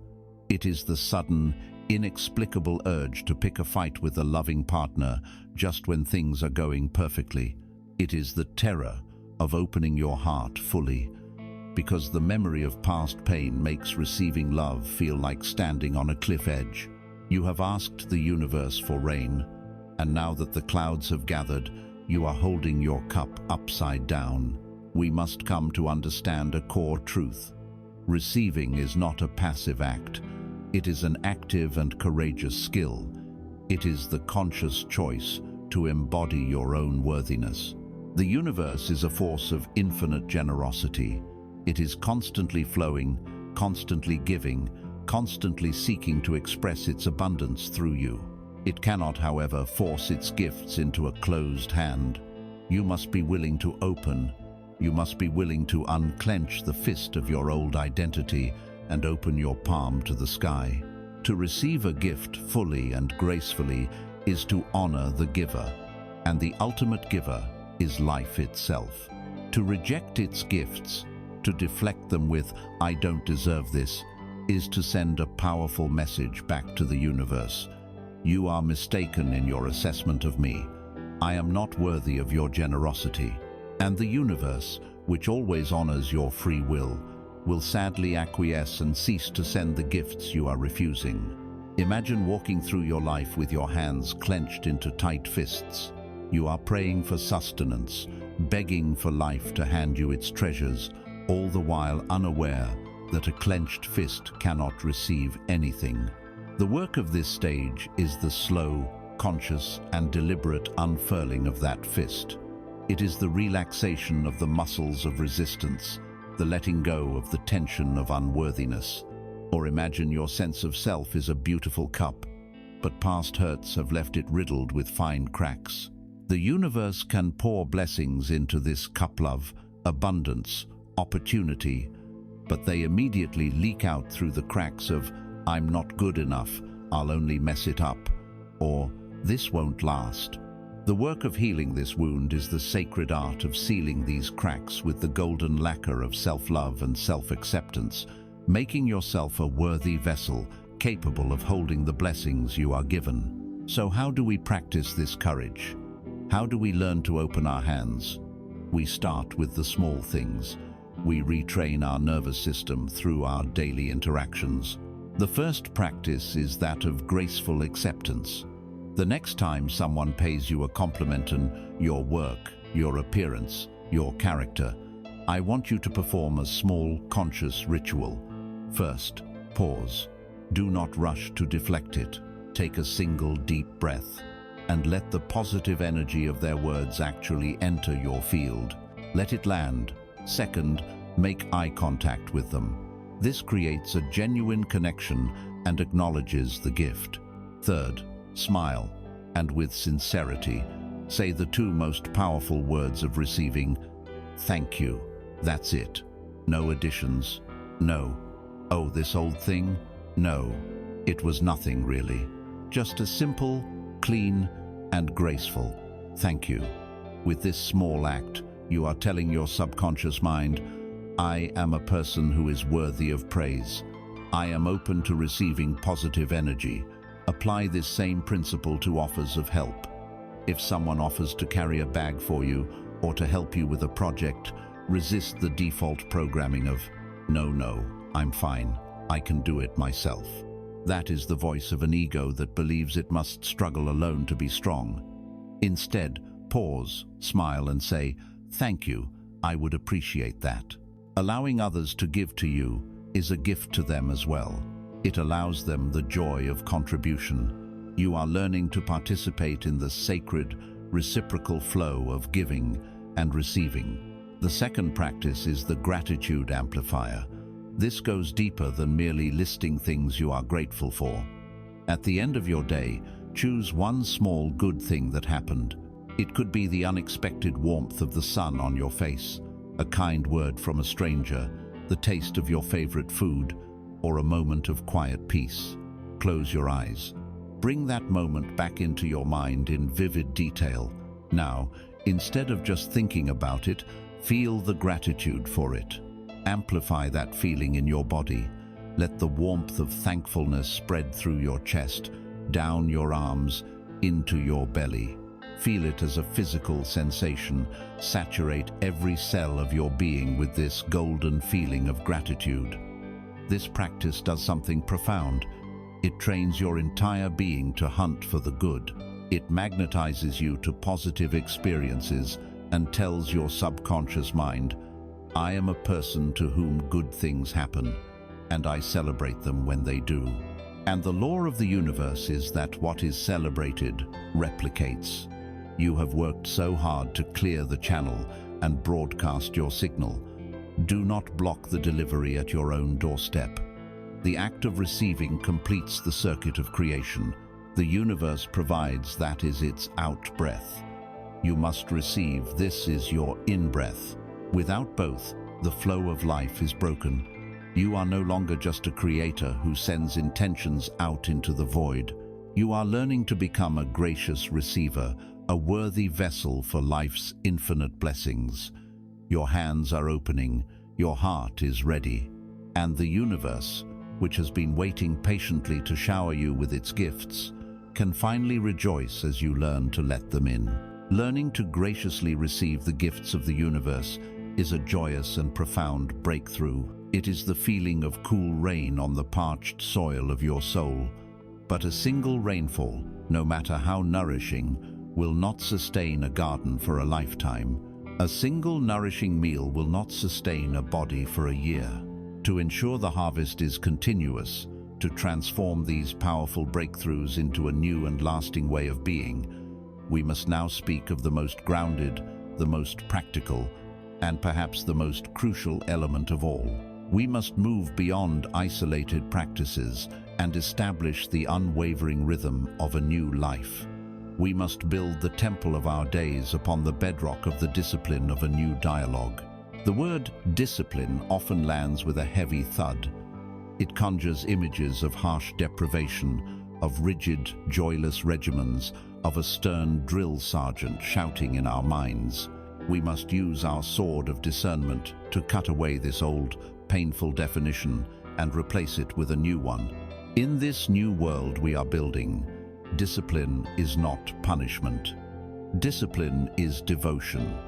It is the sudden, inexplicable urge to pick a fight with a loving partner just when things are going perfectly. It is the terror of opening your heart fully, because the memory of past pain makes receiving love feel like standing on a cliff edge. You have asked the universe for rain, and now that the clouds have gathered, you are holding your cup upside down. We must come to understand a core truth. Receiving is not a passive act. It is an active and courageous skill. It is the conscious choice to embody your own worthiness. The universe is a force of infinite generosity. It is constantly flowing, constantly giving, constantly seeking to express its abundance through you. It cannot, however, force its gifts into a closed hand. You must be willing to open. You must be willing to unclench the fist of your old identity and open your palm to the sky. To receive a gift fully and gracefully is to honor the giver, and the ultimate giver is life itself. To reject its gifts, to deflect them with "I don't deserve this," is to send a powerful message back to the universe. You are mistaken in your assessment of me. I am not worthy of your generosity. And the universe, which always honors your free will sadly acquiesce and cease to send the gifts you are refusing. Imagine walking through your life with your hands clenched into tight fists. You are praying for sustenance, begging for life to hand you its treasures, all the while unaware that a clenched fist cannot receive anything. The work of this stage is the slow, conscious, and deliberate unfurling of that fist. It is the relaxation of the muscles of resistance, the letting go of the tension of unworthiness. Or imagine your sense of self is a beautiful cup, but past hurts have left it riddled with fine cracks. The universe can pour blessings into this cup: love, abundance, opportunity, but they immediately leak out through the cracks of "I'm not good enough, I'll only mess it up," or "This won't last." The work of healing this wound is the sacred art of sealing these cracks with the golden lacquer of self-love and self-acceptance, making yourself a worthy vessel capable of holding the blessings you are given. So how do we practice this courage? How do we learn to open our hands? We start with the small things. We retrain our nervous system through our daily interactions. The first practice is that of graceful acceptance. The next time someone pays you a compliment on your work, your appearance, your character, I want you to perform a small, conscious ritual. First, pause. Do not rush to deflect it. Take a single deep breath and let the positive energy of their words actually enter your field. Let it land. Second, make eye contact with them. This creates a genuine connection and acknowledges the gift. Third, smile, and with sincerity, say the two most powerful words of receiving: "Thank you." That's it. No additions. No, "Oh, this old thing?" No, it was nothing really. Just a simple, clean, and graceful "thank you." With this small act, You are telling your subconscious mind, I am a person who is worthy of praise. I am open to receiving positive energy. Apply this same principle to offers of help. If someone offers to carry a bag for you or to help you with a project, resist the default programming of, no, I'm fine, I can do it myself. That is the voice of an ego that believes it must struggle alone to be strong. Instead, pause, smile and say, thank you, I would appreciate that. Allowing others to give to you is a gift to them as well. It allows them the joy of contribution. You are learning to participate in the sacred, reciprocal flow of giving and receiving. The second practice is the gratitude amplifier. This goes deeper than merely listing things you are grateful for. At the end of your day, choose one small good thing that happened. It could be the unexpected warmth of the sun on your face, a kind word from a stranger, the taste of your favorite food, or a moment of quiet peace. Close your eyes. Bring that moment back into your mind in vivid detail. Now, instead of just thinking about it, feel the gratitude for it. Amplify that feeling in your body. Let the warmth of thankfulness spread through your chest, down your arms, into your belly. Feel it as a physical sensation. Saturate every cell of your being with this golden feeling of gratitude. This practice does something profound. It trains your entire being to hunt for the good. It magnetizes you to positive experiences and tells your subconscious mind, I am a person to whom good things happen, and I celebrate them when they do. And the law of the universe is that what is celebrated replicates. You have worked so hard to clear the channel and broadcast your signal. Do not block the delivery at your own doorstep. The act of receiving completes the circuit of creation. The universe provides, that is its out-breath. You must receive, this is your in-breath. Without both, the flow of life is broken. You are no longer just a creator who sends intentions out into the void. You are learning to become a gracious receiver, a worthy vessel for life's infinite blessings. Your hands are opening, your heart is ready, and the universe, which has been waiting patiently to shower you with its gifts, can finally rejoice as you learn to let them in. Learning to graciously receive the gifts of the universe is a joyous and profound breakthrough. It is the feeling of cool rain on the parched soil of your soul. But a single rainfall, no matter how nourishing, will not sustain a garden for a lifetime. A single nourishing meal will not sustain a body for a year. To ensure the harvest is continuous, to transform these powerful breakthroughs into a new and lasting way of being, we must now speak of the most grounded, the most practical, and perhaps the most crucial element of all. We must move beyond isolated practices and establish the unwavering rhythm of a new life. We must build the temple of our days upon the bedrock of the discipline of a new dialogue. The word discipline often lands with a heavy thud. It conjures images of harsh deprivation, of rigid, joyless regimens, of a stern drill sergeant shouting in our minds. We must use our sword of discernment to cut away this old, painful definition and replace it with a new one. In this new world we are building, discipline is not punishment. Discipline is devotion.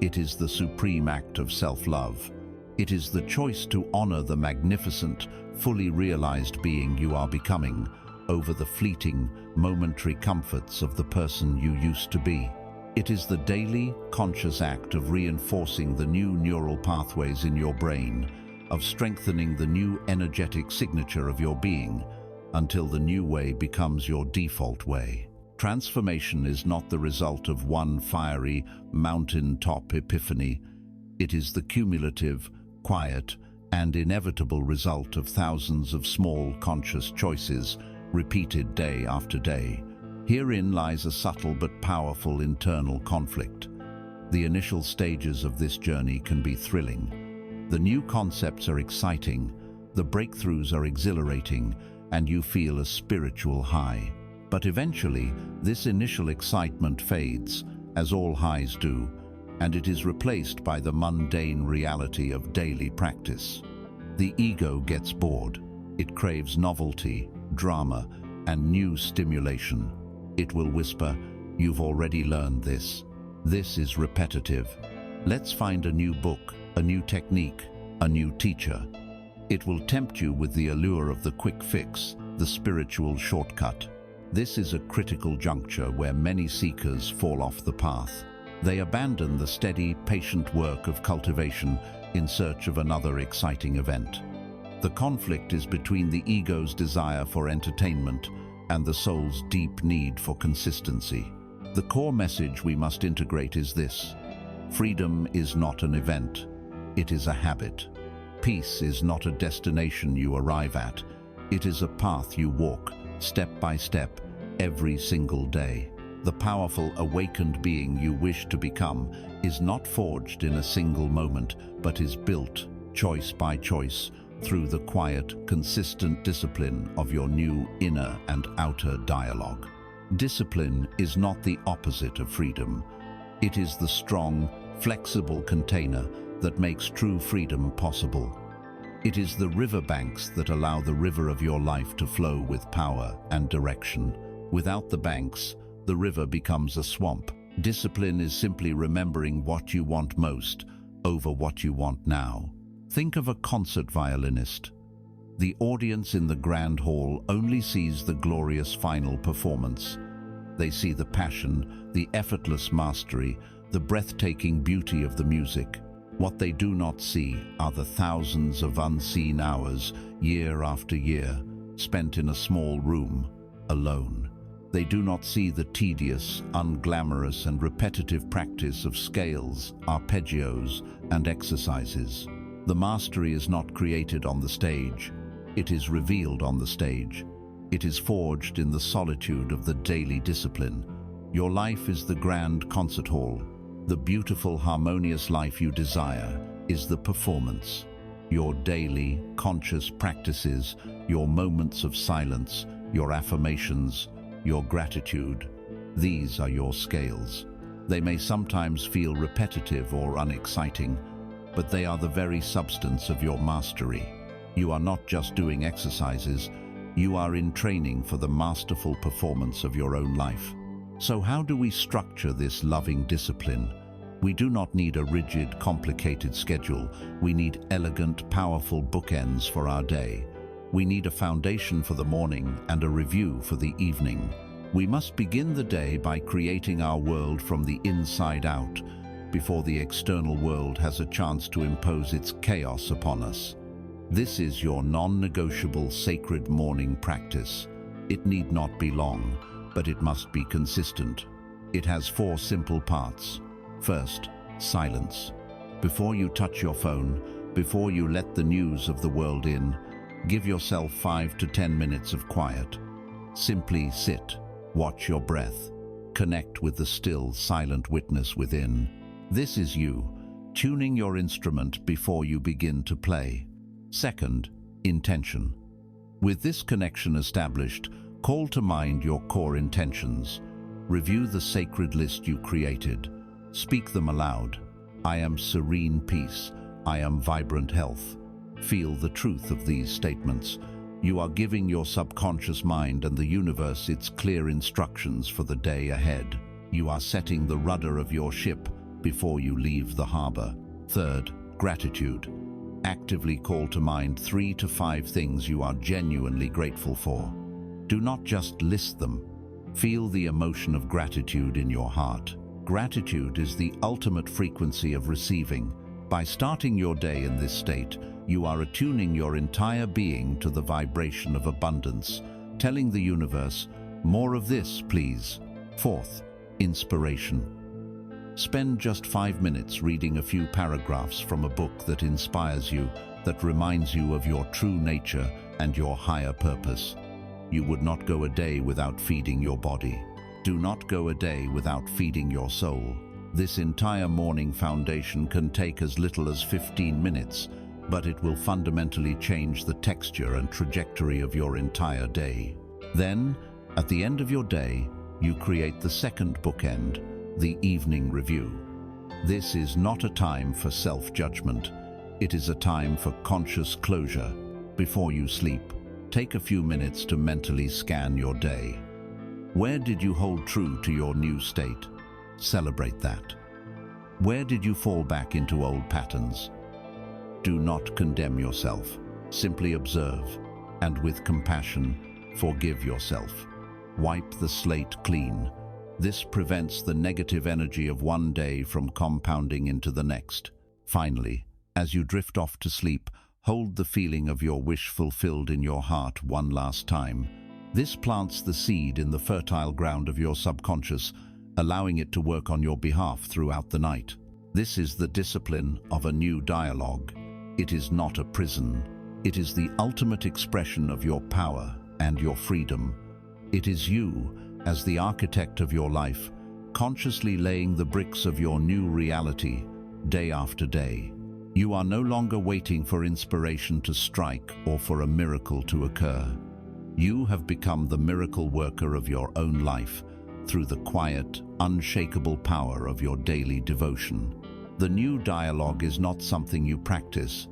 It is the supreme act of self-love. It is the choice to honor the magnificent, fully realized being you are becoming over the fleeting, momentary comforts of the person you used to be. It is the daily, conscious act of reinforcing the new neural pathways in your brain, of strengthening the new energetic signature of your being, until the new way becomes your default way. Transformation is not the result of one fiery, mountain-top epiphany. It is the cumulative, quiet, and inevitable result of thousands of small, conscious choices, repeated day after day. Herein lies a subtle but powerful internal conflict. The initial stages of this journey can be thrilling. The new concepts are exciting, the breakthroughs are exhilarating, and you feel a spiritual high. But eventually, this initial excitement fades, as all highs do. and it is replaced by the mundane reality of daily practice. The ego gets bored. It craves novelty, drama, and new stimulation. It will whisper, "You've already learned this. This is repetitive. Let's find a new book, a new technique, a new teacher." It will tempt you with the allure of the quick fix, the spiritual shortcut. This is a critical juncture where many seekers fall off the path. They abandon the steady, patient work of cultivation in search of another exciting event. The conflict is between the ego's desire for entertainment and the soul's deep need for consistency. The core message we must integrate is this: freedom is not an event, it is a habit. Peace is not a destination you arrive at, it is a path you walk, step by step, every single day. The powerful, awakened being you wish to become is not forged in a single moment, but is built, choice by choice, through the quiet, consistent discipline of your new inner and outer dialogue. Discipline is not the opposite of freedom. It is the strong, flexible container that makes true freedom possible. It is the riverbanks that allow the river of your life to flow with power and direction. Without the banks, the river becomes a swamp. Discipline is simply remembering what you want most over what you want now. Think of a concert violinist. The audience in the grand hall only sees the glorious final performance. They see the passion, the effortless mastery, the breathtaking beauty of the music. What they do not see are the thousands of unseen hours, year after year, spent in a small room, alone. They do not see the tedious, unglamorous and repetitive practice of scales, arpeggios, and exercises. The mastery is not created on the stage. It is revealed on the stage. It is forged in the solitude of the daily discipline. Your life is the grand concert hall. The beautiful, harmonious life you desire is the performance. Your daily, conscious practices, your moments of silence, your affirmations, your gratitude, these are your scales. They may sometimes feel repetitive or unexciting, but they are the very substance of your mastery. You are not just doing exercises, you are in training for the masterful performance of your own life. So how do we structure this loving discipline? We do not need a rigid, complicated schedule. We need elegant, powerful bookends for our day. We need a foundation for the morning and a review for the evening. We must begin the day by creating our world from the inside out, before the external world has a chance to impose its chaos upon us. This is your non-negotiable sacred morning practice. It need not be long, but it must be consistent. It has 4 simple parts. First, silence. Before you touch your phone, before you let the news of the world in, give yourself 5 to 10 minutes of quiet. Simply sit, watch your breath, connect with the still, silent witness within. This is you, tuning your instrument before you begin to play. Second, intention. With this connection established, call to mind your core intentions. Review the sacred list you created. Speak them aloud. I am serene peace. I am vibrant health. Feel the truth of these statements. You are giving your subconscious mind and the universe its clear instructions for the day ahead. You are setting the rudder of your ship before you leave the harbor. Third, gratitude. Actively call to mind 3 to 5 things you are genuinely grateful for. Do not just list them. Feel the emotion of gratitude in your heart. Gratitude is the ultimate frequency of receiving. By starting your day in this state, you are attuning your entire being to the vibration of abundance, telling the universe, "More of this, please." Fourth, inspiration. Spend just 5 minutes reading a few paragraphs from a book that inspires you, that reminds you of your true nature and your higher purpose. You would not go a day without feeding your body. Do not go a day without feeding your soul. This entire morning foundation can take as little as 15 minutes, but it will fundamentally change the texture and trajectory of your entire day. Then, at the end of your day, you create the second bookend, the evening review. This is not a time for self-judgment. It is a time for conscious closure. Before you sleep, take a few minutes to mentally scan your day. Where did you hold true to your new state? Celebrate that. Where did you fall back into old patterns? Do not condemn yourself. Simply observe, and with compassion, forgive yourself. Wipe the slate clean. This prevents the negative energy of one day from compounding into the next. Finally, as you drift off to sleep, hold the feeling of your wish fulfilled in your heart one last time. This plants the seed in the fertile ground of your subconscious, allowing it to work on your behalf throughout the night. This is the discipline of a new dialogue. It is not a prison. It is the ultimate expression of your power and your freedom. It is you, as the architect of your life, consciously laying the bricks of your new reality, day after day. You are no longer waiting for inspiration to strike or for a miracle to occur. You have become the miracle worker of your own life through the quiet, unshakable power of your daily devotion. The new dialogue is not something you practice,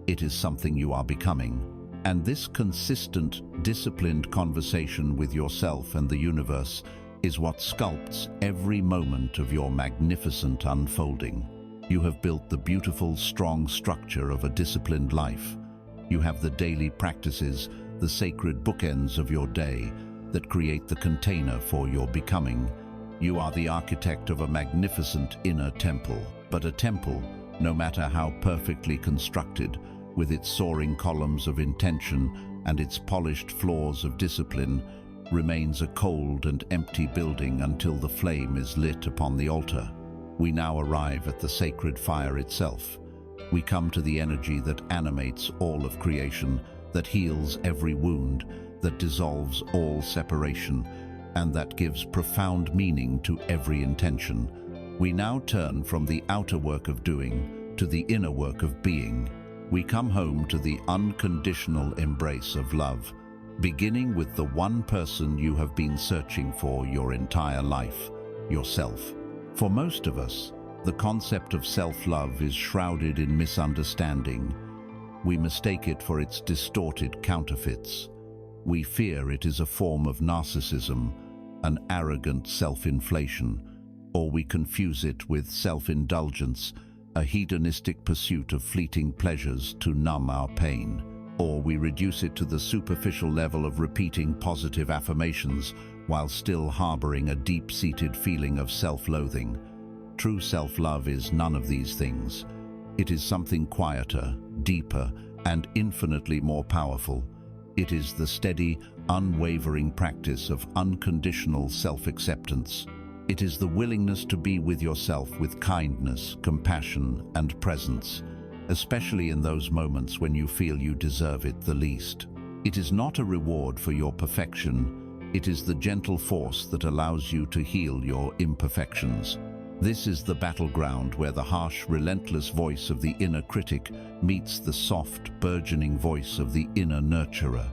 it is something you are becoming. And this consistent, disciplined conversation with yourself and the universe is what sculpts every moment of your magnificent unfolding. You have built the beautiful, strong structure of a disciplined life. You have the daily practices, the sacred bookends of your day that create the container for your becoming. You are the architect of a magnificent inner temple. But a temple, no matter how perfectly constructed, with its soaring columns of intention and its polished floors of discipline, remains a cold and empty building until the flame is lit upon the altar. We now arrive at the sacred fire itself. We come to the energy that animates all of creation, that heals every wound, that dissolves all separation, and that gives profound meaning to every intention. We now turn from the outer work of doing to the inner work of being. We come home to the unconditional embrace of love, beginning with the one person you have been searching for your entire life, yourself. For most of us, the concept of self-love is shrouded in misunderstanding. We mistake it for its distorted counterfeits. We fear it is a form of narcissism, an arrogant self-inflation, or we confuse it with self-indulgence, a hedonistic pursuit of fleeting pleasures to numb our pain. Or we reduce it to the superficial level of repeating positive affirmations while still harboring a deep-seated feeling of self-loathing. True self-love is none of these things. It is something quieter, deeper, and infinitely more powerful. It is the steady, unwavering practice of unconditional self-acceptance. It is the willingness to be with yourself with kindness, compassion, and presence, especially in those moments when you feel you deserve it the least. It is not a reward for your perfection. It is the gentle force that allows you to heal your imperfections. This is the battleground where the harsh, relentless voice of the inner critic meets the soft, burgeoning voice of the inner nurturer.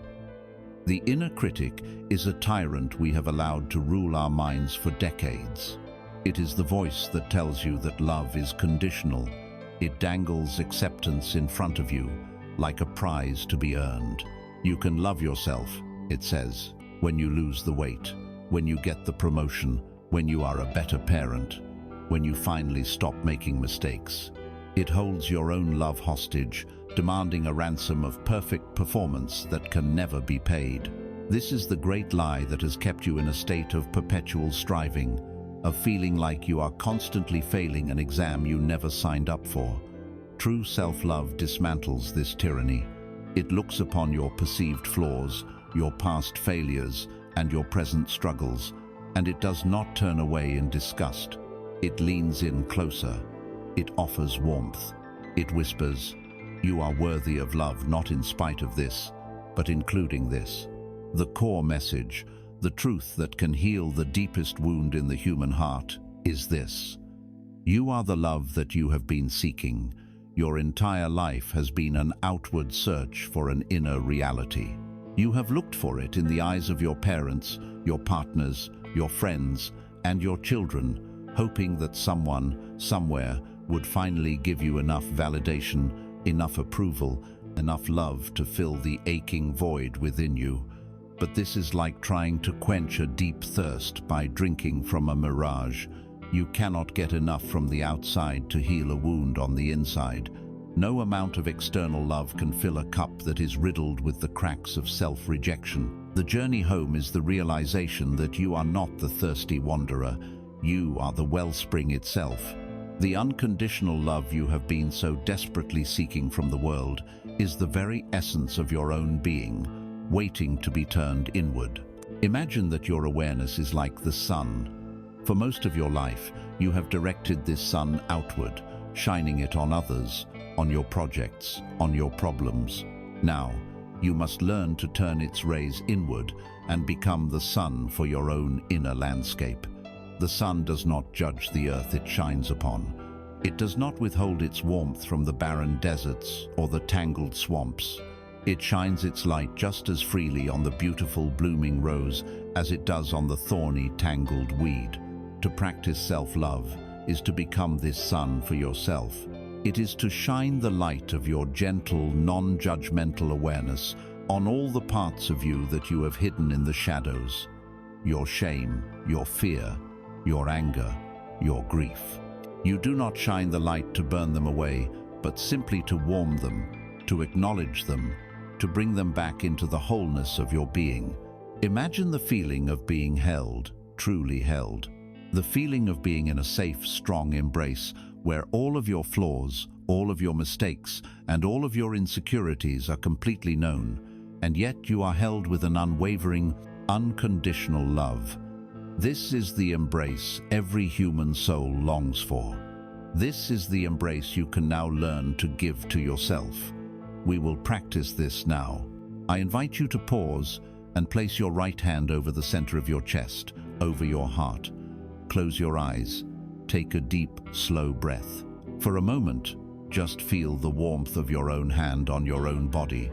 The inner critic is a tyrant we have allowed to rule our minds for decades. It is the voice that tells you that love is conditional. It dangles acceptance in front of you, like a prize to be earned. You can love yourself, it says, when you lose the weight, when you get the promotion, when you are a better parent, when you finally stop making mistakes. It holds your own love hostage, demanding a ransom of perfect performance that can never be paid. This is the great lie that has kept you in a state of perpetual striving, of feeling like you are constantly failing an exam you never signed up for. True self-love dismantles this tyranny. It looks upon your perceived flaws, your past failures, and your present struggles, and it does not turn away in disgust. It leans in closer. It offers warmth. It whispers, "You are worthy of love, not in spite of this, but including this." The core message, the truth that can heal the deepest wound in the human heart, is this: you are the love that you have been seeking. Your entire life has been an outward search for an inner reality. You have looked for it in the eyes of your parents, your partners, your friends, and your children, hoping that someone, somewhere, would finally give you enough validation, enough approval, enough love to fill the aching void within you. But this is like trying to quench a deep thirst by drinking from a mirage. You cannot get enough from the outside to heal a wound on the inside. No amount of external love can fill a cup that is riddled with the cracks of self-rejection. The journey home is the realization that you are not the thirsty wanderer. You are the wellspring itself. The unconditional love you have been so desperately seeking from the world is the very essence of your own being, waiting to be turned inward. Imagine that your awareness is like the sun. For most of your life, you have directed this sun outward, shining it on others, on your projects, on your problems. Now, you must learn to turn its rays inward and become the sun for your own inner landscape. The sun does not judge the earth it shines upon. It does not withhold its warmth from the barren deserts or the tangled swamps. It shines its light just as freely on the beautiful blooming rose as it does on the thorny, tangled weed. To practice self-love is to become this sun for yourself. It is to shine the light of your gentle, non-judgmental awareness on all the parts of you that you have hidden in the shadows. Your shame, your fear, your anger, your grief. You do not shine the light to burn them away, but simply to warm them, to acknowledge them, to bring them back into the wholeness of your being. Imagine the feeling of being held, truly held. The feeling of being in a safe, strong embrace where all of your flaws, all of your mistakes, and all of your insecurities are completely known, and yet you are held with an unwavering, unconditional love. This is the embrace every human soul longs for. This is the embrace you can now learn to give to yourself. We will practice this now. I invite you to pause and place your right hand over the center of your chest, over your heart. Close your eyes. Take a deep, slow breath. For a moment, just feel the warmth of your own hand on your own body.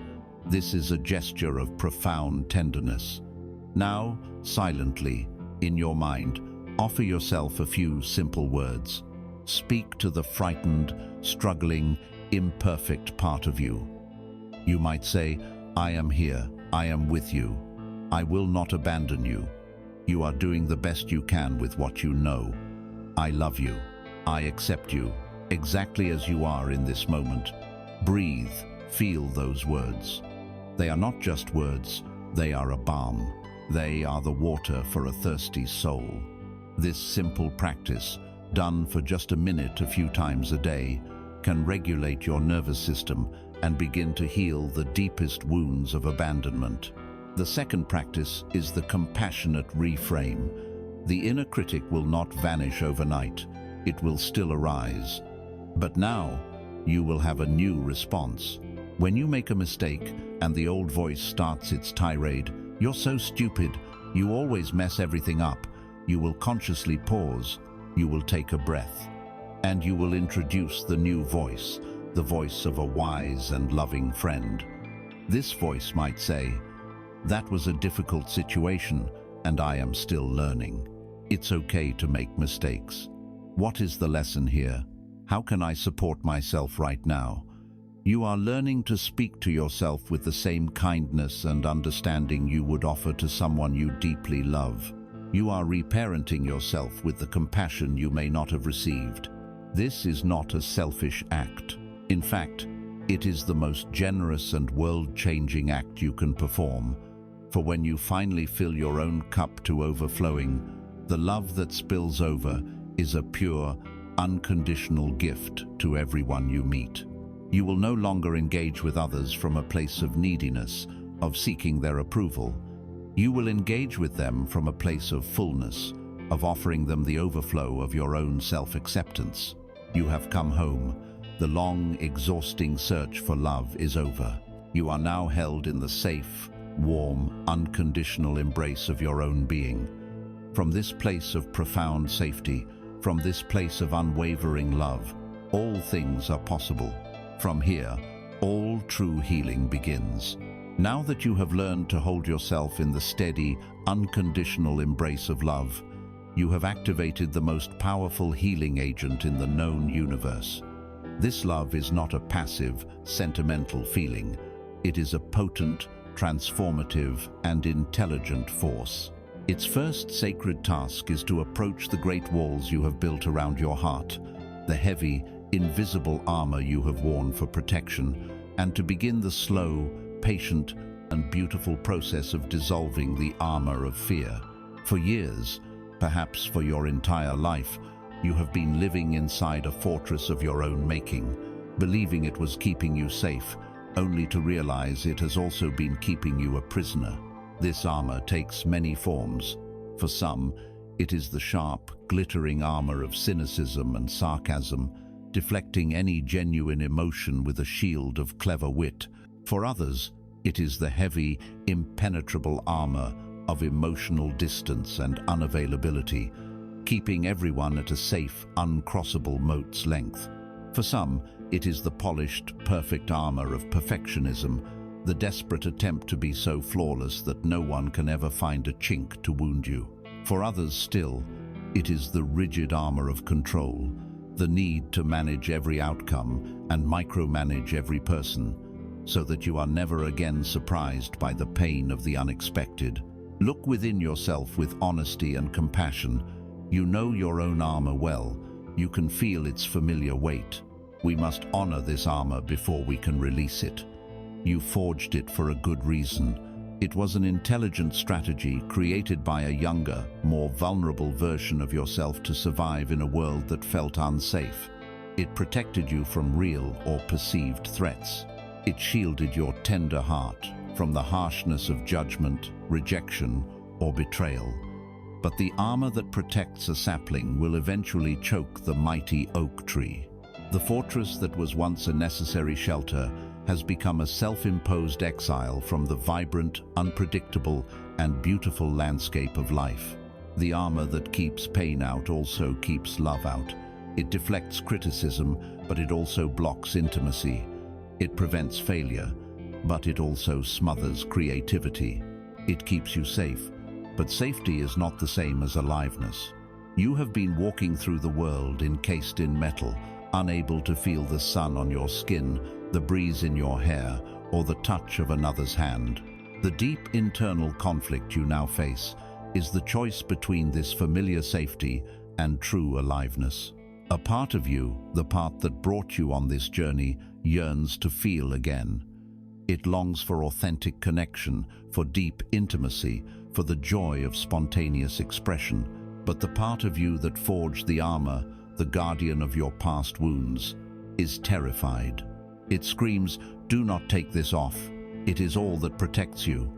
This is a gesture of profound tenderness. Now, silently, in your mind, offer yourself a few simple words. Speak to the frightened, struggling, imperfect part of you. You might say, "I am here. I am with you. I will not abandon you. You are doing the best you can with what you know. I love you. I accept you, exactly as you are in this moment." Breathe, feel those words. They are not just words, they are a balm. They are the water for a thirsty soul. This simple practice, done for just a minute a few times a day, can regulate your nervous system and begin to heal the deepest wounds of abandonment. The second practice is the compassionate reframe. The inner critic will not vanish overnight. It will still arise. But now, you will have a new response. When you make a mistake and the old voice starts its tirade, "You're so stupid, you always mess everything up," you will consciously pause, you will take a breath, and you will introduce the new voice, the voice of a wise and loving friend. This voice might say, "That was a difficult situation, and I am still learning. It's okay to make mistakes. What is the lesson here? How can I support myself right now?" You are learning to speak to yourself with the same kindness and understanding you would offer to someone you deeply love. You are reparenting yourself with the compassion you may not have received. This is not a selfish act. In fact, it is the most generous and world-changing act you can perform. For when you finally fill your own cup to overflowing, the love that spills over is a pure, unconditional gift to everyone you meet. You will no longer engage with others from a place of neediness, of seeking their approval. You will engage with them from a place of fullness, of offering them the overflow of your own self-acceptance. You have come home. The long, exhausting search for love is over. You are now held in the safe, warm, unconditional embrace of your own being. From this place of profound safety, from this place of unwavering love, all things are possible. From here, all true healing begins. Now that you have learned to hold yourself in the steady, unconditional embrace of love, you have activated the most powerful healing agent in the known universe. This love is not a passive, sentimental feeling. It is a potent, transformative, and intelligent force. Its first sacred task is to approach the great walls you have built around your heart, the heavy, invisible armor you have worn for protection, and to begin the slow, patient, and beautiful process of dissolving the armor of fear. For years, perhaps for your entire life, you have been living inside a fortress of your own making, believing it was keeping you safe, only to realize it has also been keeping you a prisoner. This armor takes many forms. For some, it is the sharp, glittering armor of cynicism and sarcasm, deflecting any genuine emotion with a shield of clever wit. For others, it is the heavy, impenetrable armor of emotional distance and unavailability, keeping everyone at a safe, uncrossable moat's length. For some, it is the polished, perfect armor of perfectionism, the desperate attempt to be so flawless that no one can ever find a chink to wound you. For others still, it is the rigid armor of control, the need to manage every outcome and micromanage every person, so that you are never again surprised by the pain of the unexpected. Look within yourself with honesty and compassion. You know your own armor well. You can feel its familiar weight. We must honor this armor before we can release it. You forged it for a good reason. It was an intelligent strategy created by a younger, more vulnerable version of yourself to survive in a world that felt unsafe. It protected you from real or perceived threats. It shielded your tender heart from the harshness of judgment, rejection, or betrayal. But the armor that protects a sapling will eventually choke the mighty oak tree. The fortress that was once a necessary shelter has become a self-imposed exile from the vibrant, unpredictable, and beautiful landscape of life. The armor that keeps pain out also keeps love out. It deflects criticism, but it also blocks intimacy. It prevents failure, but it also smothers creativity. It keeps you safe, but safety is not the same as aliveness. You have been walking through the world encased in metal, unable to feel the sun on your skin, the breeze in your hair, or the touch of another's hand. The deep internal conflict you now face is the choice between this familiar safety and true aliveness. A part of you, the part that brought you on this journey, yearns to feel again. It longs for authentic connection, for deep intimacy, for the joy of spontaneous expression. But the part of you that forged the armor, the guardian of your past wounds, is terrified. It screams, "Do not take this off. It is all that protects you.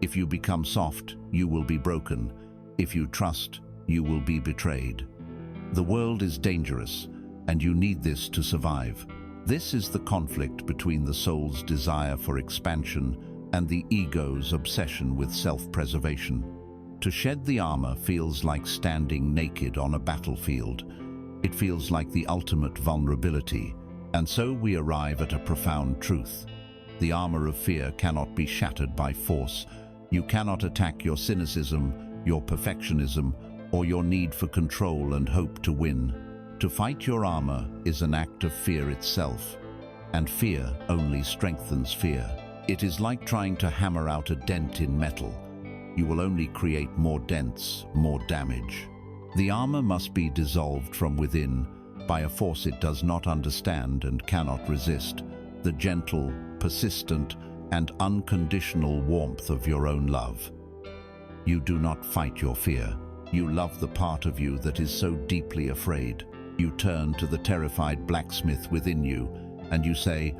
If you become soft, you will be broken. If you trust, you will be betrayed." The world is dangerous, and you need this to survive. This is the conflict between the soul's desire for expansion and the ego's obsession with self-preservation. To shed the armor feels like standing naked on a battlefield. It feels like the ultimate vulnerability. And so we arrive at a profound truth. The armor of fear cannot be shattered by force. You cannot attack your cynicism, your perfectionism, or your need for control and hope to win. To fight your armor is an act of fear itself, and fear only strengthens fear. It is like trying to hammer out a dent in metal. You will only create more dents, more damage. The armor must be dissolved from within by a force it does not understand and cannot resist, the gentle, persistent, and unconditional warmth of your own love. You do not fight your fear. You love the part of you that is so deeply afraid. You turn to the terrified blacksmith within you, and you say,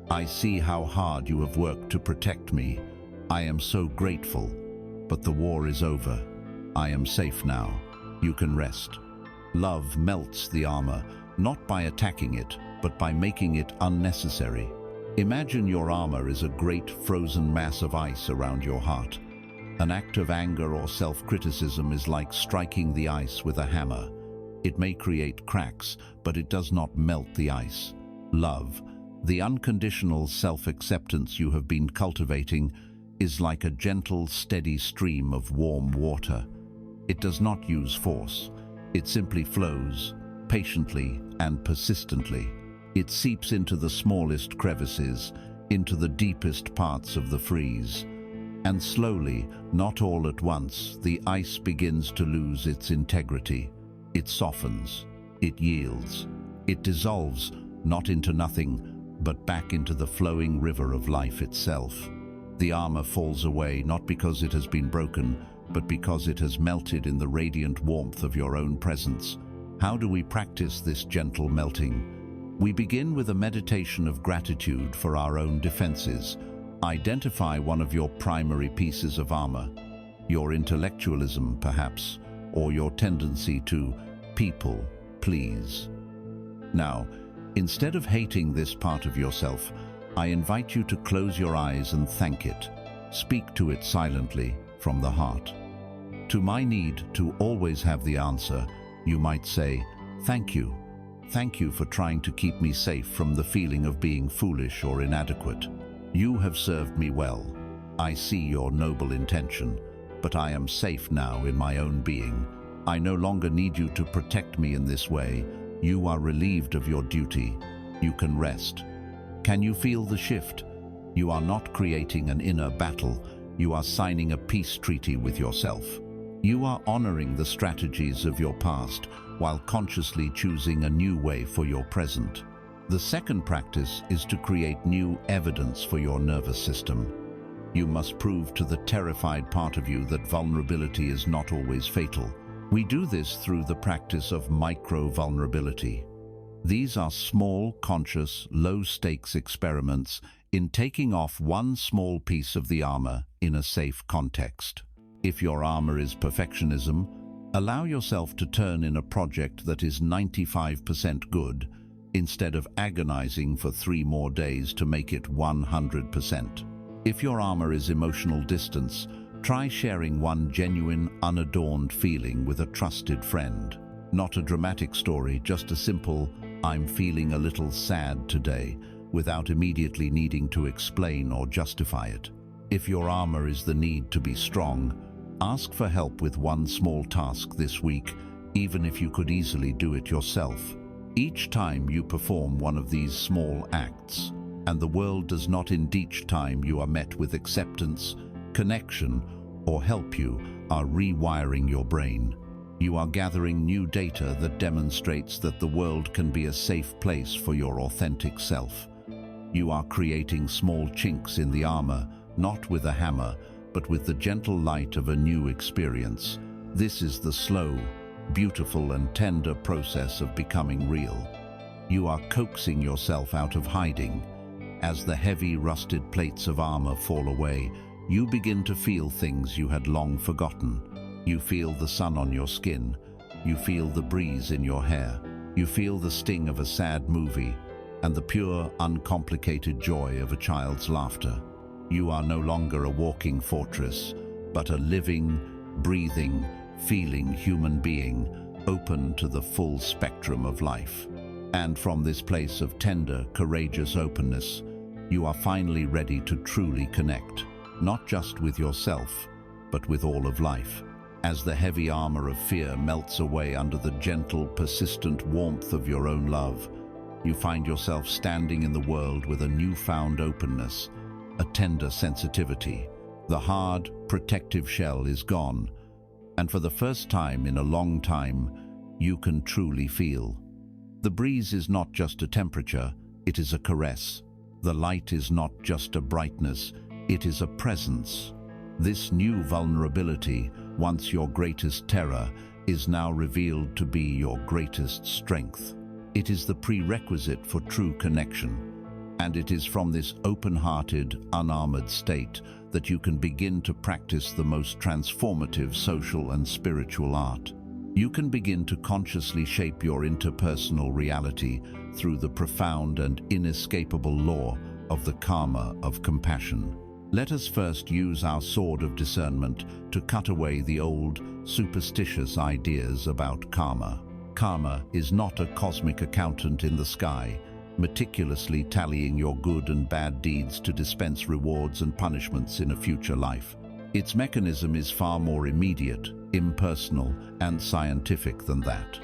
"I see how hard you have worked to protect me. I am so grateful. But the war is over. I am safe now. You can rest." Love melts the armor, not by attacking it, but by making it unnecessary. Imagine your armor is a great frozen mass of ice around your heart. An act of anger or self-criticism is like striking the ice with a hammer. It may create cracks, but it does not melt the ice. Love, the unconditional self-acceptance you have been cultivating, is like a gentle, steady stream of warm water. It does not use force. It simply flows, patiently and persistently. It seeps into the smallest crevices, into the deepest parts of the frieze. And slowly, not all at once, the ice begins to lose its integrity. It softens, it yields, it dissolves, not into nothing, but back into the flowing river of life itself. The armor falls away not because it has been broken, but because it has melted in the radiant warmth of your own presence. How do we practice this gentle melting? We begin with a meditation of gratitude for our own defenses. Identify one of your primary pieces of armor, your intellectualism perhaps, or your tendency to people please. Now, instead of hating this part of yourself, I invite you to close your eyes and thank it. Speak to it silently from the heart. To my need to always have the answer, you might say, "Thank you. Thank you for trying to keep me safe from the feeling of being foolish or inadequate. You have served me well. I see your noble intention, but I am safe now in my own being. I no longer need you to protect me in this way. You are relieved of your duty. You can rest." Can you feel the shift? You are not creating an inner battle. You are signing a peace treaty with yourself. You are honoring the strategies of your past while consciously choosing a new way for your present. The second practice is to create new evidence for your nervous system. You must prove to the terrified part of you that vulnerability is not always fatal. We do this through the practice of micro-vulnerability. These are small, conscious, low-stakes experiments in taking off one small piece of the armor in a safe context. If your armor is perfectionism, allow yourself to turn in a project that is 95% good, instead of agonizing for 3 more days to make it 100%. If your armor is emotional distance, try sharing one genuine, unadorned feeling with a trusted friend. Not a dramatic story, just a simple, "I'm feeling a little sad today," without immediately needing to explain or justify it. If your armor is the need to be strong, ask for help with one small task this week, even if you could easily do it yourself. Each time you perform one of these small acts, and the world does not end each time you are met with acceptance, connection, or help, you are rewiring your brain. You are gathering new data that demonstrates that the world can be a safe place for your authentic self. You are creating small chinks in the armor, not with a hammer, but with the gentle light of a new experience. This is the slow, beautiful and tender process of becoming real. You are coaxing yourself out of hiding. As the heavy, rusted plates of armor fall away, you begin to feel things you had long forgotten. You feel the sun on your skin. You feel the breeze in your hair. You feel the sting of a sad movie and the pure, uncomplicated joy of a child's laughter. You are no longer a walking fortress, but a living, breathing, feeling human being, open to the full spectrum of life. And from this place of tender, courageous openness, you are finally ready to truly connect, not just with yourself, but with all of life. As the heavy armor of fear melts away under the gentle, persistent warmth of your own love, you find yourself standing in the world with a newfound openness, a tender sensitivity. The hard, protective shell is gone, and for the first time in a long time, you can truly feel. The breeze is not just a temperature, it is a caress. The light is not just a brightness, it is a presence. This new vulnerability, once your greatest terror, is now revealed to be your greatest strength. It is the prerequisite for true connection, and it is from this open-hearted, unarmored state that you can begin to practice the most transformative social and spiritual art. You can begin to consciously shape your interpersonal reality through the profound and inescapable law of the karma of compassion. Let us first use our sword of discernment to cut away the old, superstitious ideas about karma. Karma is not a cosmic accountant in the sky, meticulously tallying your good and bad deeds to dispense rewards and punishments in a future life. Its mechanism is far more immediate, impersonal, and scientific than that.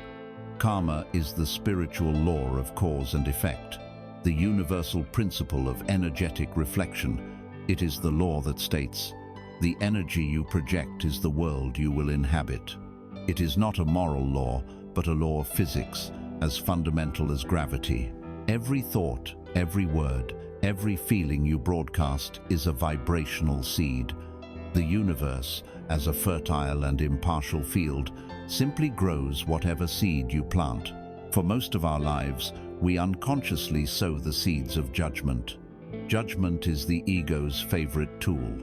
Karma is the spiritual law of cause and effect, the universal principle of energetic reflection. It is the law that states, the energy you project is the world you will inhabit. It is not a moral law, but a law of physics, as fundamental as gravity. Every thought, every word, every feeling you broadcast is a vibrational seed. The universe, as a fertile and impartial field, simply grows whatever seed you plant. For most of our lives, we unconsciously sow the seeds of judgment. Judgment is the ego's favorite tool.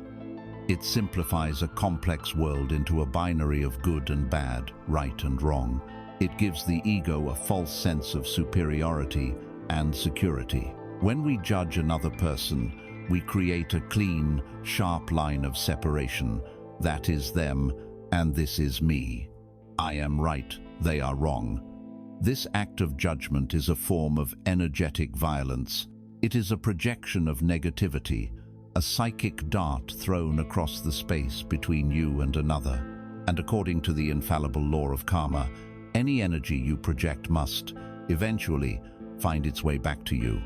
It simplifies a complex world into a binary of good and bad, right and wrong. It gives the ego a false sense of superiority and security. When we judge another person, we create a clean, sharp line of separation. That is them, and this is me. I am right, they are wrong. This act of judgment is a form of energetic violence. It is a projection of negativity, a psychic dart thrown across the space between you and another. And according to the infallible law of karma, any energy you project must, eventually, find its way back to you.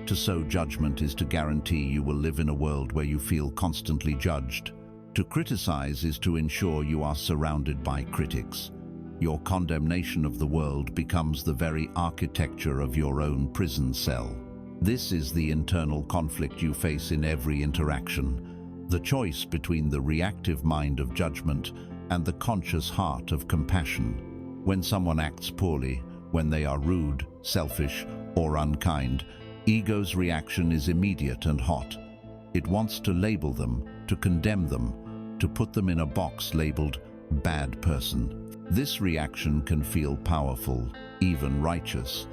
To sow judgment is to guarantee you will live in a world where you feel constantly judged. To criticize is to ensure you are surrounded by critics. Your condemnation of the world becomes the very architecture of your own prison cell. This is the internal conflict you face in every interaction, the choice between the reactive mind of judgment and the conscious heart of compassion. When someone acts poorly, when they are rude, selfish, or unkind, ego's reaction is immediate and hot. It wants to label them, to condemn them, to put them in a box labeled bad person. This reaction can feel powerful, even righteous,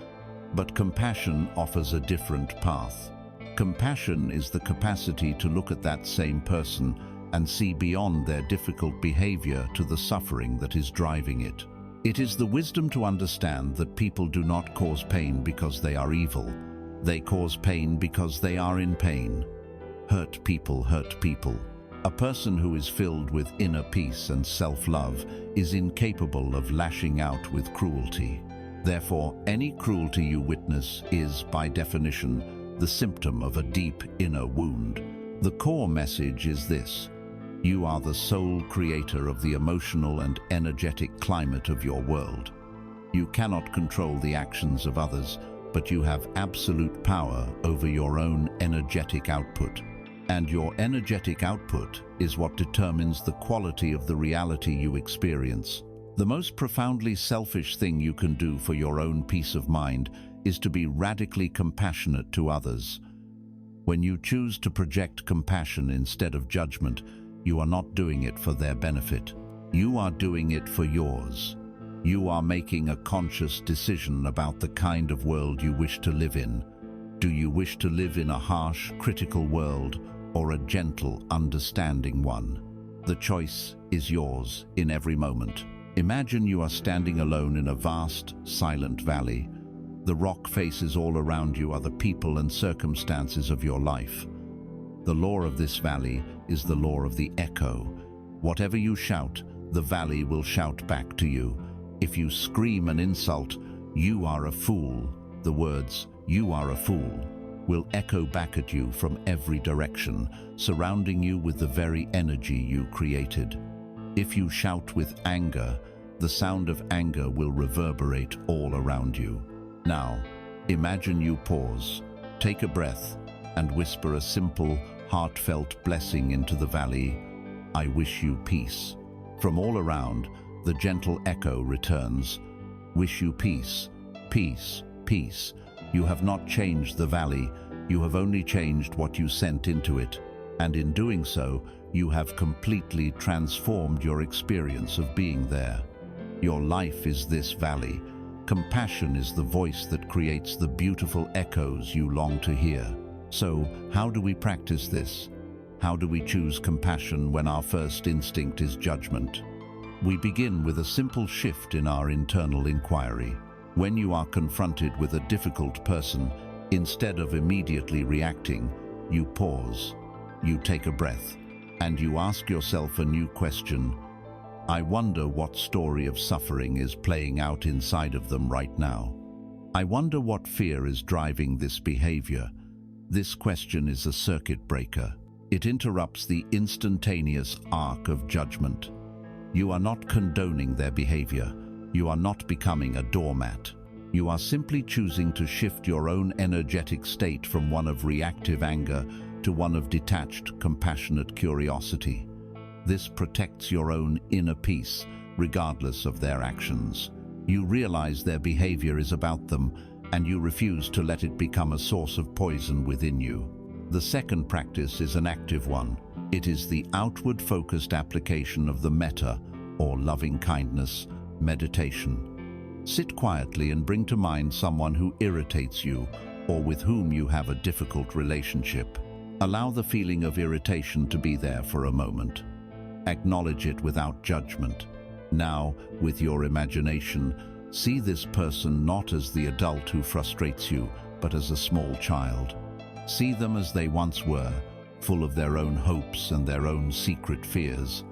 but compassion offers a different path. Compassion is the capacity to look at that same person and see beyond their difficult behavior to the suffering that is driving it. It is the wisdom to understand that people do not cause pain because they are evil. They cause pain because they are in pain. Hurt people hurt people. A person who is filled with inner peace and self-love is incapable of lashing out with cruelty. Therefore, any cruelty you witness is, by definition, the symptom of a deep inner wound. The core message is this: you are the sole creator of the emotional and energetic climate of your world. You cannot control the actions of others, but you have absolute power over your own energetic output. And your energetic output is what determines the quality of the reality you experience. The most profoundly selfish thing you can do for your own peace of mind is to be radically compassionate to others. When you choose to project compassion instead of judgment, you are not doing it for their benefit. You are doing it for yours. You are making a conscious decision about the kind of world you wish to live in. Do you wish to live in a harsh, critical world, or a gentle, understanding one? The choice is yours in every moment. Imagine you are standing alone in a vast, silent valley. The rock faces all around you are the people and circumstances of your life. The law of this valley is the law of the echo. Whatever you shout, the valley will shout back to you. If you scream an insult, "You are a fool," the words, "You are a fool," will echo back at you from every direction, surrounding you with the very energy you created. If you shout with anger, the sound of anger will reverberate all around you. Now, imagine you pause, take a breath, and whisper a simple, heartfelt blessing into the valley. "I wish you peace." From all around, the gentle echo returns. "Wish you peace, peace, peace." You have not changed the valley, you have only changed what you sent into it, and in doing so, you have completely transformed your experience of being there. Your life is this valley. Compassion is the voice that creates the beautiful echoes you long to hear. So, how do we practice this? How do we choose compassion when our first instinct is judgment? We begin with a simple shift in our internal inquiry. When you are confronted with a difficult person, instead of immediately reacting, you pause. You take a breath. and you ask yourself a new question. I wonder what story of suffering is playing out inside of them right now. I wonder what fear is driving this behavior. This question is a circuit breaker. It interrupts the instantaneous arc of judgment. You are not condoning their behavior. You are not becoming a doormat. You are simply choosing to shift your own energetic state from one of reactive anger to one of detached, compassionate curiosity. This protects your own inner peace, regardless of their actions. You realize their behavior is about them, and you refuse to let it become a source of poison within you. The second practice is an active one. It is the outward-focused application of the metta, or loving-kindness, meditation. Sit quietly and bring to mind someone who irritates you or with whom you have a difficult relationship. Allow the feeling of irritation to be there for a moment. Acknowledge it without judgment. Now, with your imagination, see this person not as the adult who frustrates you, but as a small child. See them as they once were, full of their own hopes and their own secret fears.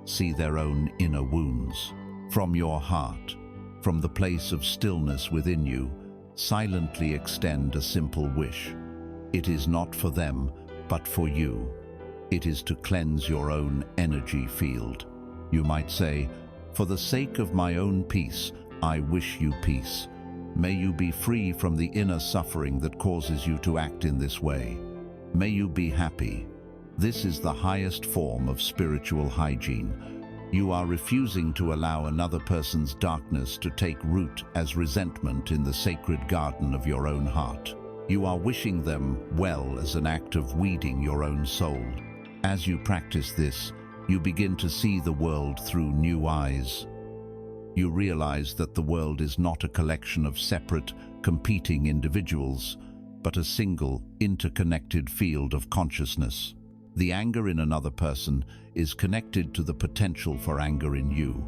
See their own inner wounds. From your heart, from the place of stillness within you, silently extend a simple wish. It is not for them, but for you. It is to cleanse your own energy field. You might say, "For the sake of my own peace, I wish you peace. May you be free from the inner suffering that causes you to act in this way. May you be happy." This is the highest form of spiritual hygiene. You are refusing to allow another person's darkness to take root as resentment in the sacred garden of your own heart. You are wishing them well as an act of weeding your own soul. As you practice this, you begin to see the world through new eyes. You realize that the world is not a collection of separate, competing individuals, but a single, interconnected field of consciousness. The anger in another person is connected to the potential for anger in you.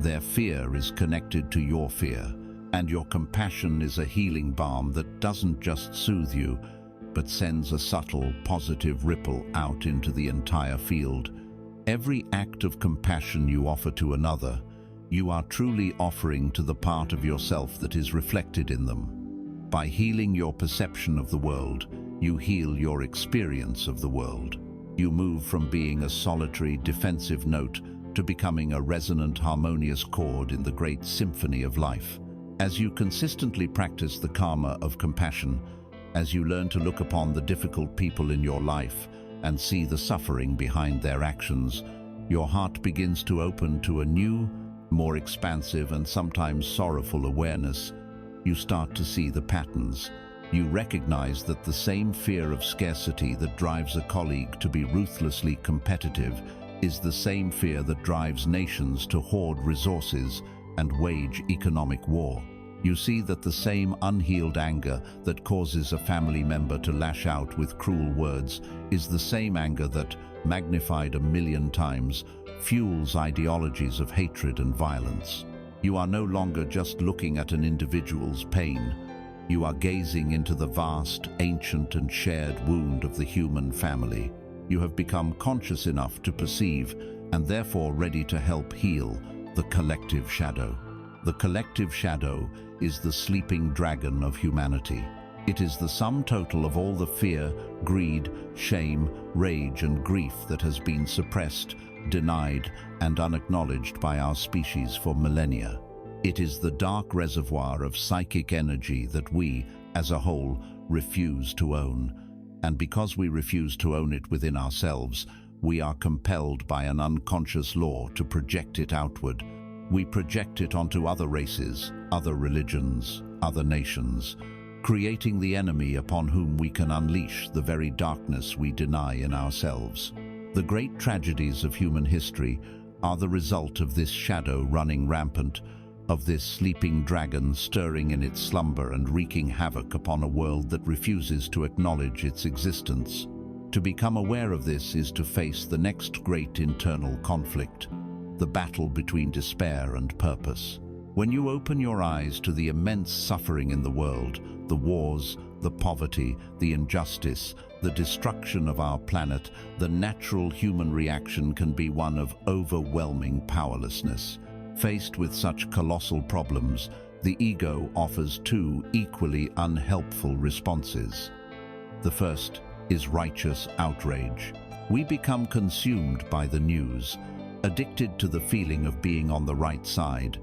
Their fear is connected to your fear, and your compassion is a healing balm that doesn't just soothe you, but sends a subtle, positive ripple out into the entire field. Every act of compassion you offer to another, you are truly offering to the part of yourself that is reflected in them. By healing your perception of the world, you heal your experience of the world. You move from being a solitary, defensive note to becoming a resonant, harmonious chord in the great symphony of life. As you consistently practice the karma of compassion, as you learn to look upon the difficult people in your life and see the suffering behind their actions, your heart begins to open to a new, more expansive and sometimes sorrowful awareness. You start to see the patterns. You recognize that the same fear of scarcity that drives a colleague to be ruthlessly competitive is the same fear that drives nations to hoard resources and wage economic war. You see that the same unhealed anger that causes a family member to lash out with cruel words is the same anger that, magnified 1,000,000 times, fuels ideologies of hatred and violence. You are no longer just looking at an individual's pain. You are gazing into the vast, ancient and shared wound of the human family. You have become conscious enough to perceive, and therefore ready to help heal, the collective shadow. The collective shadow is the sleeping dragon of humanity. It is the sum total of all the fear, greed, shame, rage and grief that has been suppressed, denied and unacknowledged by our species for millennia. It is the dark reservoir of psychic energy that we, as a whole, refuse to own. And because we refuse to own it within ourselves, we are compelled by an unconscious law to project it outward. We project it onto other races, other religions, other nations, creating the enemy upon whom we can unleash the very darkness we deny in ourselves. The great tragedies of human history are the result of this shadow running rampant, of this sleeping dragon stirring in its slumber and wreaking havoc upon a world that refuses to acknowledge its existence. To become aware of this is to face the next great internal conflict, the battle between despair and purpose. When you open your eyes to the immense suffering in the world, the wars, the poverty, the injustice, the destruction of our planet, the natural human reaction can be one of overwhelming powerlessness. Faced with such colossal problems, the ego offers two equally unhelpful responses. The first is righteous outrage. We become consumed by the news, addicted to the feeling of being on the right side,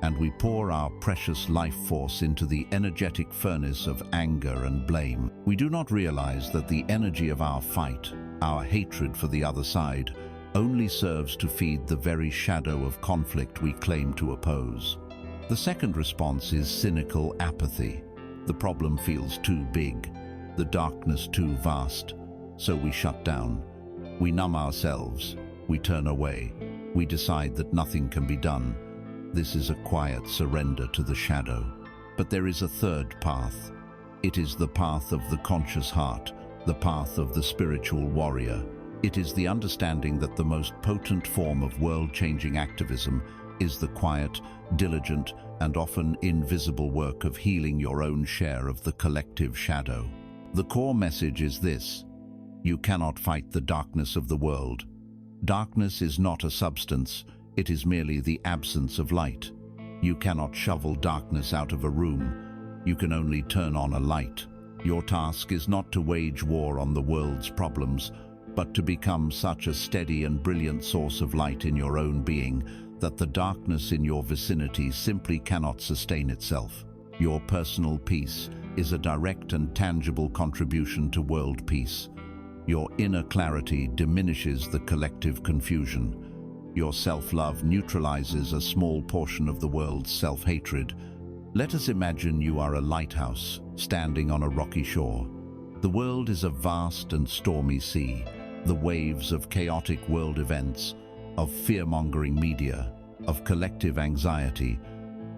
and we pour our precious life force into the energetic furnace of anger and blame. We do not realize that the energy of our fight, our hatred for the other side, only serves to feed the very shadow of conflict we claim to oppose. The second response is cynical apathy. The problem feels too big, the darkness too vast, so we shut down. We numb ourselves, we turn away, we decide that nothing can be done. This is a quiet surrender to the shadow. But there is a third path. It is the path of the conscious heart, the path of the spiritual warrior. It is the understanding that the most potent form of world-changing activism is the quiet, diligent, and often invisible work of healing your own share of the collective shadow. The core message is this: you cannot fight the darkness of the world. Darkness is not a substance, it is merely the absence of light. You cannot shovel darkness out of a room, you can only turn on a light. Your task is not to wage war on the world's problems, but to become such a steady and brilliant source of light in your own being that the darkness in your vicinity simply cannot sustain itself. Your personal peace is a direct and tangible contribution to world peace. Your inner clarity diminishes the collective confusion. Your self-love neutralizes a small portion of the world's self-hatred. Let us imagine you are a lighthouse standing on a rocky shore. The world is a vast and stormy sea. The waves of chaotic world events, of fear-mongering media, of collective anxiety,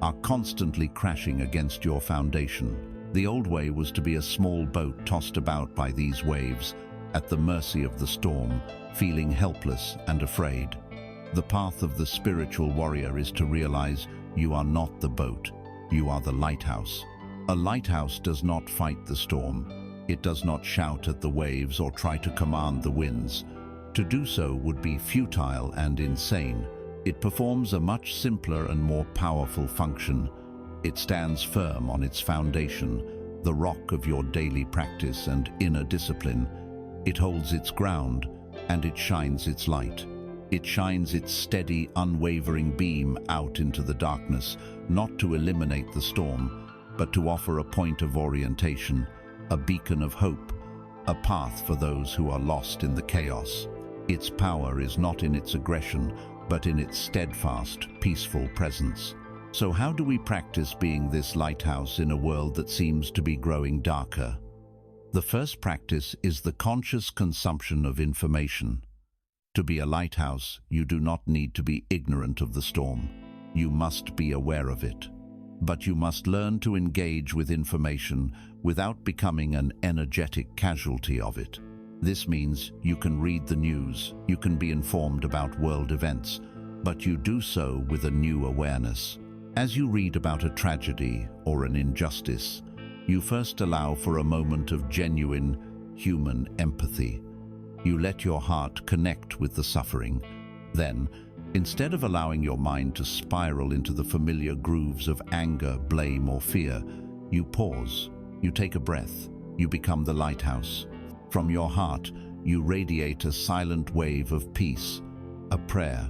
are constantly crashing against your foundation. The old way was to be a small boat tossed about by these waves, at the mercy of the storm, feeling helpless and afraid. The path of the spiritual warrior is to realize you are not the boat, you are the lighthouse. A lighthouse does not fight the storm. It does not shout at the waves or try to command the winds. To do so would be futile and insane. It performs a much simpler and more powerful function. It stands firm on its foundation, the rock of your daily practice and inner discipline. It holds its ground, and it shines its light. It shines its steady, unwavering beam out into the darkness, not to eliminate the storm, but to offer a point of orientation, a beacon of hope, a path for those who are lost in the chaos. Its power is not in its aggression, but in its steadfast, peaceful presence. So how do we practice being this lighthouse in a world that seems to be growing darker? The first practice is the conscious consumption of information. To be a lighthouse, you do not need to be ignorant of the storm. You must be aware of it. But you must learn to engage with information without becoming an energetic casualty of it. This means you can read the news, you can be informed about world events, but you do so with a new awareness. As you read about a tragedy or an injustice, you first allow for a moment of genuine human empathy. You let your heart connect with the suffering. Then, instead of allowing your mind to spiral into the familiar grooves of anger, blame, or fear, you pause, you take a breath, you become the lighthouse. From your heart, you radiate a silent wave of peace, a prayer,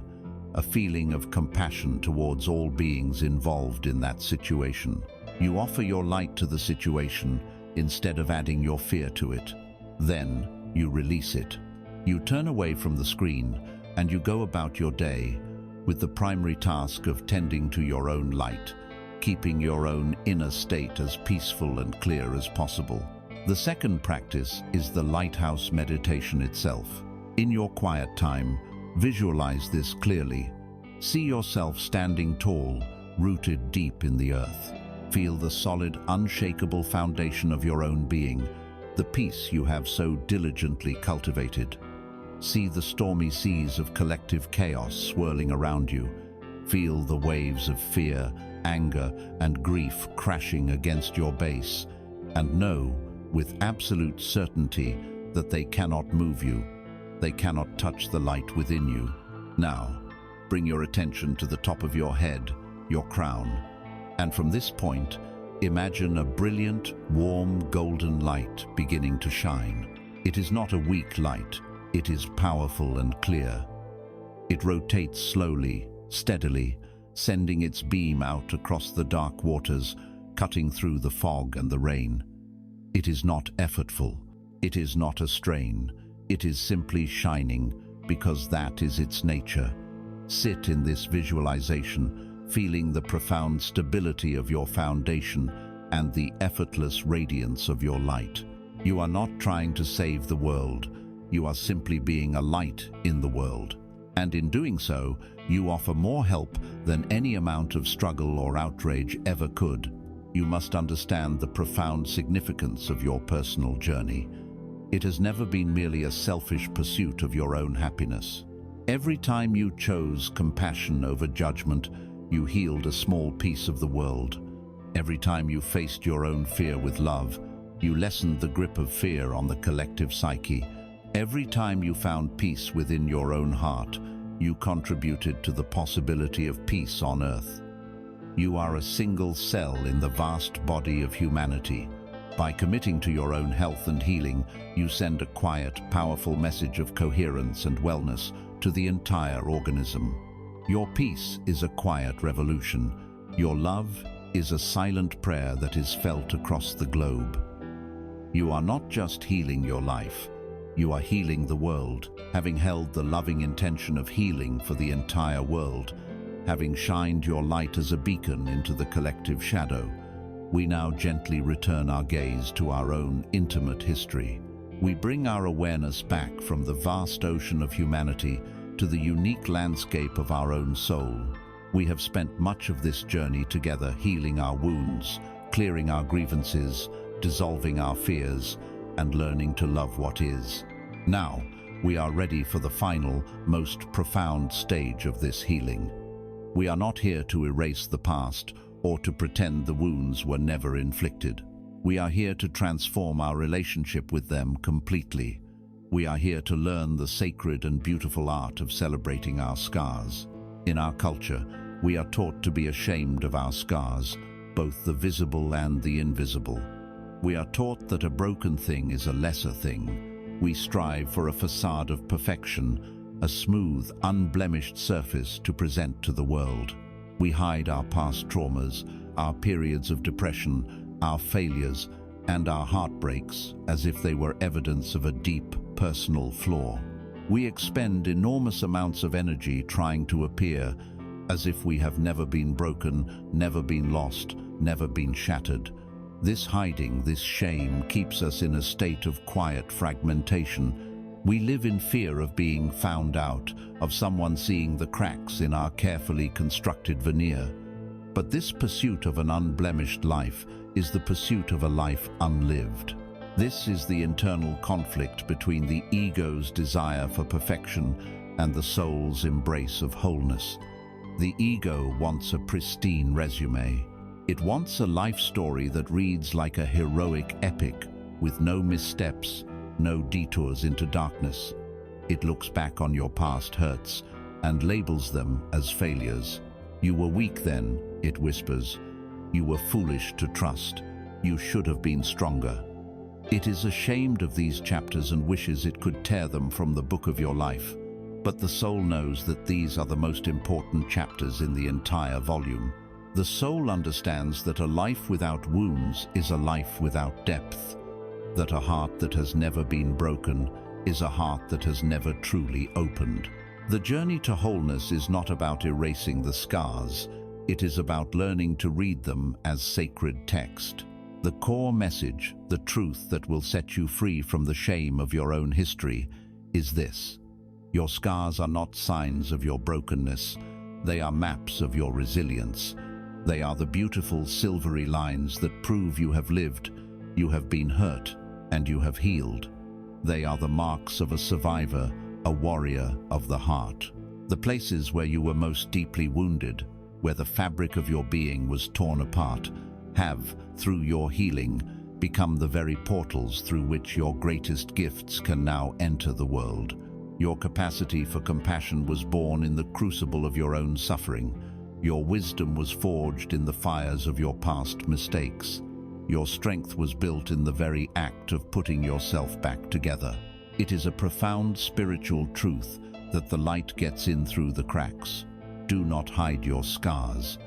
a feeling of compassion towards all beings involved in that situation. You offer your light to the situation instead of adding your fear to it. Then, you release it. You turn away from the screen and you go about your day with the primary task of tending to your own light, keeping your own inner state as peaceful and clear as possible. The second practice is the lighthouse meditation itself. In your quiet time, visualize this clearly. See yourself standing tall, rooted deep in the earth. Feel the solid, unshakable foundation of your own being, the peace you have so diligently cultivated. See the stormy seas of collective chaos swirling around you. Feel the waves of fear, anger, and grief crashing against your base. And know, with absolute certainty, that they cannot move you, they cannot touch the light within you. Now, bring your attention to the top of your head, your crown, and from this point, imagine a brilliant, warm, golden light beginning to shine. It is not a weak light, it is powerful and clear. It rotates slowly, steadily, sending its beam out across the dark waters, cutting through the fog and the rain. It is not effortful, it is not a strain, it is simply shining, because that is its nature. Sit in this visualization, feeling the profound stability of your foundation and the effortless radiance of your light. You are not trying to save the world, you are simply being a light in the world. And in doing so, you offer more help than any amount of struggle or outrage ever could. You must understand the profound significance of your personal journey. It has never been merely a selfish pursuit of your own happiness. Every time you chose compassion over judgment, you healed a small piece of the world. Every time you faced your own fear with love, you lessened the grip of fear on the collective psyche. Every time you found peace within your own heart, you contributed to the possibility of peace on earth. You are a single cell in the vast body of humanity. By committing to your own health and healing, you send a quiet, powerful message of coherence and wellness to the entire organism. Your peace is a quiet revolution. Your love is a silent prayer that is felt across the globe. You are not just healing your life, you are healing the world, having held the loving intention of healing for the entire world, having shined your light as a beacon into the collective shadow. We now gently return our gaze to our own intimate history. We bring our awareness back from the vast ocean of humanity to the unique landscape of our own soul. We have spent much of this journey together, healing our wounds, clearing our grievances, dissolving our fears, and learning to love what is. Now, we are ready for the final, most profound stage of this healing. We are not here to erase the past or to pretend the wounds were never inflicted. We are here to transform our relationship with them completely. We are here to learn the sacred and beautiful art of celebrating our scars. In our culture, we are taught to be ashamed of our scars, both the visible and the invisible. We are taught that a broken thing is a lesser thing. We strive for a facade of perfection, a smooth, unblemished surface to present to the world. We hide our past traumas, our periods of depression, our failures, and our heartbreaks as if they were evidence of a deep, personal flaw. We expend enormous amounts of energy trying to appear as if we have never been broken, never been lost, never been shattered. This hiding, this shame, keeps us in a state of quiet fragmentation. We live in fear of being found out, of someone seeing the cracks in our carefully constructed veneer. But this pursuit of an unblemished life is the pursuit of a life unlived. This is the internal conflict between the ego's desire for perfection and the soul's embrace of wholeness. The ego wants a pristine resume. It wants a life story that reads like a heroic epic, with no missteps, no detours into darkness. It looks back on your past hurts and labels them as failures. You were weak then, it whispers. You were foolish to trust. You should have been stronger. It is ashamed of these chapters and wishes it could tear them from the book of your life. But the soul knows that these are the most important chapters in the entire volume. The soul understands that a life without wounds is a life without depth, that a heart that has never been broken is a heart that has never truly opened. The journey to wholeness is not about erasing the scars, it is about learning to read them as sacred text. The core message, the truth that will set you free from the shame of your own history, is this: your scars are not signs of your brokenness, they are maps of your resilience. They are the beautiful silvery lines that prove you have lived, you have been hurt, and you have healed. They are the marks of a survivor, a warrior of the heart. The places where you were most deeply wounded, where the fabric of your being was torn apart, have, through your healing, become the very portals through which your greatest gifts can now enter the world. Your capacity for compassion was born in the crucible of your own suffering. Your wisdom was forged in the fires of your past mistakes. Your strength was built in the very act of putting yourself back together. It is a profound spiritual truth that the light gets in through the cracks. Do not hide your scars.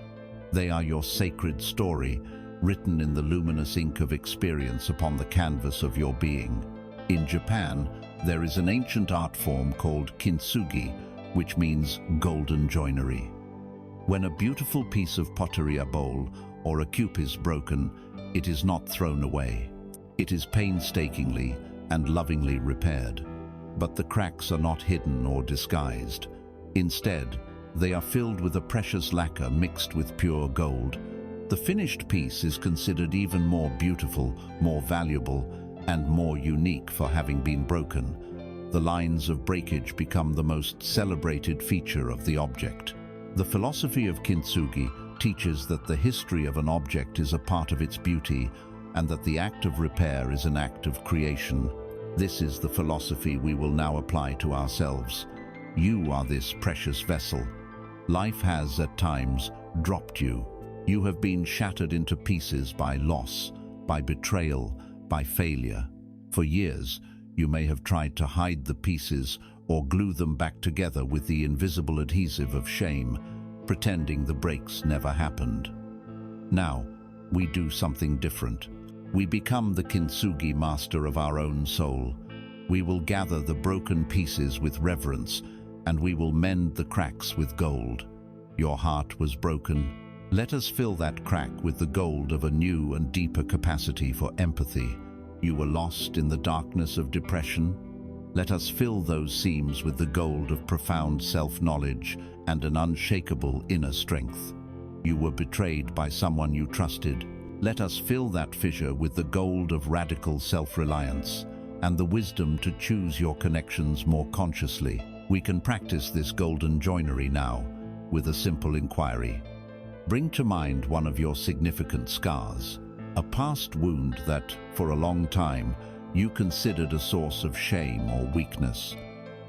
They are your sacred story, written in the luminous ink of experience upon the canvas of your being. In Japan, there is an ancient art form called kintsugi, which means golden joinery. When a beautiful piece of pottery, a bowl, or a cup is broken, it is not thrown away. It is painstakingly and lovingly repaired. But the cracks are not hidden or disguised. Instead, they are filled with a precious lacquer mixed with pure gold. The finished piece is considered even more beautiful, more valuable, and more unique for having been broken. The lines of breakage become the most celebrated feature of the object. The philosophy of kintsugi teaches that the history of an object is a part of its beauty, and that the act of repair is an act of creation. This is the philosophy we will now apply to ourselves. You are this precious vessel. Life has, at times, dropped you. You have been shattered into pieces by loss, by betrayal, by failure. For years, you may have tried to hide the pieces or glue them back together with the invisible adhesive of shame, pretending the breaks never happened. Now, we do something different. We become the kintsugi master of our own soul. We will gather the broken pieces with reverence, and we will mend the cracks with gold. Your heart was broken. Let us fill that crack with the gold of a new and deeper capacity for empathy. You were lost in the darkness of depression. Let us fill those seams with the gold of profound self-knowledge and an unshakable inner strength. You were betrayed by someone you trusted. Let us fill that fissure with the gold of radical self-reliance and the wisdom to choose your connections more consciously. We can practice this golden joinery now with a simple inquiry. Bring to mind one of your significant scars, a past wound that, for a long time, you considered a source of shame or weakness.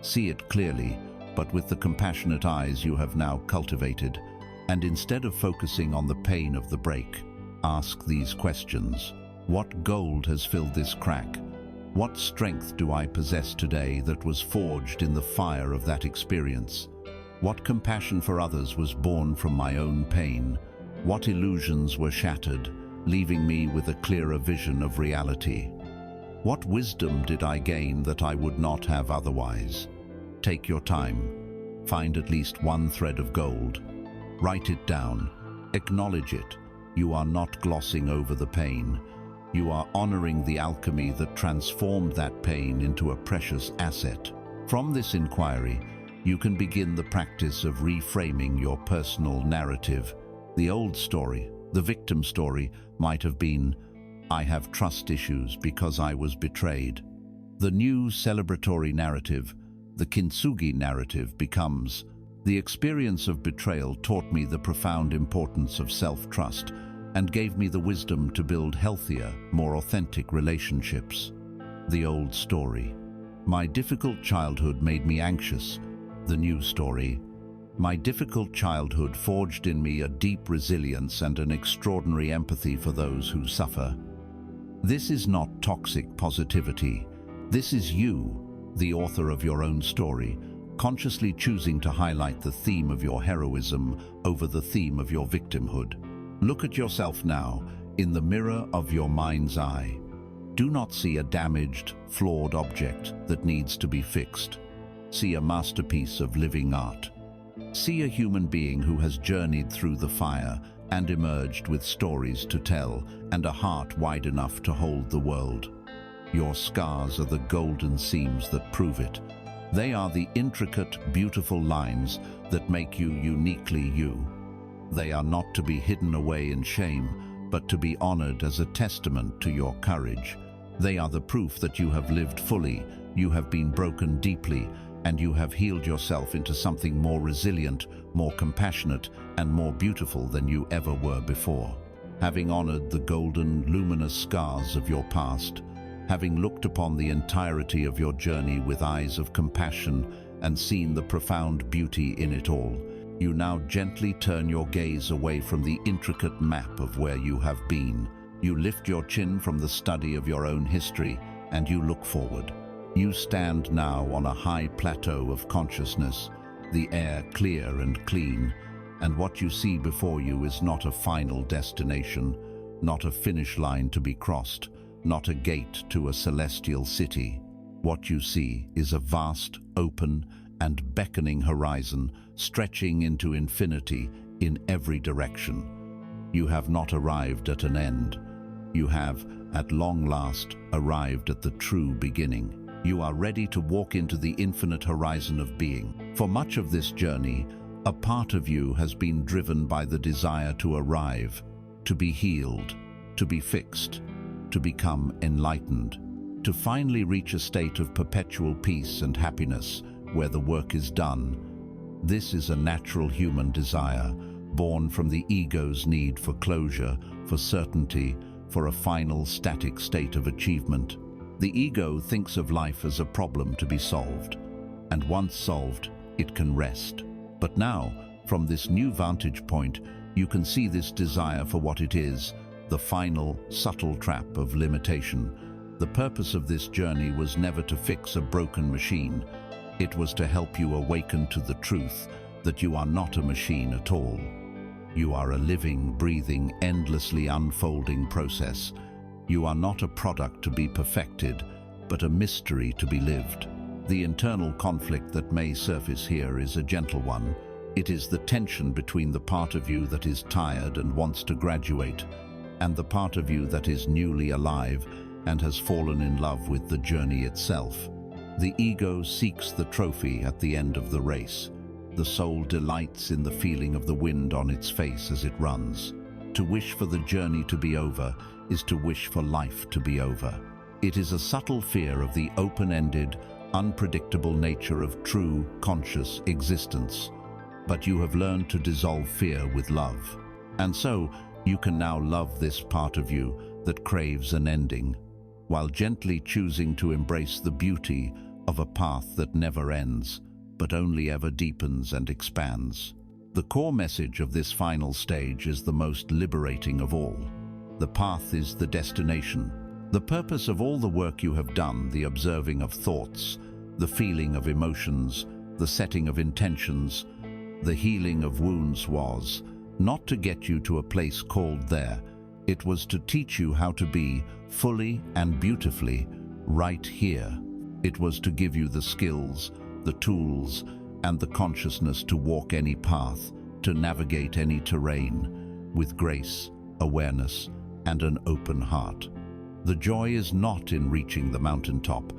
See it clearly, but with the compassionate eyes you have now cultivated, and instead of focusing on the pain of the break, ask these questions. What gold has filled this crack? What strength do I possess today that was forged in the fire of that experience? What compassion for others was born from my own pain? What illusions were shattered, leaving me with a clearer vision of reality? What wisdom did I gain that I would not have otherwise? Take your time. Find at least one thread of gold. Write it down. Acknowledge it. You are not glossing over the pain. You are honoring the alchemy that transformed that pain into a precious asset. From this inquiry, you can begin the practice of reframing your personal narrative. The old story, the victim story, might have been, "I have trust issues because I was betrayed." The new celebratory narrative, the kintsugi narrative, becomes, "The experience of betrayal taught me the profound importance of self-trust and gave me the wisdom to build healthier, more authentic relationships." The old story, "My difficult childhood made me anxious." The new story, "My difficult childhood forged in me a deep resilience and an extraordinary empathy for those who suffer." This is not toxic positivity. This is you, the author of your own story, consciously choosing to highlight the theme of your heroism over the theme of your victimhood. Look at yourself now, in the mirror of your mind's eye. Do not see a damaged, flawed object that needs to be fixed. See a masterpiece of living art. See a human being who has journeyed through the fire and emerged with stories to tell and a heart wide enough to hold the world. Your scars are the golden seams that prove it. They are the intricate, beautiful lines that make you uniquely you. They are not to be hidden away in shame, but to be honored as a testament to your courage. They are the proof that you have lived fully, you have been broken deeply, and you have healed yourself into something more resilient, more compassionate, and more beautiful than you ever were before. having honored the golden, luminous scars of your past, having looked upon the entirety of your journey with eyes of compassion and seen the profound beauty in it all, you now gently turn your gaze away from the intricate map of where you have been. You lift your chin from the study of your own history and you look forward. You stand now on a high plateau of consciousness, the air clear and clean, and what you see before you is not a final destination, not a finish line to be crossed, not a gate to a celestial city. What you see is a vast, open, and beckoning horizon stretching into infinity in every direction. You have not arrived at an end. You have, at long last, arrived at the true beginning. You are ready to walk into the infinite horizon of being. For much of this journey, a part of you has been driven by the desire to arrive, to be healed, to be fixed, to become enlightened, to finally reach a state of perpetual peace and happiness where the work is done. This is a natural human desire, born from the ego's need for closure, for certainty, for a final static state of achievement. The ego thinks of life as a problem to be solved, and once solved, it can rest. But now, from this new vantage point, you can see this desire for what it is, the final, subtle trap of limitation. The purpose of this journey was never to fix a broken machine. It was to help you awaken to the truth that you are not a machine at all. You are a living, breathing, endlessly unfolding process. You are not a product to be perfected, but a mystery to be lived. The internal conflict that may surface here is a gentle one. It is the tension between the part of you that is tired and wants to graduate, and the part of you that is newly alive and has fallen in love with the journey itself. The ego seeks the trophy at the end of the race. The soul delights in the feeling of the wind on its face as it runs. To wish for the journey to be over is to wish for life to be over. It is a subtle fear of the open-ended, unpredictable nature of true, conscious existence. But you have learned to dissolve fear with love. And so, you can now love this part of you that craves an ending, while gently choosing to embrace the beauty of a path that never ends, but only ever deepens and expands. The core message of this final stage is the most liberating of all. The path is the destination. The purpose of all the work you have done, the observing of thoughts, the feeling of emotions, the setting of intentions, the healing of wounds was not to get you to a place called there. It was to teach you how to be fully and beautifully right here. It was to give you the skills, the tools, and the consciousness to walk any path, to navigate any terrain, with grace, awareness, and an open heart. The joy is not in reaching the mountaintop.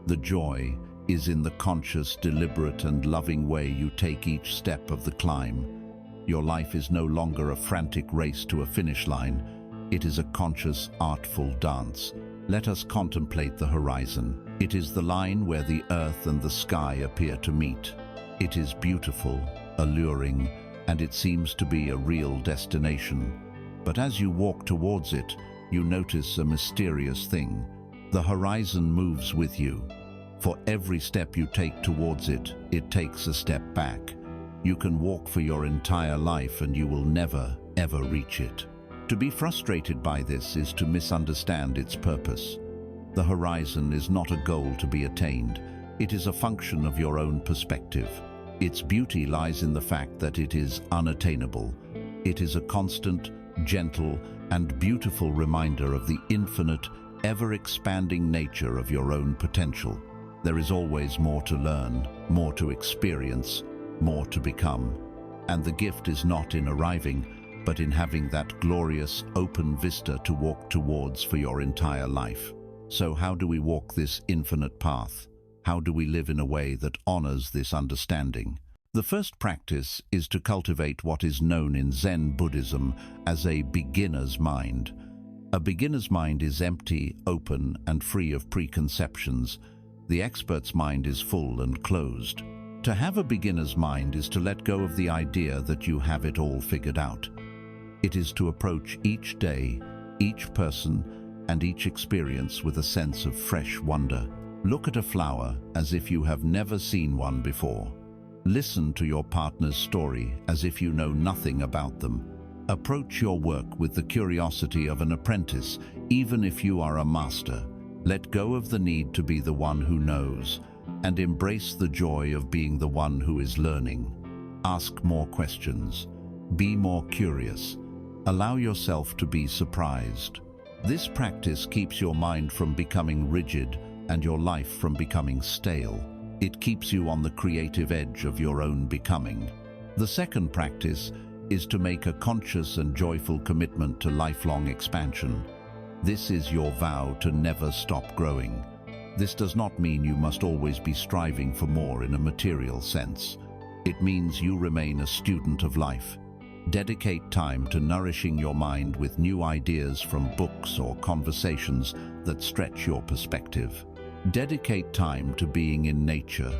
The joy is in the conscious, deliberate, and loving way you take each step of the climb. Your life is no longer a frantic race to a finish line. It is a conscious, artful dance. Let us contemplate the horizon. It is the line where the earth and the sky appear to meet. It is beautiful, alluring, and it seems to be a real destination. But as you walk towards it, you notice a mysterious thing. The horizon moves with you. For every step you take towards it, it takes a step back. You can walk for your entire life and you will never, ever reach it. To be frustrated by this is to misunderstand its purpose. The horizon is not a goal to be attained. It is a function of your own perspective. Its beauty lies in the fact that it is unattainable. It is a constant, gentle, and beautiful reminder of the infinite, ever-expanding nature of your own potential. There is always more to learn, more to experience, more to become. And the gift is not in arriving, but in having that glorious, open vista to walk towards for your entire life. So how do we walk this infinite path? How do we live in a way that honors this understanding? The first practice is to cultivate what is known in Zen Buddhism as a beginner's mind. A beginner's mind is empty, open, and free of preconceptions. The expert's mind is full and closed. To have a beginner's mind is to let go of the idea that you have it all figured out. It is to approach each day, each person, and each experience with a sense of fresh wonder. Look at a flower as if you have never seen one before. Listen to your partner's story as if you know nothing about them. Approach your work with the curiosity of an apprentice, even if you are a master. Let go of the need to be the one who knows, and embrace the joy of being the one who is learning. Ask more questions. Be more curious. Allow yourself to be surprised. This practice keeps your mind from becoming rigid and your life from becoming stale. It keeps you on the creative edge of your own becoming. The second practice is to make a conscious and joyful commitment to lifelong expansion. This is your vow to never stop growing. This does not mean you must always be striving for more in a material sense. It means you remain a student of life. Dedicate time to nourishing your mind with new ideas from books or conversations that stretch your perspective. Dedicate time to being in nature,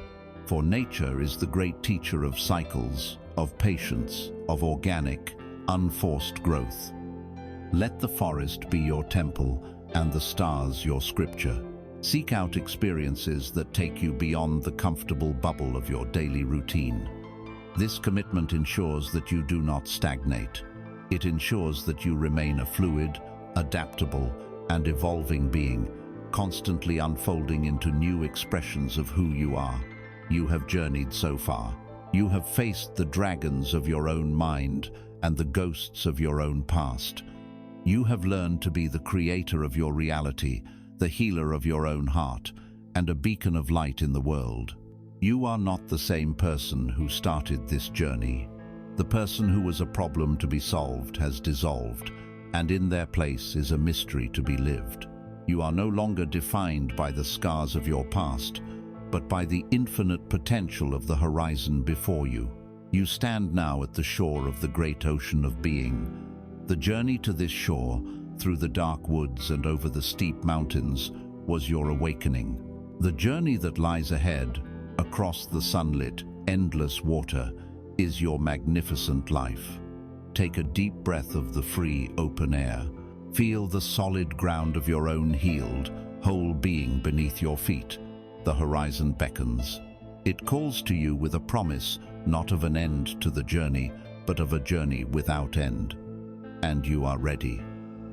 for nature is the great teacher of cycles, of patience, of organic, unforced growth. Let the forest be your temple and the stars your scripture. Seek out experiences that take you beyond the comfortable bubble of your daily routine. This commitment ensures that you do not stagnate. It ensures that you remain a fluid, adaptable, and evolving being, constantly unfolding into new expressions of who you are. You have journeyed so far. You have faced the dragons of your own mind and the ghosts of your own past. You have learned to be the creator of your reality, the healer of your own heart, and a beacon of light in the world. You are not the same person who started this journey. The person who was a problem to be solved has dissolved, and in their place is a mystery to be lived. You are no longer defined by the scars of your past, but by the infinite potential of the horizon before you. You stand now at the shore of the great ocean of being. The journey to this shore, through the dark woods and over the steep mountains, was your awakening. The journey that lies ahead, across the sunlit, endless water, is your magnificent life. Take a deep breath of the free, open air. Feel the solid ground of your own healed, whole being beneath your feet. The horizon beckons. It calls to you with a promise, not of an end to the journey, but of a journey without end. And you are ready.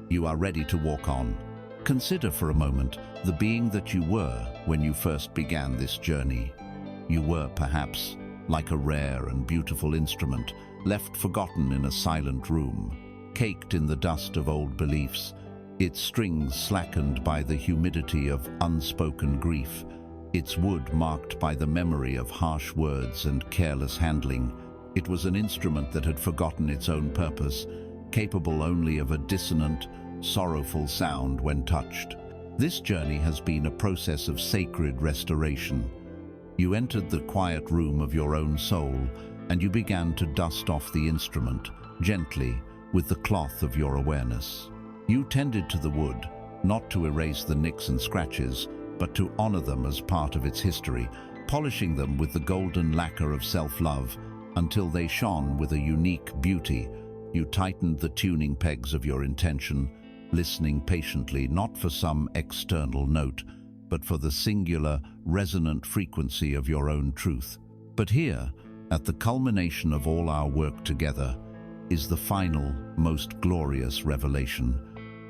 You are ready to walk on. Consider for a moment the being that you were when you first began this journey. You were, perhaps, like a rare and beautiful instrument, left forgotten in a silent room, caked in the dust of old beliefs, its strings slackened by the humidity of unspoken grief, its wood marked by the memory of harsh words and careless handling. It was an instrument that had forgotten its own purpose, capable only of a dissonant, sorrowful sound when touched. This journey has been a process of sacred restoration. You entered the quiet room of your own soul, and you began to dust off the instrument, gently, with the cloth of your awareness. You tended to the wood, not to erase the nicks and scratches, but to honor them as part of its history, polishing them with the golden lacquer of self-love until they shone with a unique beauty. You tightened the tuning pegs of your intention, listening patiently, not for some external note, but for the singular, resonant frequency of your own truth. But here, at the culmination of all our work together, is the final, most glorious revelation.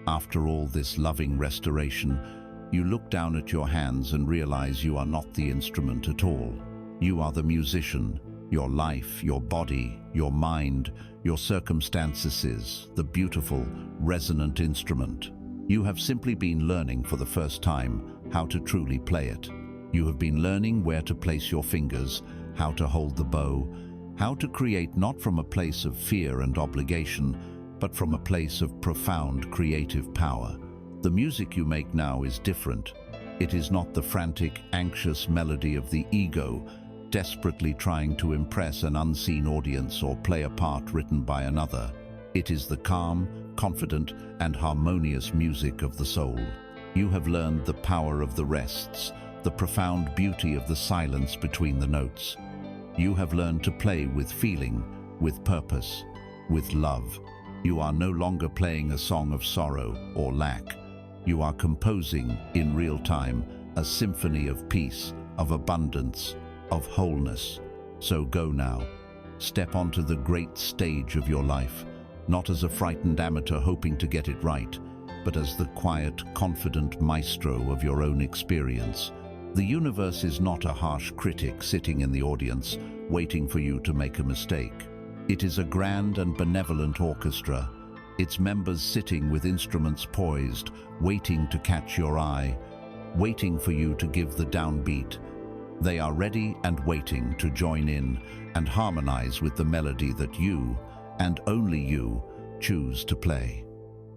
After all this loving restoration, you look down at your hands and realize you are not the instrument at all. You are the musician, your life, your body, your mind, your circumstances, the beautiful, resonant instrument. You have simply been learning for the first time how to truly play it. You have been learning where to place your fingers, how to hold the bow, how to create not from a place of fear and obligation, but from a place of profound creative power. The music you make now is different. It is not the frantic, anxious melody of the ego, desperately trying to impress an unseen audience or play a part written by another. It is the calm, confident, and harmonious music of the soul. You have learned the power of the rests, the profound beauty of the silence between the notes. You have learned to play with feeling, with purpose, with love. You are no longer playing a song of sorrow or lack. You are composing, in real time, a symphony of peace, of abundance, of wholeness. So go now. Step onto the great stage of your life, not as a frightened amateur hoping to get it right, but as the quiet, confident maestro of your own experience. The universe is not a harsh critic sitting in the audience, waiting for you to make a mistake. It is a grand and benevolent orchestra, its members sitting with instruments poised, waiting to catch your eye, waiting for you to give the downbeat. They are ready and waiting to join in and harmonize with the melody that you, and only you, choose to play.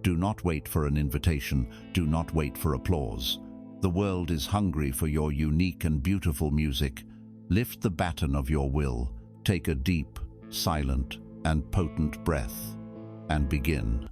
Do not wait for an invitation, do not wait for applause. The world is hungry for your unique and beautiful music. Lift the baton of your will, take a deep, silent, and potent breath, and begin.